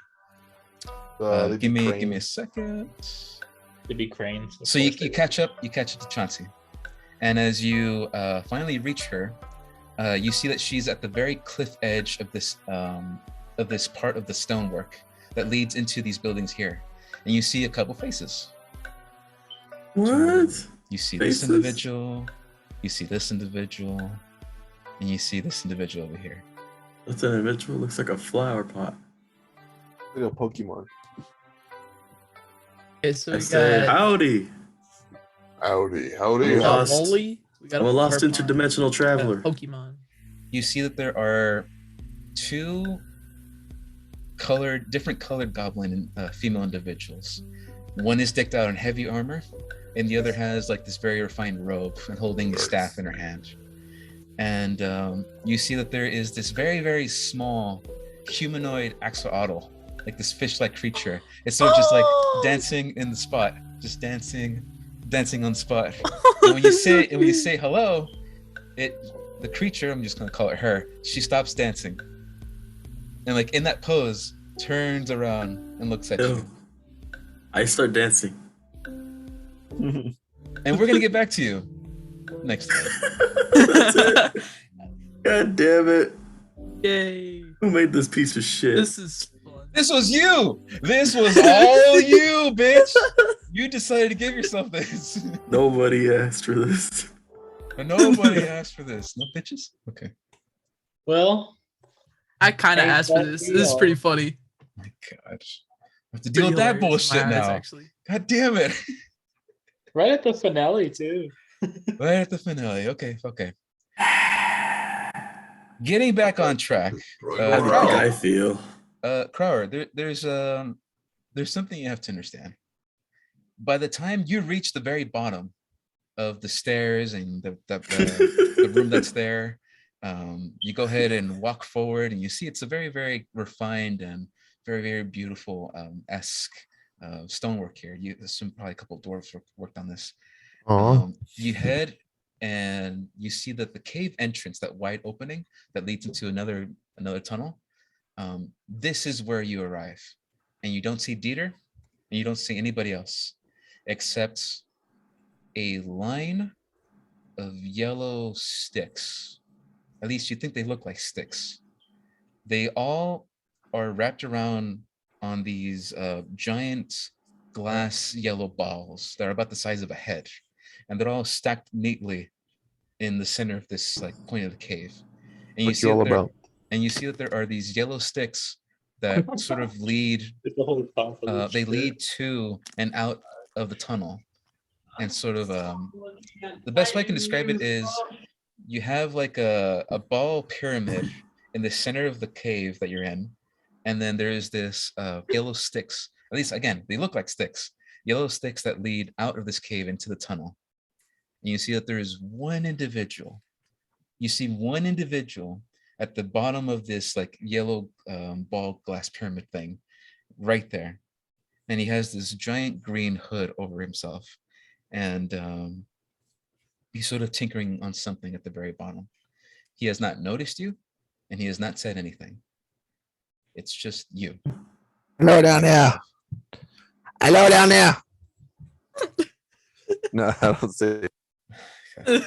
They'd give be me cranes. a second. They'd be cranes. Of So you, course they you would. catch up to Chauncey, and as you finally reach her, you see that she's at the very cliff edge of this part of the stonework that leads into these buildings here, and you see a couple faces. What? You see Faces? this individual, you see this individual, and you see this individual over here. That individual looks like a flower pot. Like a Pokemon. Okay, so I we say, got, howdy. Howdy, we howdy. I'm got lost. Molly. We got I'm a lost Purpon, interdimensional we got traveler. Pokemon. You see that there are two different colored goblin female individuals. One is decked out in heavy armor, and the other has like this very refined robe and holding a staff in her hand. And you see that there is this very, very small humanoid axolotl, like this fish-like creature. It's sort of just like dancing in the spot, just dancing on the spot. And when you say hello, the creature, I'm just gonna call it her, she stops dancing, and like in that pose, turns around and looks at Ew. you. I start dancing. And we're gonna get back to you next time. That's it. God damn it. Yay! Who made this piece of shit? This is fun. This was you. This was all you, bitch. You decided to give yourself this. Nobody asked for this. But nobody asked for this. No bitches. Okay. Well, I kind of Thank asked for God this. we This is all- pretty funny. My God. I have to deal Pretty with that hilarious in my bullshit eyes, now. actually. God damn it. right at the finale too. Right at the finale. Okay. Getting back on track. How do you think I feel? Crower, there's something you have to understand. By the time you reach the very bottom of the stairs and the room that's there, you go ahead and walk forward, and you see it's a very, very refined and very, very beautiful esque stonework here. You assume probably a couple of dwarves worked on this. You head and you see that the cave entrance, that wide opening that leads into another tunnel, this is where you arrive, and you don't see Dieter, and you don't see anybody else except a line of yellow sticks. At least you think they look like sticks. They all are wrapped around on these giant glass yellow balls that are about the size of a head, and they're all stacked neatly in the center of this like point of the cave. And What's you all about? And you see that there are these yellow sticks that sort of lead It's the whole convoluted they shit. lead to and out of the tunnel. And sort of the best way I can describe it is you have like a ball pyramid in the center of the cave that you're in, and then there's this yellow sticks, at least again they look like sticks, yellow sticks that lead out of this cave into the tunnel. And you see that there is one individual. You see one individual at the bottom of this like yellow ball glass pyramid thing right there, and he has this giant green hood over himself, and he's sort of tinkering on something at the very bottom. He has not noticed you, and he has not said anything. It's just you. Hello down there. Hello down there. No, I don't say. There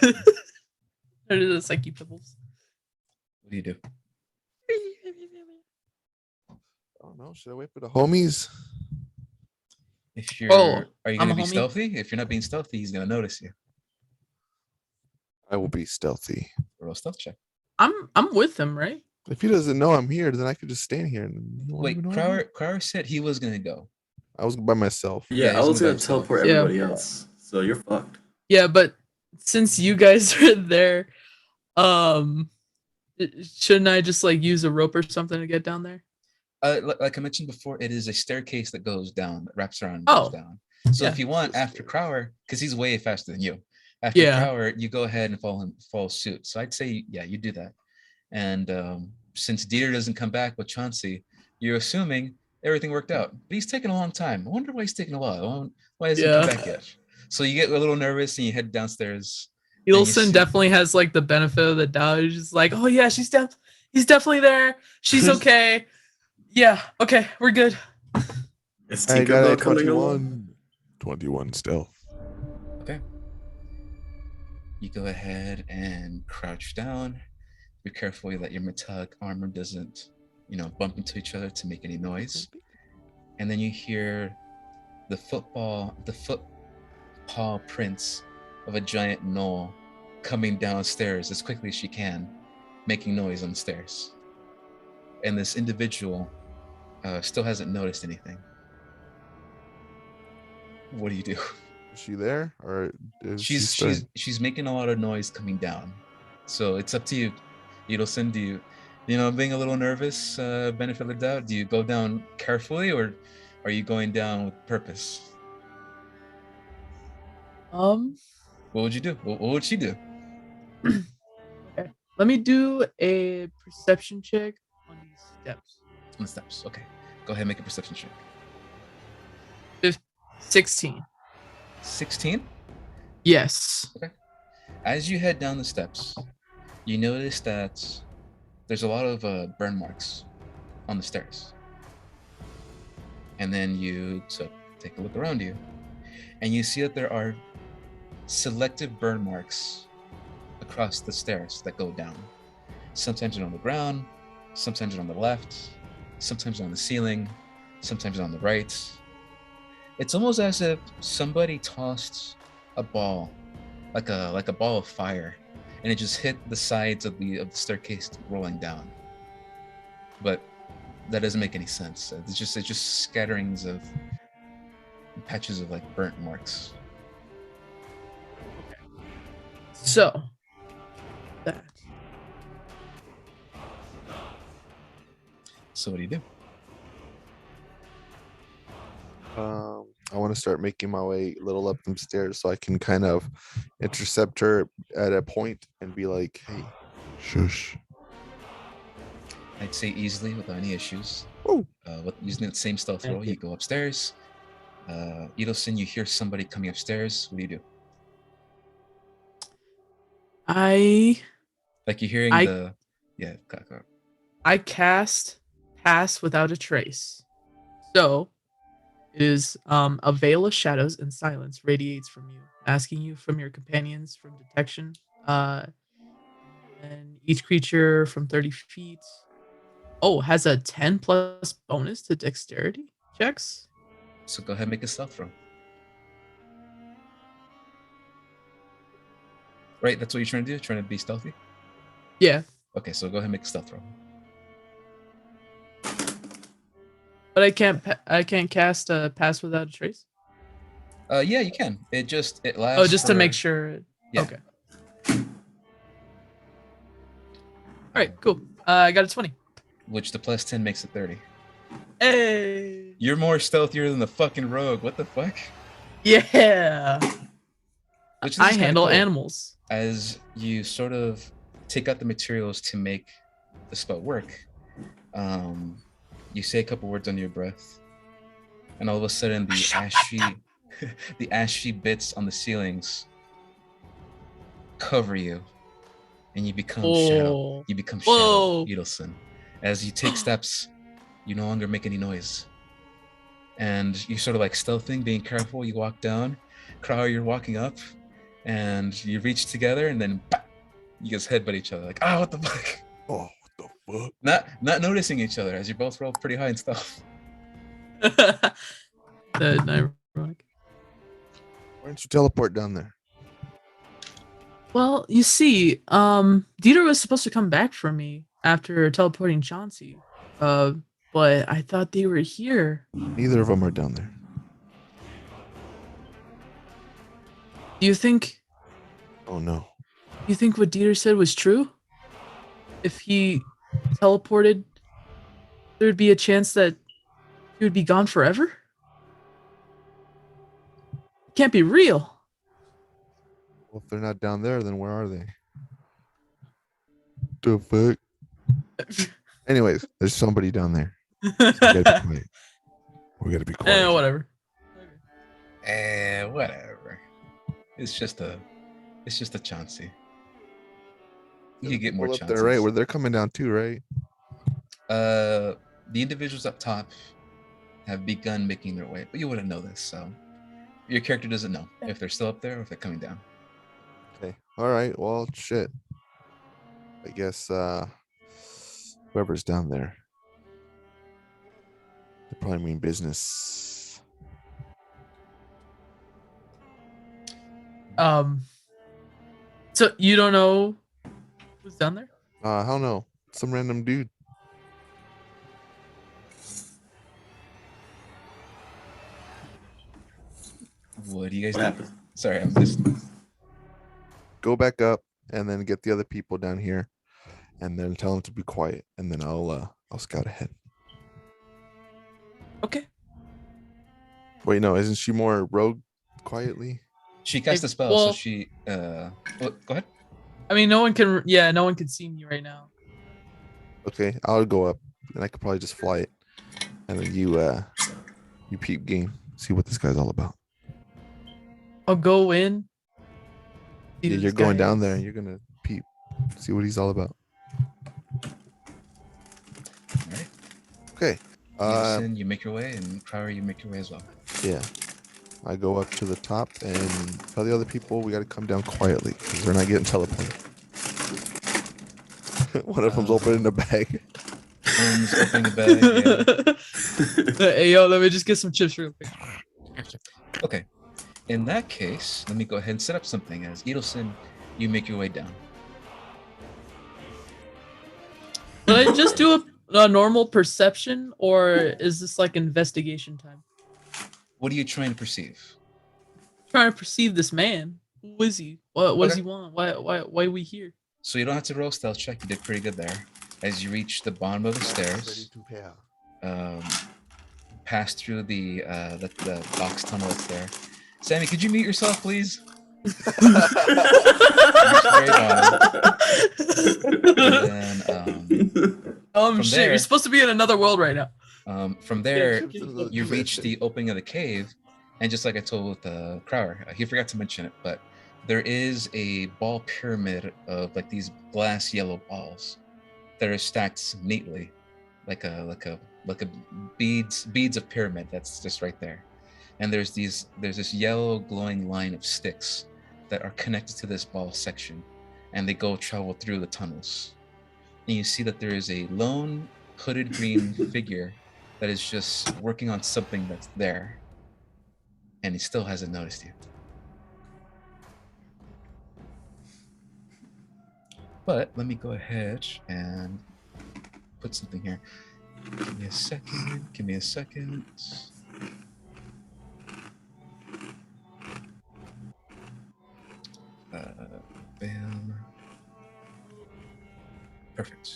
is a psyche pebbles. What do you do? I don't know. Should I wait for the homies? If you're, Oh, are you I'm gonna a be homie. stealthy? If you're not being stealthy, he's gonna notice you. I will be stealthy. Roll a stealth check. I'm with him, right? If he doesn't know I'm here, then I could just stand here and he won't Wait, even know I'm here. Crower said he was gonna go. I was by myself. Yeah, Yeah, I he's was gonna gonna go teleport Yeah. everybody else. So you're fucked. Yeah, but since you guys are there, shouldn't I just like use a rope or something to get down there? Like I mentioned before, it is a staircase that goes down, that wraps around and Oh, goes down. So if yeah. you want, after Crower, because he's way faster than you, after Yeah. Crower, you go ahead and follow suit. So I'd say, yeah, you do that. And since Dieter doesn't come back with Chauncey, you're assuming everything worked out. But he's taking a long time. I wonder why he's taking a while. Why hasn't he come Yeah. back yet? So you get a little nervous and you head downstairs. Edelson see- definitely has like the benefit of the doubt. He's just like, oh yeah, he's definitely there. She's okay. Yeah, okay, we're good. Is I got Tinkerbell a coming along? 21 stealth. Okay. You go ahead and crouch down. Be careful that your metallic armor doesn't, bump into each other to make any noise. And then you hear the footpaw prints of a giant gnoll coming downstairs as quickly as she can, making noise on the stairs. And this individual still hasn't noticed anything. What do you do? Is she there, or is she starting? She's making a lot of noise coming down. So it's up to you. Edelson, do you being a little nervous, benefit of the doubt, do you go down carefully or are you going down with purpose? What What would you do? What would she do? Let me do a perception check on these steps. On the steps. Okay. Go ahead and make a perception check. 16. 16? Yes. As you head down the steps, you notice that there's a lot of burn marks on the stairs. And then you take a look around you, and you see that there are selective burn marks across the stairs that go down. Sometimes they're on the ground, sometimes they're on the left, sometimes on the ceiling, sometimes on the right. It's almost as if somebody tossed a ball, like a ball of fire, and it just hit the sides of the staircase rolling down. But that doesn't make any sense. It's just scatterings of patches of like burnt marks. So that. So what do you do? I want to start making my way a little up them stairs so I can kind of intercept her at a point and be like, "Hey, shush." I'd say easily without any issues. Oh. Using that same stealth roll, you go upstairs. Edelson, you hear somebody coming upstairs. What do you do? Like you're hearing I cast Pass Without a Trace. So it is a veil of shadows and silence radiates from you, asking you from your companions from detection. And each creature from 30 feet has a 10 plus bonus to dexterity checks. So go ahead and make a stealth roll. Right, that's what you're trying to do? Trying to be stealthy? Yeah. Okay, so go ahead and make a stealth roll. But I can't cast a Pass Without a Trace. Yeah, you can. It lasts. Oh, just to make sure. Yeah. Okay. All right, cool. I got a 20. Which the plus 10 makes it 30. Hey. You're more stealthier than the fucking rogue. What the fuck? Yeah. Which I is kinda handle cool. animals. As you sort of take out the materials to make the spell work, you say a couple words under your breath, and all of a sudden the ashy bits on the ceilings cover you, and you become shadow. You become Shadow Edelson. As you take steps, you no longer make any noise, and you sort of like stealthing, being careful. You walk down, Crow, you're walking up, and you reach together, and then you guys headbutt each other like, what the fuck? Oh, what the fuck? Not noticing each other as you both roll pretty high in stealth. Ironic. Why don't you teleport down there? Well, you see, Dieter was supposed to come back for me after teleporting Chauncey. But I thought they were here. Neither of them are down there. Do you think Oh no. you think what Dieter said was true? If he teleported, there'd be a chance that he would be gone forever? It can't be real. Well, if they're not down there, then where are they? The fuck? Anyways, there's somebody down there. So you gotta be quiet. We gotta be quiet. Whatever. Whatever. It's just a Chauncey. You could get more People up chances. there, right? Where they're coming down too, right? The individuals up top have begun making their way, but you wouldn't know this, so your character doesn't know if they're still up there or if they're coming down. Okay. All right. Well, shit. I guess whoever's down there, they probably mean business. So you don't know who's down there? I don't know. Some random dude. What do you guys What do? happened? Sorry, I'm just. Go back up and then get the other people down here, and then tell them to be quiet, and then I'll scout ahead. Okay. Wait, no, isn't she more rogue quietly? She cast a spell, Well- so she. Go ahead. I mean, no one can see me right now. Okay, I'll go up, and I could probably just fly it, and then you peep game, see what this guy's all about. I'll go in. see Yeah, who you're this guy going down is. there, and you're gonna peep, see what he's all about. All right. Okay. Peterson, you make your way, and Crowder, you make your way as well. Yeah. I go up to the top and tell the other people we got to come down quietly because they're not getting teleported. One of them's opening the bag. Holmes opening the bag. Yeah. Hey, yo, let me just get some chips real quick. Okay. In that case, let me go ahead and set up something. As Edelson, you make your way down. Did I just do a normal perception, or is this like investigation time? What are you trying to perceive? Trying to perceive this man. Who is he? What does Okay. he want? Why are we here? So you don't have to roll a stealth check. You did pretty good there. As you reach the bottom of the stairs, pass through the box tunnel that's there. Sammy, could you mute yourself, please? Reach the very bottom. And then, from Shit, there- you're supposed to be in another world right now. from there, you reach the opening of the cave, and just like I told Crowder, he forgot to mention it, but there is a ball pyramid of like these glass yellow balls that are stacked neatly, like a beads of pyramid that's just right there. And there's this yellow glowing line of sticks that are connected to this ball section, and they travel through the tunnels. And you see that there is a lone hooded green figure that is just working on something that's there, and he still hasn't noticed you. But let me go ahead and put something here. Give me a second. Give me a second. Bam. Perfect.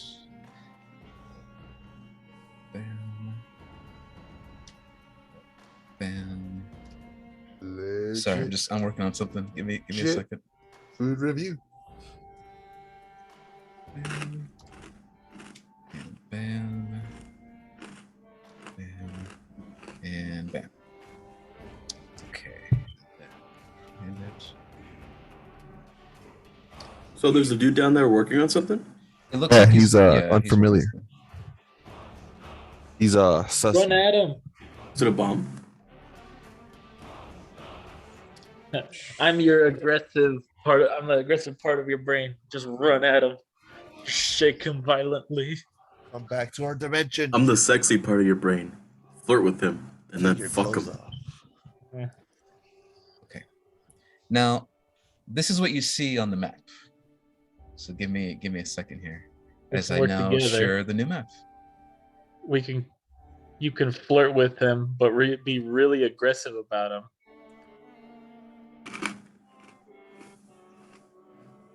Bam. Bam. Sorry, I'm working on something. Give me a Shit. second. Food review. Bam. And bam. Bam. And bam. Okay. And it. So there's a dude down there working on something? It looks Yeah, like he's yeah, unfamiliar. He's Run sus. at him. Is it a bomb? I'm your aggressive part. I'm the aggressive part of your brain. Just run at him. Shake him violently. Come back to our dimension. I'm the sexy part of your brain. Flirt with him and then fuck him. Now, this is what you see on the map. So give me a second here, as I Work now together. share the new map. You can flirt with him, but be really aggressive about him.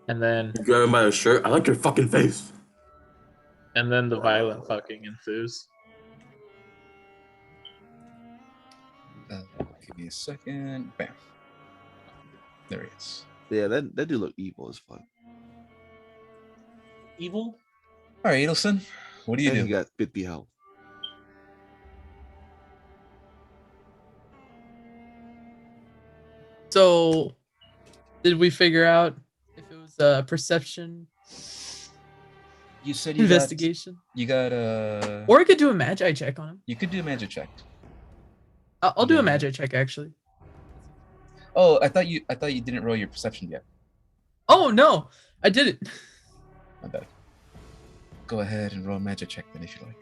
And then You grab him by the shirt. I like your fucking face. the violent fucking ensues. Give me a second. Bam. There he is. Yeah, that dude look evil as fuck. Evil? All right, Edelson, what do you And do? he got 50 health. So, did we figure out if it was a perception You said you investigation? You got Or I could do a magi check on him. You could do a magic check. I'll do a Yeah. magi check actually. Oh, I thought you didn't roll your perception yet. Oh no, I did it. My bad. Go ahead and roll a magic check then if you like.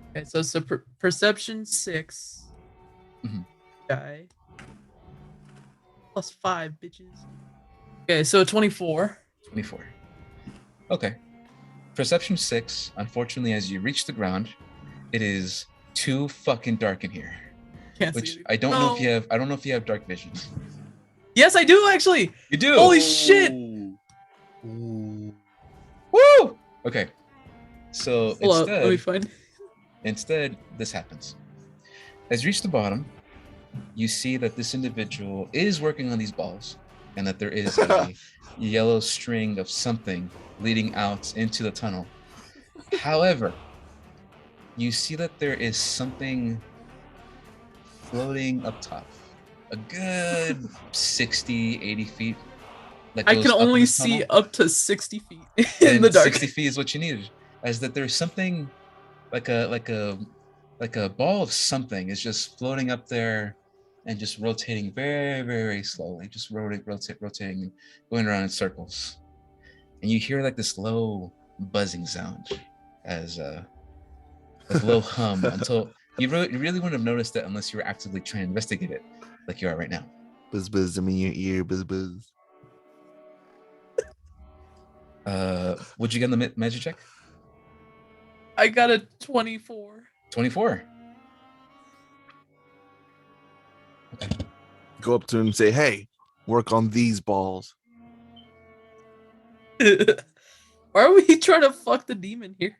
Okay, so it's a perception 6. Mhm. Guy. +5, bitches. Okay, so 24. 24. Okay. Perception 6. Unfortunately, as you reach the ground, it is too fucking dark in here. Can't see Which it. I don't know if No. you have. I don't know if you have dark vision. Yes, I do actually. You do. Holy shit! Ooh. Woo! Okay. So Hold up, let me instead, find. instead, this happens. As you reach the bottom, you see that this individual is working on these balls, and that there is a yellow string of something leading out into the tunnel. However, you see that there is something floating up top, a good 60, 80 feet. That I goes can up in only the see tunnel. up to 60 feet in And the dark. 60 feet is what you needed. As that there's something like a ball of something is just floating up there and just rotating very, very slowly, just rotating, and going around in circles. And you hear like this low buzzing sound as like low hum until you really wouldn't have noticed it unless you were actively trying to investigate it like you are right now. Buzz buzz, I'm in your ear. Buzz buzz. Would you get on the magic check? I got a 24. 24. Go up to him and say, "Hey, work on these balls." Why are we trying to fuck the demon here?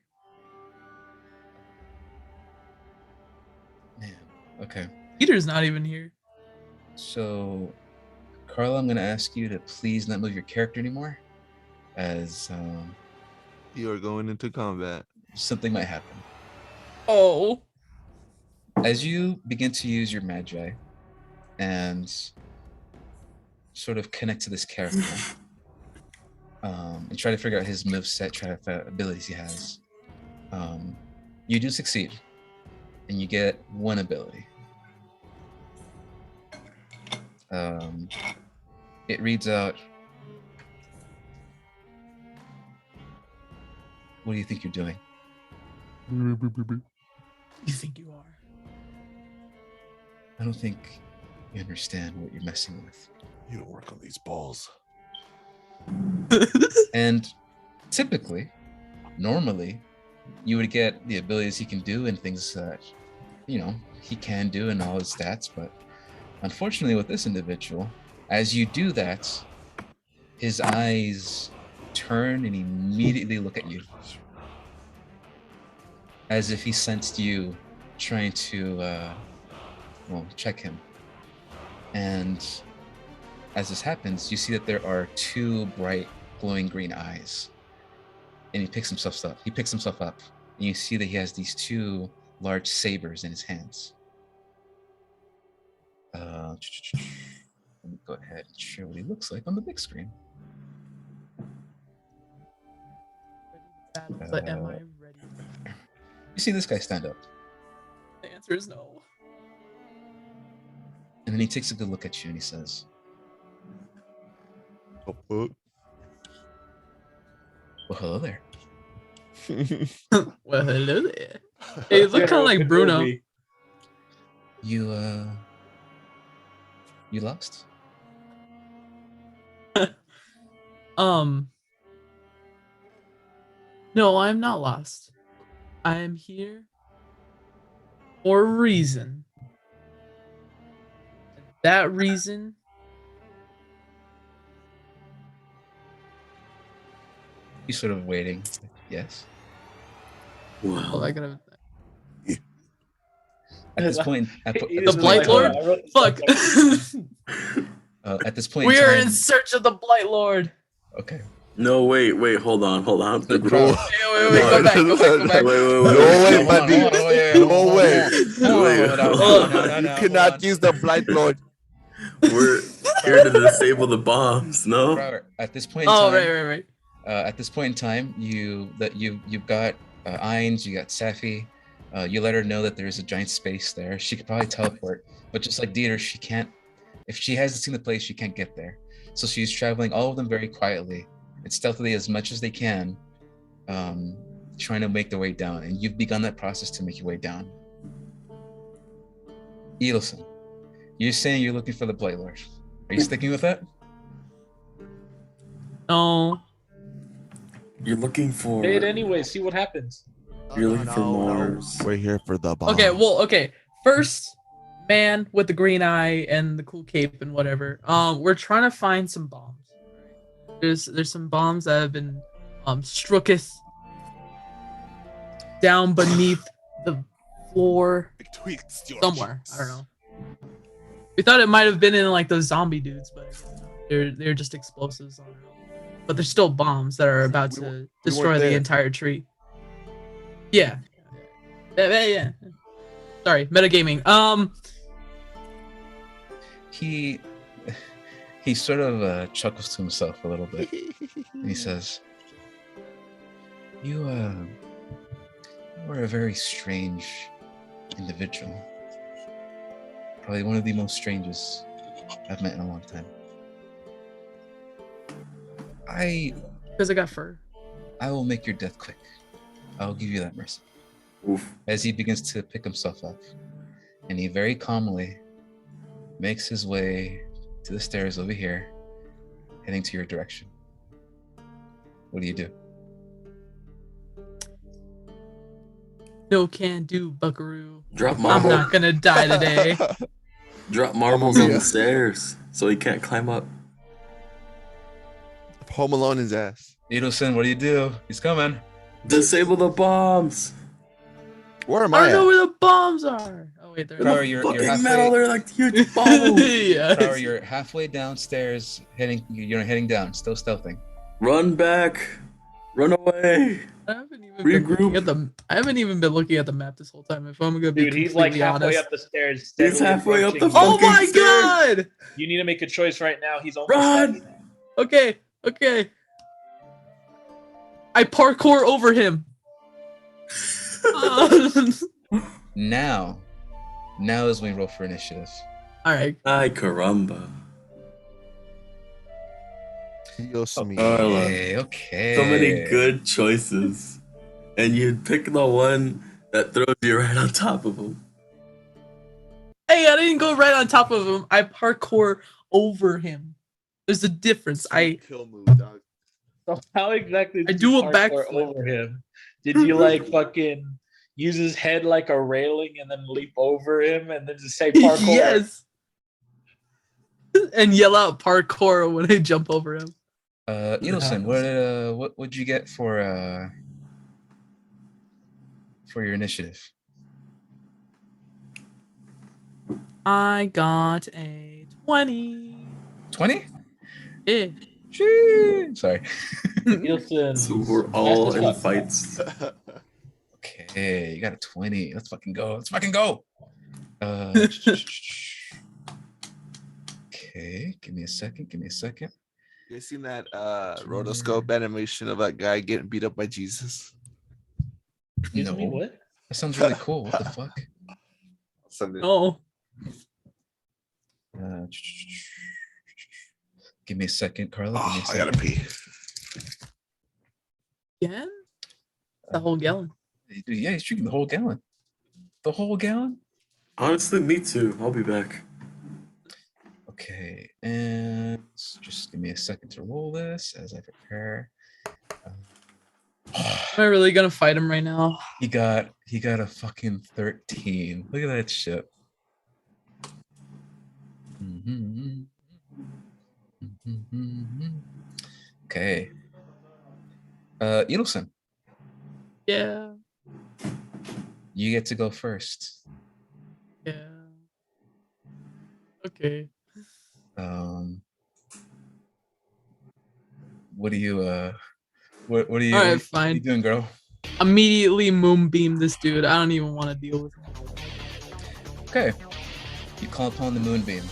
Man. Okay. Peter's not even here. So, Carla, I'm gonna ask you to please not move your character anymore, as You are going into combat. something might happen. Oh. As you begin to use your magi and sort of connect to this character, and try to figure out his moveset, try to figure out abilities he has, you do succeed, and you get one ability. It reads out, what do you think you're doing? You think you are? I don't think you understand what you're messing with. You don't work on these balls. And typically, normally, you would get the abilities he can do and things that, he can do and all his stats. But unfortunately, with this individual, as you do that, his eyes turn and immediately look at you, as if he sensed you trying to, check him. And as this happens, you see that there are two bright, glowing green eyes. And he picks himself up. And you see that he has these two large sabers in his hands. Let me go ahead and show what he looks like on the big screen. But am I ready? You see this guy stand up. The answer is no. And then he takes a good look at you and he says, Oh, fuck. well, hello there. Well, hello there. Hey, you look kind of like Bruno. You lost? No, I'm not lost. I am here for a reason. That reason He's sort of waiting. Yes. oh, I gotta At this point, The Blight Lord? fuck. At this point, We in are time, in search of the Blight Lord. okay. No, wait, hold on. The Wait, crowd. Wait, go back. wait. No way, Hold on, buddy. hold on, No way. hold on, hold on, hold on, hold on, hold on, You cannot use the Blight Lord. We're here to disable the bombs. No. Robert, at this point in Oh, time, right. at this point in time, you've got Ainz, you got Safi. You let her know that there's a giant space there. She could probably teleport, but just like Dieter, she can't. If she hasn't seen the place, she can't get there. So she's traveling all of them very quietly and stealthily as much as they can, trying to make their way down. And you've begun that process to make your way down. Edelson, you're saying you're looking for the Blight Lord. Are you sticking with that? No. You're looking for. Say it anyway. See what happens. You're looking for Mars. We're here for the bomb. Okay. First, man with the green eye and the cool cape and whatever. We're trying to find some bombs. There's some bombs that have been strucketh down beneath the floor somewhere. I don't know. We thought it might have been in like those zombie dudes, but they're just explosives on their own. But they're still bombs that are about to destroy the there. entire tree. Yeah. Sorry, metagaming. He sort of chuckles to himself a little bit, and he says, "You are a very strange individual. Probably one of the most strangest I've met in a long time. Because I got fur. I will make your death quick. I'll give you that mercy." Oof. As he begins to pick himself up, and he very calmly makes his way to the stairs over here, heading to your direction. What do you do? No can do, buckaroo. Drop I'm marble. not gonna die today. Drop marbles on the stairs so he can't climb up. Home Alone his ass. Edelson, what do you do? He's coming. Disable the bombs. Where am I I don't know at? where the bombs are. Oh wait, they're Power, you're Fucking halfway. metal. They're like huge bombs. yeah. Power, you're halfway downstairs, you're heading down, still stealthing. Run back. Run away. I haven't even been looking Regroup. at I haven't even been looking at the map this whole time. If I'm gonna be Dude, he's like completely halfway honest. up the stairs. He's steadily halfway up the approaching you. Oh fucking my stairs. god! You need to make a choice right now. He's almost Run! standing there. Okay. I parkour over him. Now is when we roll for initiative. All right. Ay, caramba. Yosemite. Carla. Okay. So many good choices. And you pick the one that throws you right on top of him. Hey, I didn't go right on top of him. I parkour over him. There's a difference. Kill move, dog. So how exactly I did do you a parkour backflip. over him? Did you like fucking use his head like a railing and then leap over him and then just say parkour? yes. And yell out parkour when I jump over him. Edelson, what would you get for your initiative? I got a 20. 20? Yeah. Sorry. Nielsen. So we're all in That's fights. Okay, you got a 20. Let's fucking go. Okay, give me a second. You guys seen that rotoscope animation of that guy getting beat up by Jesus? Excuse me, what? That sounds really cool. What the fuck? Something. Oh. Give me a second, Carla. Give me a I second. gotta pee. Again? The whole gallon. Yeah, he's drinking the whole gallon. The whole gallon? Honestly, me too. I'll be back. Okay, and just give me a second to roll this as I prepare. Am I really gonna fight him right now? He got a fucking 13. Look at that shit. Okay. Edelson, Yeah. you get to go first. Yeah. Okay. What do you what are you, All right, what are you fine. doing, girl? Immediately moonbeam this dude. I don't even want to deal with him. Okay. You call upon the moonbeam.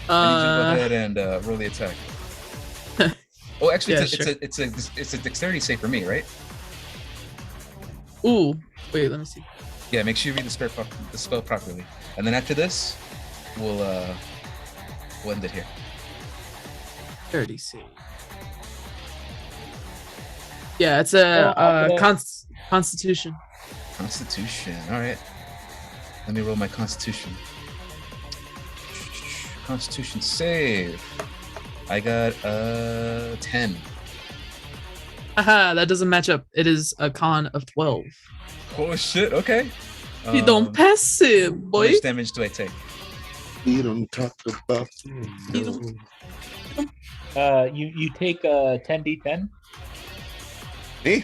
I need you to go ahead and roll the attack. Oh, actually, Yeah, it's a dexterity save for me, right? Ooh, wait, let me see. Yeah, make sure you read the spell properly, and then after this, we'll end it here. 30 save. Yeah, it's a Constitution. Constitution. All right. Let me roll my Constitution. Constitution save. I got 10. Haha, that doesn't match up. It is a con of 12. Oh shit. Okay. You don't pass it, How boy. much damage do I take? You don't talk about. You don't- You take 10d10. Me?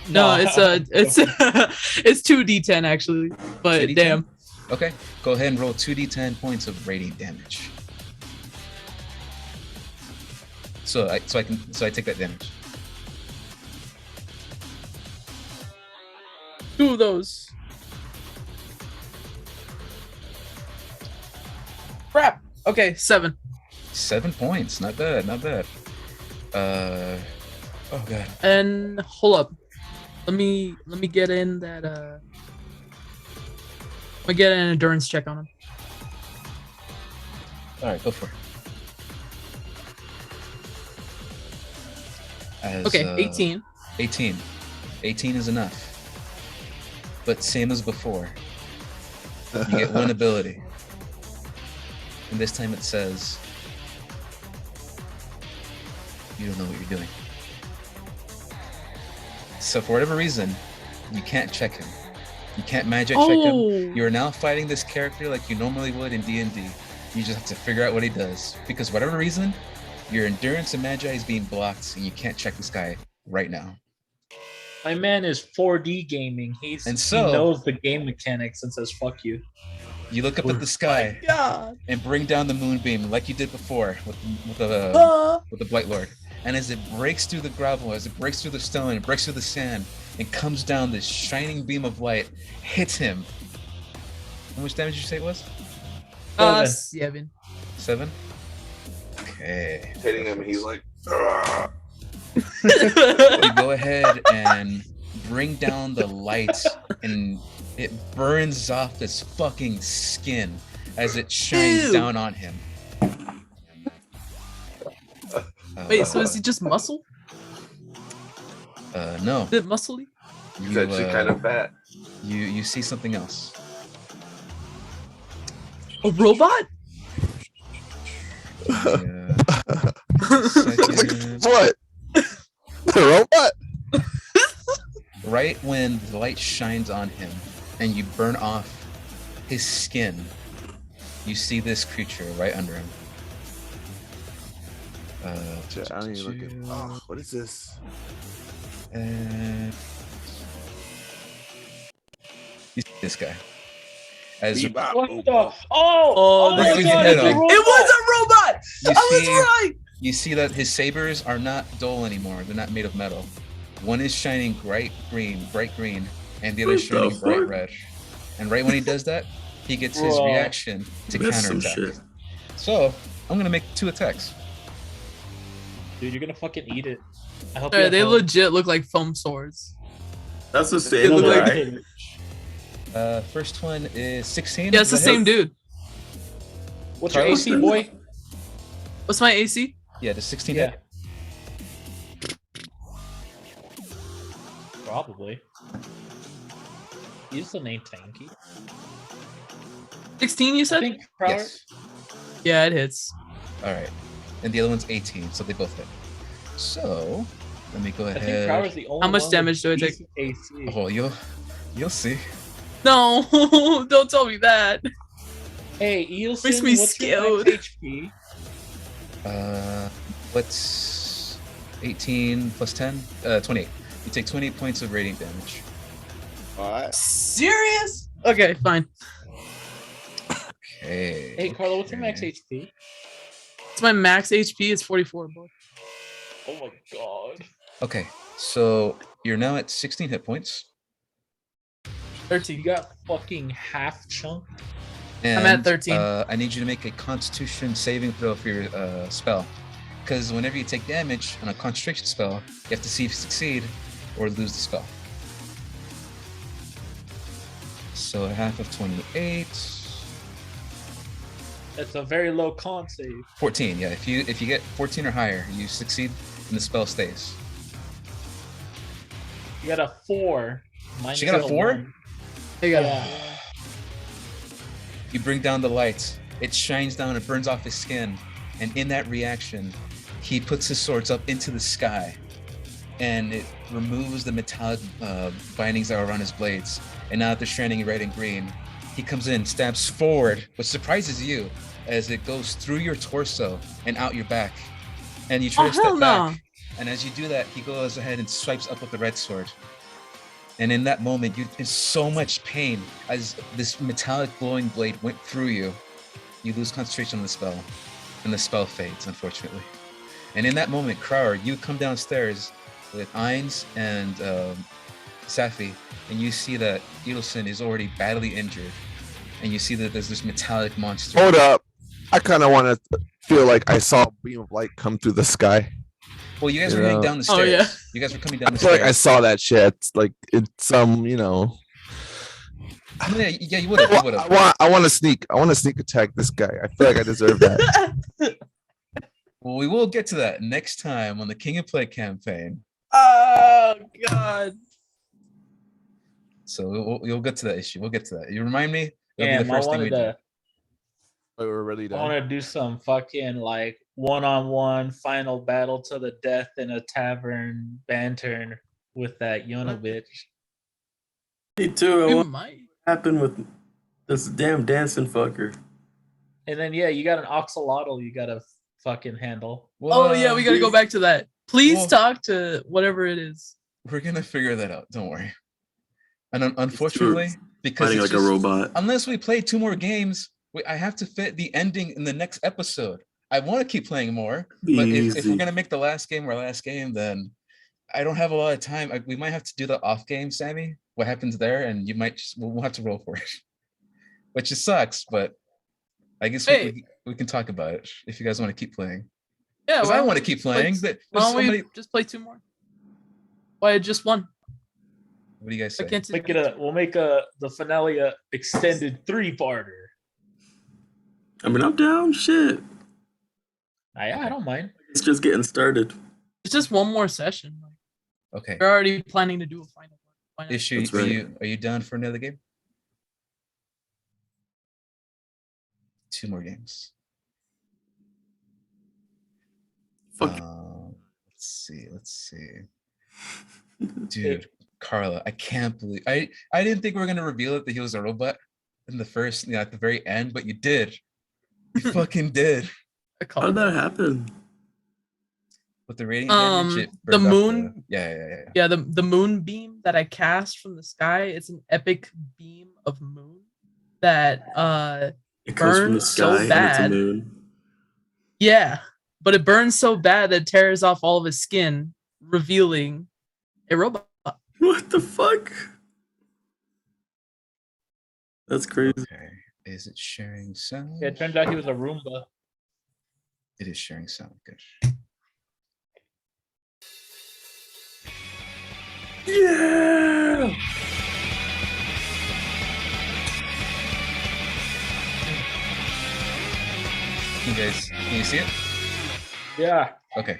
No, it's it's 2d10 actually. But 2d10? damn. Okay. Go ahead and roll 2d10 points of radiant damage. So I take that damage. 2 of those. Crap. Okay, 7. 7 points. Not bad. Not bad. Oh god. And hold up. Let me get in that let me get an endurance check on him. All right, go for it. As, Okay, 18. 18. 18 is enough. But same as before. You get one ability. And this time it says, you don't know what you're doing. So for whatever reason, you can't check him. You can't magic check him. You are now fighting this character like you normally would in D&D. You just have to figure out what he does. Because for whatever reason, your endurance and magi is being blocked and you can't check this guy right now. My man is 4D gaming. He knows the game mechanics and says "fuck you." You look up at the sky God. and bring down the moonbeam like you did before with the Blight Lord. And as it breaks through the gravel, as it breaks through the stone, it breaks through the sand, and comes down, this shining beam of light hits him. How much damage did you say it was? 7. 7? Okay. Hitting him, he's like, You go ahead and bring down the light, and it burns off his fucking skin as it shines Ew. down on him. Wait, so is he just muscle? No. Is it muscly? he's actually kind of fat. You see something else. A robot? Yeah. Second. What? The robot? Right when the light shines on him and you burn off his skin, you see this creature right under him. Shit, I don't even look at. Oh, what is this? And you see this guy. As you Bebop, What boop, the? bop. Oh this my is god! head It's a up. robot! It was a robot! I was see, right! you see that his sabers are not dull anymore. They're not made of metal. One is shining bright green, and the other is What the shining bright fuck? red. And right when he does that, he gets his Bro. reaction to That's some counterattack. shit. So I'm gonna make 2 attacks. Dude, you're gonna fucking eat it. I hope They legit look like foam swords. That's the It same looked like guy. First one is 16. Yeah, it's the Does that same hit? dude. What's your Carlos? AC, boy? What's my AC? Yeah, the 16 Yeah. hit. Probably. He's the name Tanky. 16, you I said? think Prowler. Yes. Yeah, it hits. All right. And the other one's 18, so they both hit. So let me go I think Prowler's ahead. the only How much one damage do I with take? decent AC. Oh, you'll see. No, don't tell me that. Hey, Eilson, Makes me what's your scared. max HP? What's 18 plus 10? 28. You take 28 points of radiant damage. What? Serious? Okay, fine. Okay. Hey, Carlo, what's your max okay. HP? It's my max HP is 44, boy. Oh my god. Okay. So you're now at 16 hit points. 13. You got fucking half chunk. And, at 13. I need you to make a Constitution saving throw for your spell, because whenever you take damage on a concentration spell, you have to see if you succeed or lose the spell. So a half of 28, That's a very low con save. 14. Yeah, if you get 14 or higher, you succeed and the spell stays. You got a 4. She got a 4? 1. There you go. Yeah. You bring down the light. It shines down and burns off his skin. And in that reaction, he puts his swords up into the sky. And it removes the metallic bindings that are around his blades. And now that they're shining red and green, he comes in, stabs forward, which surprises you as it goes through your torso and out your back. And you try to hell step no. back. And as you do that, he goes ahead and swipes up with the red sword. And in that moment, you're in so much pain as this metallic glowing blade went through you. You lose concentration on the spell, and the spell fades, unfortunately. And in that moment, Krauer, you come downstairs with Ainz and Safi, and you see that Edelson is already badly injured. And you see that there's this metallic monster. Hold up. I kind of want to feel like I saw a beam of light come through the sky. Well, you guys You were heading know. down the Oh, stairs. yeah. You guys were coming down I the feel like I stairs. saw that shit. It's like it's some, you know. Yeah, you would have. You would have. I want to sneak. I want to sneak attack this guy. I feel like I deserve that. Well, we will get to that next time on the King of Play campaign. Oh God. So we'll get to that issue. We'll get to that. You remind me. That'll be Damn, the I first thing we wanted do. to. We're ready I to. want to do some fucking like one-on-one final battle to the death in a tavern banter with that Yona bitch. Me too. I We want might. what happened with this damn dancing fucker. And then yeah, you got an oxalotl you gotta fucking handle. Oh yeah, we gotta go back to that. Please well- talk to whatever it is. We're gonna figure that out. Don't worry. And unfortunately, because Fighting it's like a just- robot. unless we play 2 more games, I have to fit the ending in the next episode. I want to keep playing more, but if Easy. we're gonna make the last game our last game, then I don't have a lot of time. We might have to do the off game, Sammy. What happens there, and you might we'll have to roll for it, which just sucks. But I guess Hey. we can talk about it if you guys want to keep playing. Yeah, Because why I don't want to we keep play- playing. But Why there's don't so we many. just play 2 more? Why just one? What do you guys I say? can't. We'll make the finale a extended 3-parter. I mean, I'm down. Shit. I don't mind. It's just getting started. It's just one more session. Okay. We're already planning to do a final one. Why not? Issue, That's right. are you down for another game? 2 more games. Fuck. Let's see. Dude, Carla, I can't believe I didn't think we were gonna reveal it that he was a robot in the first, at the very end, but you did. You fucking did. I call How it did that happen? With the radiant damage, it the burned off moon- Yeah. Yeah, the moon beam that I cast from the sky, it's an epic beam of moon that It comes from the Burns so sky and it's a bad. moon. yeah, but it burns so bad that it tears off all of his skin, revealing a robot. What the fuck? That's crazy. Okay. Is it sharing sound? Yeah, it turns out he was a Roomba. It is sharing sound. Good. Yeah. Can you see it? Yeah. Okay.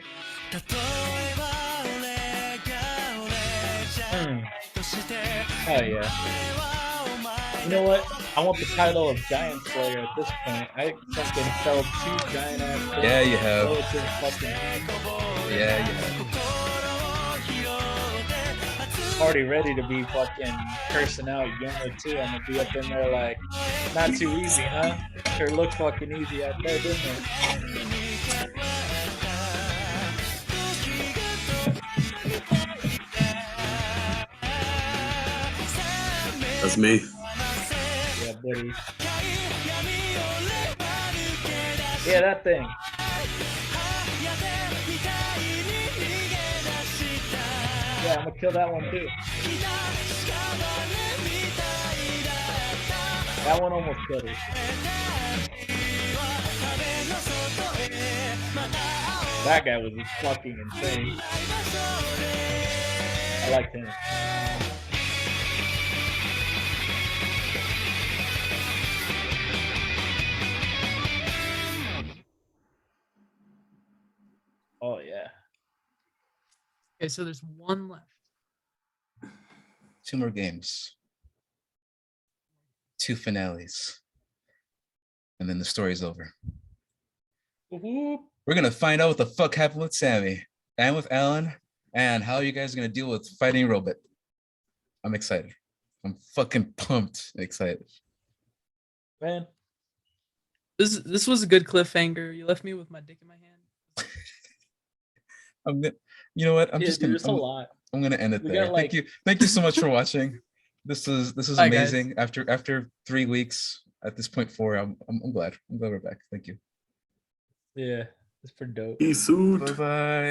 Oh yeah. You know what? I want the title of Giant Slayer at this point. I fucking felled 2 giant ass. things. Yeah, you have. Oh, it's just fucking Yeah, yeah. already ready to be fucking cursing out Yuma too. I'm gonna be up in there like, not too easy, huh? Sure looked fucking easy out there, didn't it? That's me. Yeah, buddy. Yeah, that thing. Yeah, I'm gonna kill that one too. That one almost killed it. That guy was fucking insane. I liked him. Oh yeah. Okay, so there's one left. 2 more games. 2 finales. And then the story's over. Whoop. We're gonna find out what the fuck happened with Sammy and with Alan and how you guys are gonna deal with fighting Robot. I'm excited. I'm fucking pumped and excited. Man, This was a good cliffhanger. You left me with my dick in my hand. I'm gonna, you know what? I'm yeah, just dude, gonna it's a lot. I'm gonna end it We there. got, like- Thank you so much for watching. This is Bye, guys. amazing. After 3 weeks, at this point 4, I'm glad. I'm glad we're back. Thank you. Yeah, it's pretty dope. Peace out. Bye bye.